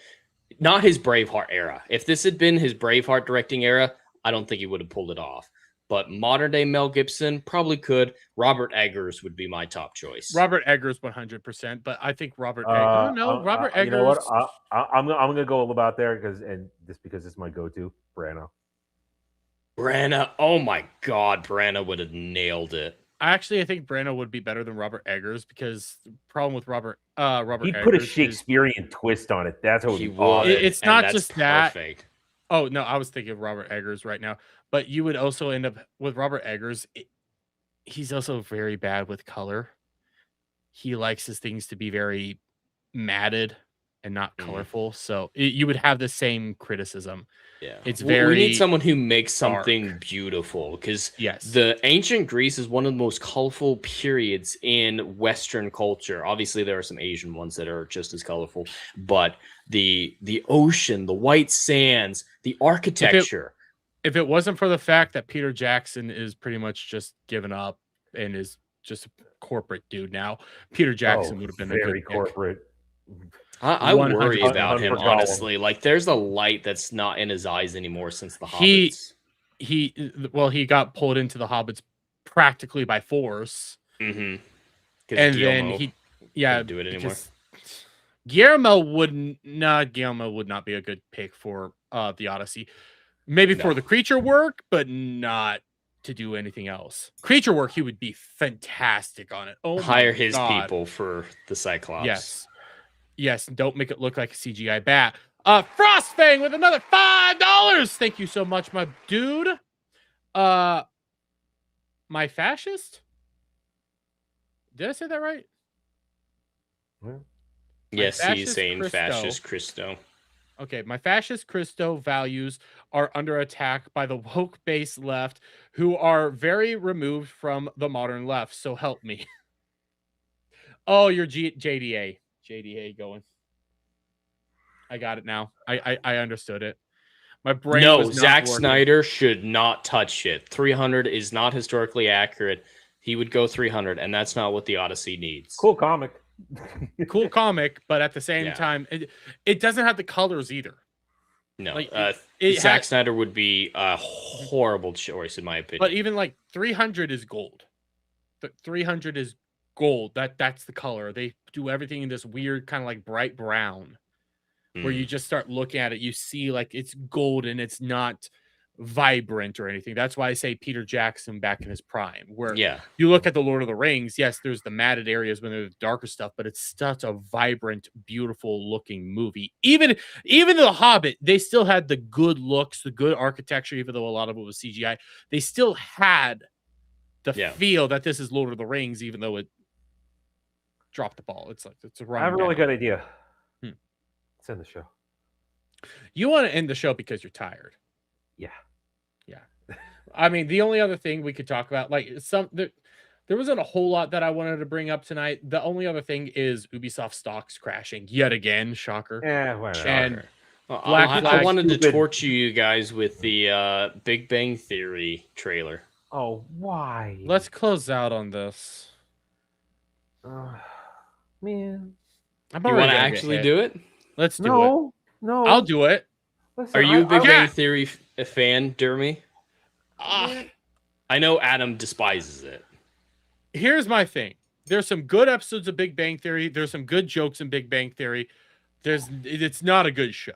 Not his Braveheart era. If this had been his Braveheart directing era, I don't think he would have pulled it off. But modern day Mel Gibson probably could. Robert Eggers would be my top choice. Robert Eggers 100%, but I think Robert Eggers. Oh no, Robert Eggers. You know what? I'm gonna go a little out there because this is my go-to. Branagh. Branagh. Oh my God, Branagh would have nailed it. I think Branagh would be better than Robert Eggers because the problem with Robert He'd Eggers put a Shakespearean twist on it. That's what he would. would. It's and not that's just perfect. that. Oh no, I was thinking of Robert Eggers right now, but you would also end up with Robert Eggers. He's also very bad with color. He likes his things to be very matted and not colorful. So you would have the same criticism. Yeah, it's we very. need someone who makes something dark. beautiful because Yes, the ancient Greece is one of the most colorful periods in Western culture. Obviously, there are some Asian ones that are just as colorful, but the ocean, the white sands, the architecture. If it wasn't for the fact that Peter Jackson is pretty much just given up and is just a corporate dude now, Peter Jackson would have been very a good corporate. I worry 100% about him, for Gollum. honestly. Like, there's a light that's not in his eyes anymore since the Hobbits. He got pulled into the Hobbits practically by force, Mm-hmm. and then he couldn't do it anymore. Guillermo would not be a good pick for the Odyssey. Maybe for the creature work, but not to do anything else. Creature work, he would be fantastic on it. Oh, hire his people for the Cyclops. Yes. Don't make it look like a CGI bat. Frostfang with another $5. Thank you so much, my dude. My fascist. Did I say that right? Yes, he's saying Christo. fascist Christo. Okay, my fascist Christo values are under attack by the woke-based left, who are very removed from the modern left. So help me. Oh, you're JDA going. I got it now. I understood it. My brain. No, was not Zack working. Snyder should not touch it. 300 is not historically accurate. He would go 300, and that's not what the Odyssey needs. Cool comic. Cool comic, but at the same time, it doesn't have the colors either. No, Like, Zack Snyder would be a horrible choice in my opinion. But even like 300 is gold. 300 is gold. That's the color. They do everything in this weird kind of like bright brown, where you just start looking at it, you see like it's gold and it's not vibrant or anything. That's why I say Peter Jackson back in his prime, where you look at the Lord of the Rings. Yes, there's the matted areas when there's the darker stuff, but it's such a vibrant, beautiful looking movie. Even the Hobbit, they still had the good looks, the good architecture, even though a lot of it was CGI. They still had the feel that this is Lord of the Rings, even though it dropped the ball. It's like it's a I have a really good idea. Let's end the show. You want to end the show because you're tired. Yeah. I mean, the only other thing we could talk about, like there wasn't a whole lot that I wanted to bring up tonight. The only other thing is Ubisoft stocks crashing yet again. Shocker. Yeah, whatever. And I wanted to torture you guys with the Big Bang Theory trailer. Oh, why? Let's close out on this. Man. You want to actually do it? Let's do it. No. I'll do it. Listen, Are you a Big Bang Theory fan, Dermy? I know Adam despises it. Here's my thing. There's some good episodes of Big Bang Theory. There's some good jokes in Big Bang Theory. It's not a good show.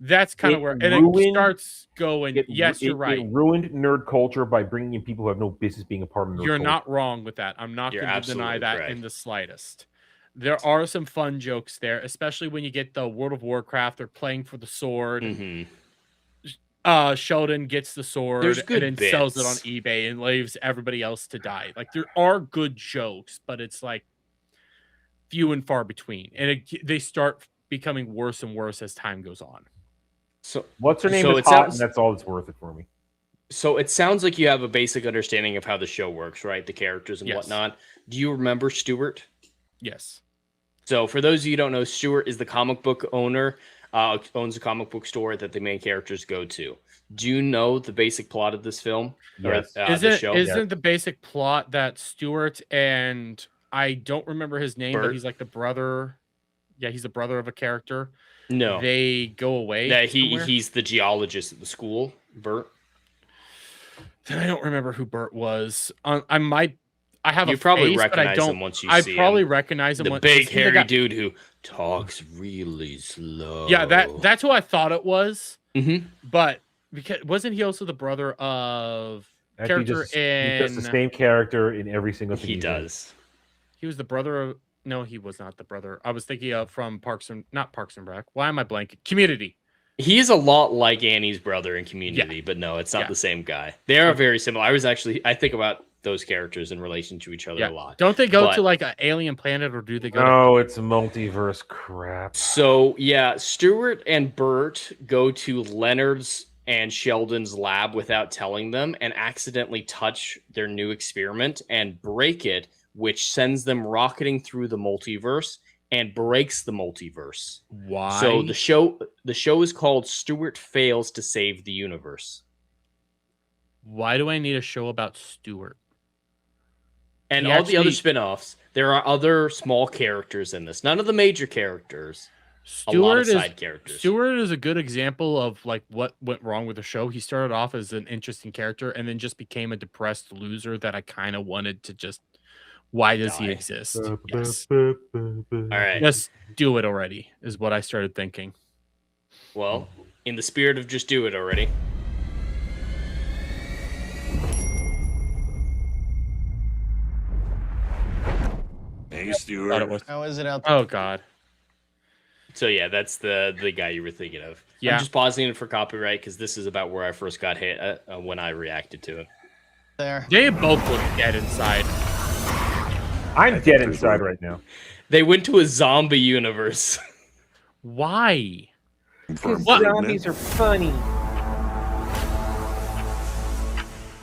That's kind of where it starts going. Yes, you're right. It ruined nerd culture by bringing in people who have no business being a part of nerd You're culture. not wrong with that. I'm not going to deny that in the slightest. There are some fun jokes there, especially when you get the World of Warcraft. They're playing for the sword. Sheldon gets the sword and then sells it on eBay and leaves everybody else to die. Like, there are good jokes, but it's like few and far between. And they start becoming worse and worse as time goes on. So What's her name So is it hot, sounds- and that's all that's worth it for me. So it sounds like you have a basic understanding of how the show works, right? The characters and Yes. whatnot. Do you remember Stuart? Yes. So for those of you who don't know, Stuart is the comic book owner, owns a comic book store that the main characters go to. Do you know the basic plot of this film? Yes. The show? Isn't the basic plot that Stuart and I don't remember his name, but Bert? he's like the brother. Yeah, he's the brother of a character. No. They go away. That somewhere? he's the geologist at the school, Bert. Then I don't remember who Bert was. I might. I have You a probably face, but I recognize don't. him once you I see probably him. recognize him. The once- big he's the hairy guy- dude who talks really slow. Yeah, that's who I thought it was. Mhm. But because wasn't he also the brother of Actually, character he does the in? same character in every single thing He he's in. does. He was the brother of. No, he was not the brother. I was thinking of from not Parks and Rec. Why am I blanking? Community. He's a lot like Annie's brother in Community, but no, it's not Yeah. the same guy. They are very similar. I think about those characters in relation to each other Yeah. a lot. Don't they go But- to like an alien planet, or do they go? No, it's multiverse crap. So yeah, Stuart and Bert go to Leonard's and Sheldon's lab without telling them and accidentally touch their new experiment and break it, which sends them rocketing through the multiverse and breaks the multiverse. Why? So the show is called Stuart Fails to Save the Universe. Why do I need a show about Stuart? And He all the other actually- spin-offs, there are other small characters in this. None of the major characters. A lot of side characters. Stuart is a good example of like what went wrong with the show. He started off as an interesting character and then just became a depressed loser that I kind of wanted to just. Why does he Die. exist? Yes. All right. Just do it already, is what I started thinking. Well, in the spirit of just do it already. Hey, Thought it Stuart. was. How is it out there? Oh God. So yeah, that's the guy you were thinking of. Yeah. I'm just pausing it for copyright because this is about where I first got hit when I reacted to it. There. They both look dead inside. I'm dead inside right now. They went to a zombie universe. Why? For What? Zombies are funny.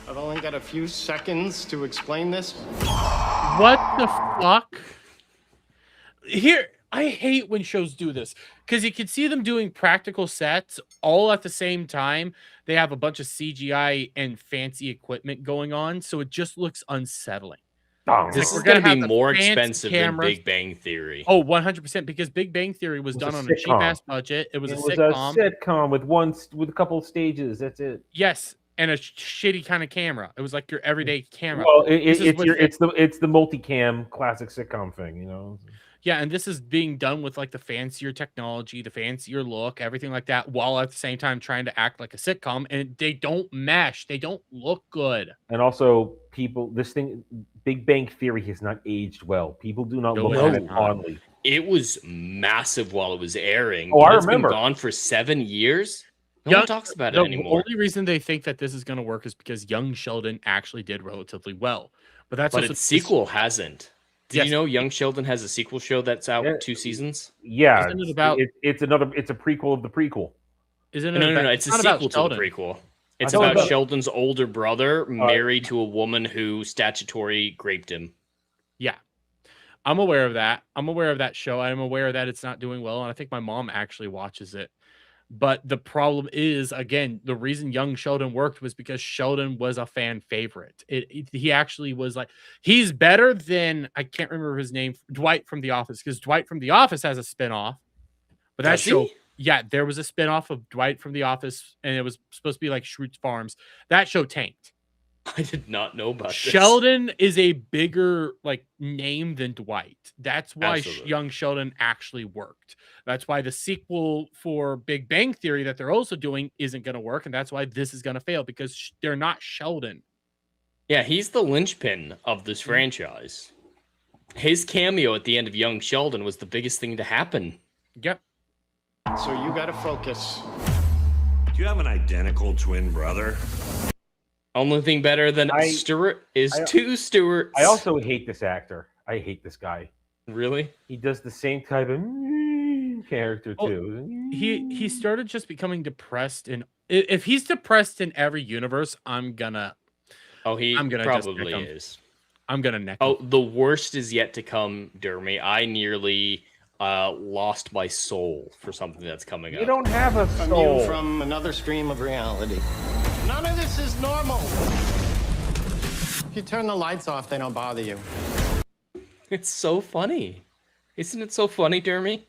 I've only got a few seconds to explain this. What the fuck? Here, I hate when shows do this because you can see them doing practical sets all at the same time. They have a bunch of CGI and fancy equipment going on, so it just looks unsettling. Oh, This we're is gonna going to have be the more fancy expensive cameras. than Big Bang Theory. Oh, 100%, because Big Bang Theory was It was done a on a cheap sitcom. ass budget. It was a a sitcom. sitcom with a couple of stages. That's it. Yes, and a shitty kind of camera. It was like your everyday camera. Well, This is with it's the multicam classic sitcom thing, you know. Yeah, and this is being done with like the fancier technology, the fancier look, everything like that, while at the same time trying to act like a sitcom, and they don't mesh. They don't look good. And also, Big Bang Theory has not aged well. People do not No, look it at has it not. fondly. It was massive while it was airing. Oh, I It's remember. been gone for 7 years. No Young- one talks about it The anymore. only reason they think that this is going to work is because Young Sheldon actually did relatively well. But that's But also its sequel hasn't. Did Yes. you know Young Sheldon has a sequel show that's out Yeah. 2 seasons? Yeah, Isn't it about- it's a prequel of the prequel. Isn't it? No, about- it's a not about sequel to Sheldon. the prequel. It's I thought about about- Sheldon's older brother married to a woman who statutory raped him. Yeah. I'm aware of that. I'm aware of that show. I'm aware that it's not doing well, and I think my mom actually watches it. But the problem is, again, the reason Young Sheldon worked was because Sheldon was a fan favorite. He actually was like, he's better than, I can't remember his name, Dwight from The Office, because Dwight from The Office has a spinoff. But that Does show, he? yeah, there was a spinoff of Dwight from The Office, and it was supposed to be like Schrute Farms. That show tanked. I did not know about this. Sheldon is a bigger like name than Dwight. That's why Absolutely. Young Sheldon actually worked. That's why the sequel for Big Bang Theory that they're also doing isn't going to work, and that's why this is going to fail because they're not Sheldon. Yeah, he's the linchpin of this franchise. His cameo at the end of Young Sheldon was the biggest thing to happen. Yep. So you gotta focus. Do you have an identical twin brother? Only thing better than Stuart is two Stewarts. I also hate this actor. I hate this guy. Really? He does the same type of character too. He started just becoming depressed, and if he's depressed in every universe, I'm gonna probably is. I'm gonna neck Oh, him. the worst is yet to come, Dermy. I nearly lost my soul for something that's coming up. You don't have a From soul. you from another stream of reality. None of this is normal. If you turn the lights off, they don't bother you. It's so funny. Isn't it so funny, Dermy?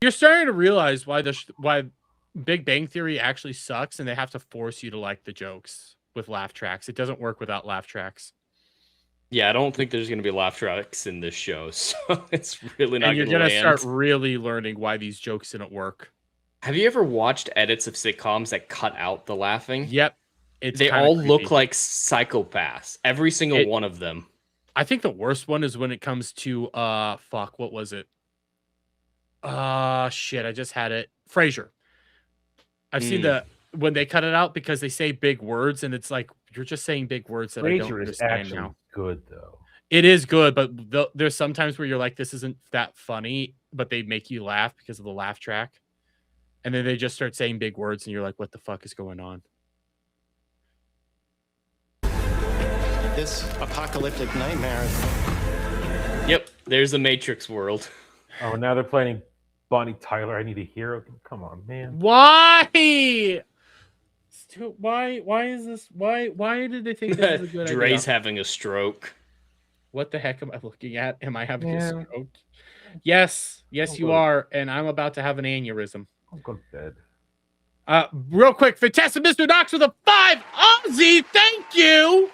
You're starting to realize why why Big Bang Theory actually sucks, and they have to force you to like the jokes with laugh tracks. It doesn't work without laugh tracks. Yeah, I don't think there's going to be laugh tracks in this show, so it's really not And you're going to gonna start really learning why these jokes didn't work. Have you ever watched edits of sitcoms that cut out the laughing? Yep. They all look like psychopaths. Every single one of them. I think the worst one is when it comes to fuck, what was it? Shit, I just had it. Frasier. I've seen when they cut it out because they say big words, and it's like you're just saying big words that I don't Frasier is understand actually now. good though. It is good, but there's sometimes where you're like, this isn't that funny, but they make you laugh because of the laugh track. And then they just start saying big words, and you're like, what the fuck is going on? This apocalyptic nightmare. Yep, there's the Matrix world. Oh, now they're playing Bonnie Tyler. I need a hero. Come on, man. Why? Why is this? Why did they think this is a good Dre's idea? having a stroke. What the heck am I looking at? Am I having a stroke? Yes, you are, and I'm about to have an aneurysm. I'll go to bed. Real quick, Fantastic Mr. Knox with a 5 Aussie. Thank you.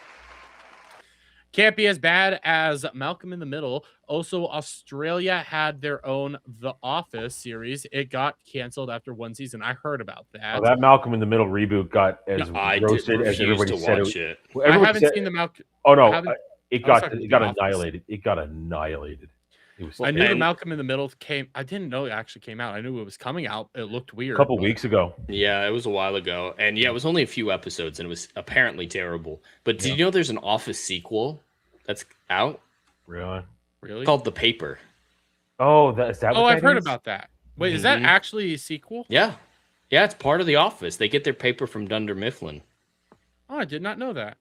Can't be as bad as Malcolm in the Middle. Also, Australia had their own The Office series. It got canceled after one season. I heard about that. Oh, that Malcolm in the Middle reboot got as roasted as everybody said it. I haven't seen the Malcolm. Oh no, it got Office. annihilated. It got annihilated. It was I knew the Malcolm in the Middle came. I didn't know it actually came out. I knew it was coming out. It looked weird. A couple weeks ago. Yeah, it was a while ago. And yeah, it was only a few episodes and it was apparently terrible. But did you know there's an Office sequel that's out? Really? Really? Called The Paper. Oh, is that what I've that heard is? about that. Wait, is that actually a sequel? Yeah. Yeah, it's part of The Office. They get their paper from Dunder Mifflin. Oh, I did not know that.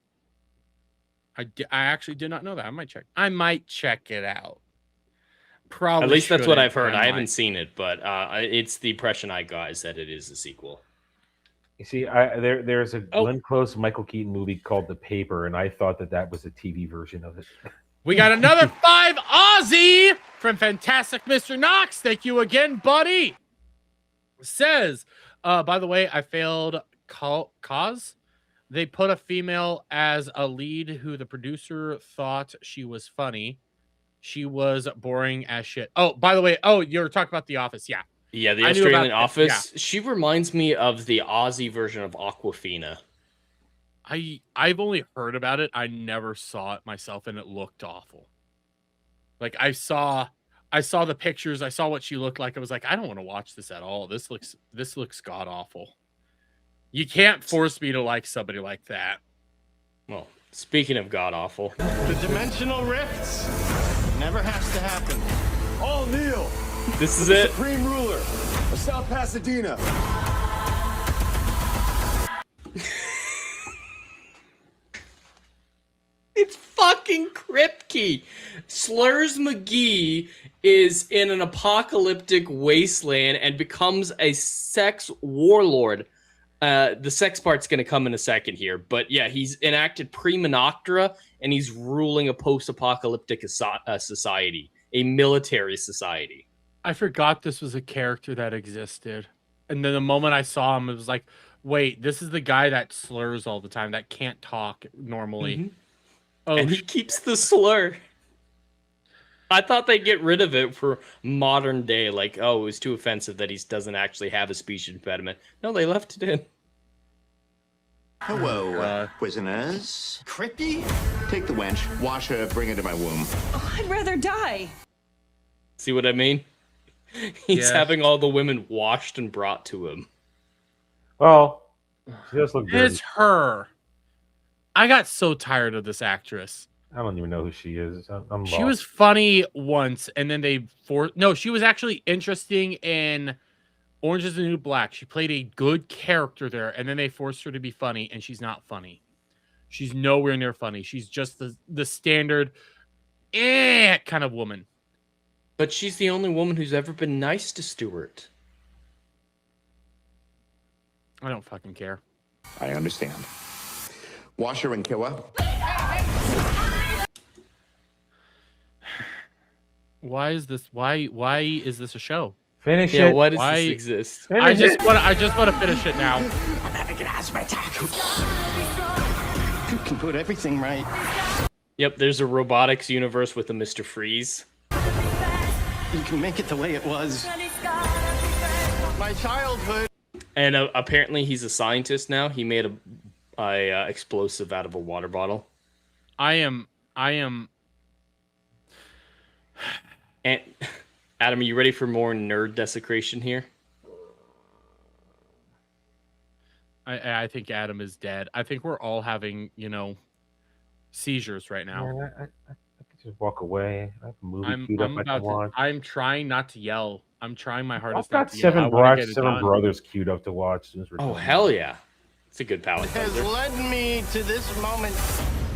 I actually did not know that. I might check it out. Probably. At least that's what shouldn't, I've heard. but I might. haven't seen it, but it's the impression I got is that it is a sequel. You see, there's a Glenn Close, Michael Keaton movie called The Paper, and I thought that was a TV version of it. We got another 5 Aussie from Fantastic Mr. Knox. Thank you again, buddy. Says, by the way, I failed cause. They put a female as a lead who the producer thought she was funny. She was boring as shit. Oh, by the way, you're talking about The Office. Yeah. Yeah, the I knew Australian about Office. yeah. She reminds me of the Aussie version of Aquafina. I've only heard about it. I never saw it myself, and it looked awful. Like I saw the pictures. I saw what she looked like. I was like, I don't want to watch this at all. This looks god awful. You can't force me to like somebody like that. Well, speaking of god awful, The dimensional rifts never has to happen. All kneel. this is it. Supreme ruler of South Pasadena. It's fucking Kripke. Slurs McGee is in an apocalyptic wasteland and becomes a sex warlord. The sex part's going to come in a second here. But yeah, he's enacted Prima Noctra, and he's ruling a post-apocalyptic society, a military society. I forgot this was a character that existed. And then the moment I saw him, it was like, wait, this is the guy that slurs all the time, that can't talk normally. Mm-hmm. Oh, and he keeps the slur. I thought they'd get rid of it for modern day. Like, oh, it was too offensive that he doesn't actually have a speech impediment. No, they left it in. Hello, prisoners. Crippy? Take the wench, wash her, bring her to my womb. Oh, I'd rather die. See what I mean? He's having all the women washed and brought to him. Well, she does look dirty. it's her. I got so tired of this actress. I don't even know who she is. I'm She lost. was funny once, and then she was actually interesting in Orange is the New Black. She played a good character there, and then they forced her to be funny, and she's not funny. She's nowhere near funny. She's just the standard kind of woman. But she's the only woman who's ever been nice to Stuart. I don't fucking care. I understand. Wash her and kill her. Why is this a show? Finish Yeah, it. why does Why- this exist? I just want to finish it now. I'm having an asthma attack. You can put everything right. Yep, there's a robotics universe with a Mr. Freeze. You can make it the way it was. My childhood. And apparently he's a scientist now. He made a explosive out of a water bottle. I am. And Adam, are you ready for more nerd desecration here? I think Adam is dead. I think we're all having, seizures right now. Man, I could just walk away. I have a movie queued up I can watch. I'm trying not to yell. I'm trying my I've hardest got not to yell. I Seven wanna get it Seven done. Brothers queued up to watch. Since we're Oh, done. hell yeah. It's a good palate Has cleanser. led me to this moment.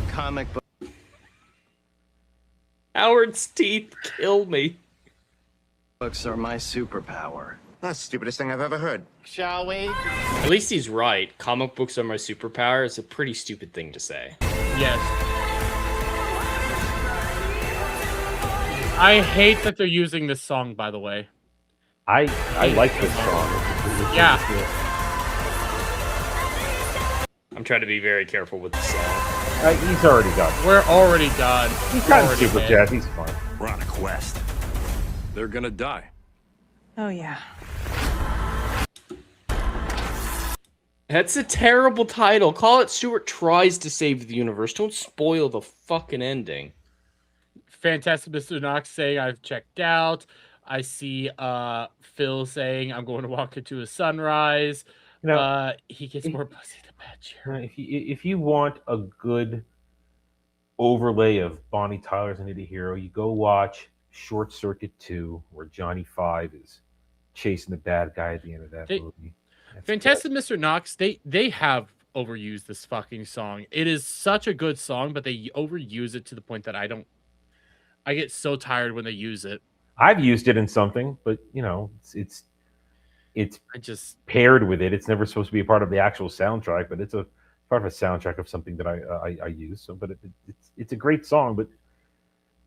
Comic book. Howard's teeth kill me. Books are my superpower. That's the stupidest thing I've ever heard. Shall we? At least he's right. Comic books are my superpower. It's a pretty stupid thing to say. Yes. I hate that they're using this song, by the way. I like this song. Yeah. I'm trying to be very careful with the song. He's already done. We're already done. He's got Already super dead. jazz. He's fine. We're on a quest. They're gonna die. Oh, yeah. That's a terrible title. Call it Stuart Tries to Save the Universe. Don't spoil the fucking ending. Fantastic Mr. Knox saying I've checked out. I see Phil saying I'm going to walk into a sunrise. He gets more pussy than bad cheer. If you want a good overlay of Bonnie Tyler's Need a Hero, you go watch Short Circuit 2, where Johnny Five is chasing the bad guy at the end of that movie. That's Fantastic Mr. Knox, they have overused this fucking song. It is such a good song, but they overuse it to the point that I get so tired when they use it. I've used it in something, but it's paired with it. It's never supposed to be a part of the actual soundtrack, but it's a part of a soundtrack of something that I use. So, but it's a great song. But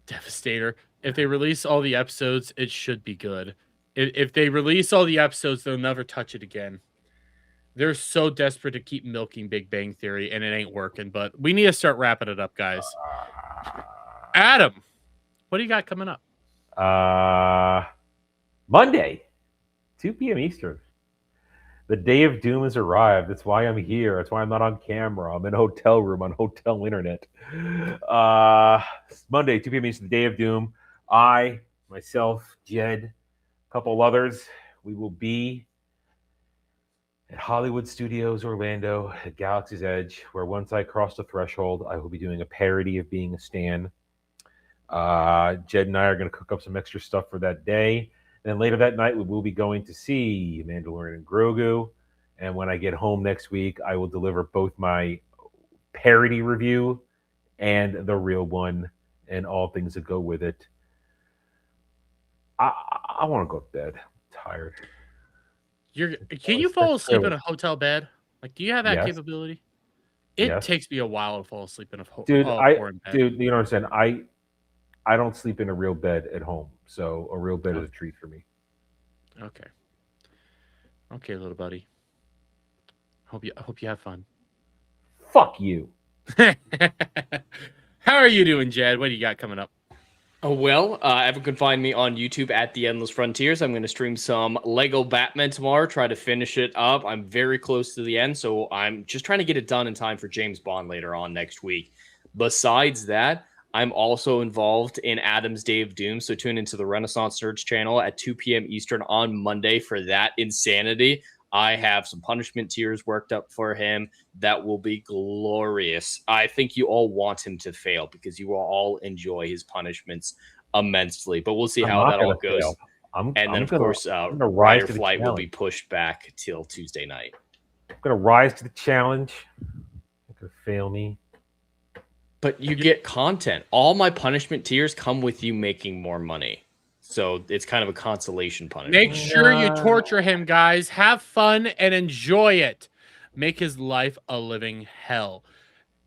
Devastator. If they release all the episodes, it should be good. If they release all the episodes, they'll never touch it again. They're so desperate to keep milking Big Bang Theory, and it ain't working. But we need to start wrapping it up, guys. Adam, what do you got coming up? Monday, 2 p.m. Eastern. The day of doom has arrived. That's why I'm here. That's why I'm not on camera. I'm in a hotel room on hotel internet. Monday, 2 p.m. Eastern, the day of doom. I, myself, Jed, a couple others, we will be at Hollywood Studios Orlando at Galaxy's Edge, where once I cross the threshold, I will be doing a parody of being a Stan. Jed and I are going to cook up some extra stuff for that day. Then later that night, we will be going to see Mandalorian and Grogu. And when I get home next week, I will deliver both my parody review and the real one and all things that go with it. I want to go to bed. I'm tired. Can you fall asleep in a hotel bed? Like, do you have that Yes. capability? It Yes. takes me a while to fall asleep in a Dude, foreign bed. you don't understand. I don't sleep in a real bed at home, so a real bed is a treat for me. Okay, little buddy. I hope you have fun. Fuck you. How are you doing, Jed? What do you got coming up? Oh, well, everyone can find me on YouTube at The Endless Frontiers. I'm going to stream some Lego Batman tomorrow, try to finish it up. I'm very close to the end, so I'm just trying to get it done in time for James Bond later on next week. Besides that, I'm also involved in Adam's Day of Doom, so tune into the Renaissance Nerds channel at 2 p.m. Eastern on Monday for that insanity. I have some punishment tiers worked up for him that will be glorious. I think you all want him to fail because you will all enjoy his punishments immensely. But we'll see how that all goes. And then, of course, Rider Flight will be pushed back till Tuesday night. I'm going to rise to the challenge. You're going to fail me. But you get content. All my punishment tiers come with you making more money. So it's kind of a consolation punishment. Make sure you torture him, guys. Have fun and enjoy it. Make his life a living hell.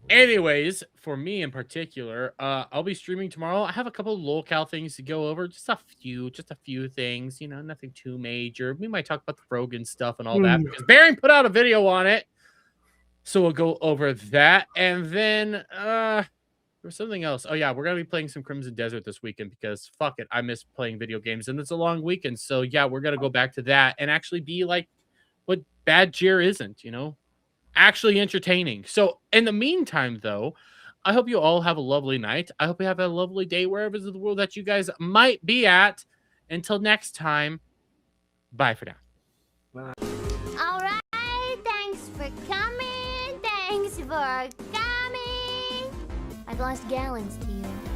Anyways, for me in particular, I'll be streaming tomorrow. I have a couple of locale things to go over. Just a few things. You know, nothing too major. We might talk about the Rogan stuff and all that because Baron put out a video on it. So we'll go over that. And then there's something else. Oh, yeah, we're going to be playing some Crimson Desert this weekend because, fuck it, I miss playing video games. And it's a long weekend. So, yeah, we're going to go back to that and actually be like what Bad Cheer isn't, you know? Actually entertaining. So, in the meantime, though, I hope you all have a lovely night. I hope you have a lovely day wherever in the world that you guys might be at. Until next time, bye for now. All right, thanks for coming. Thanks for coming. I've lost gallons to you.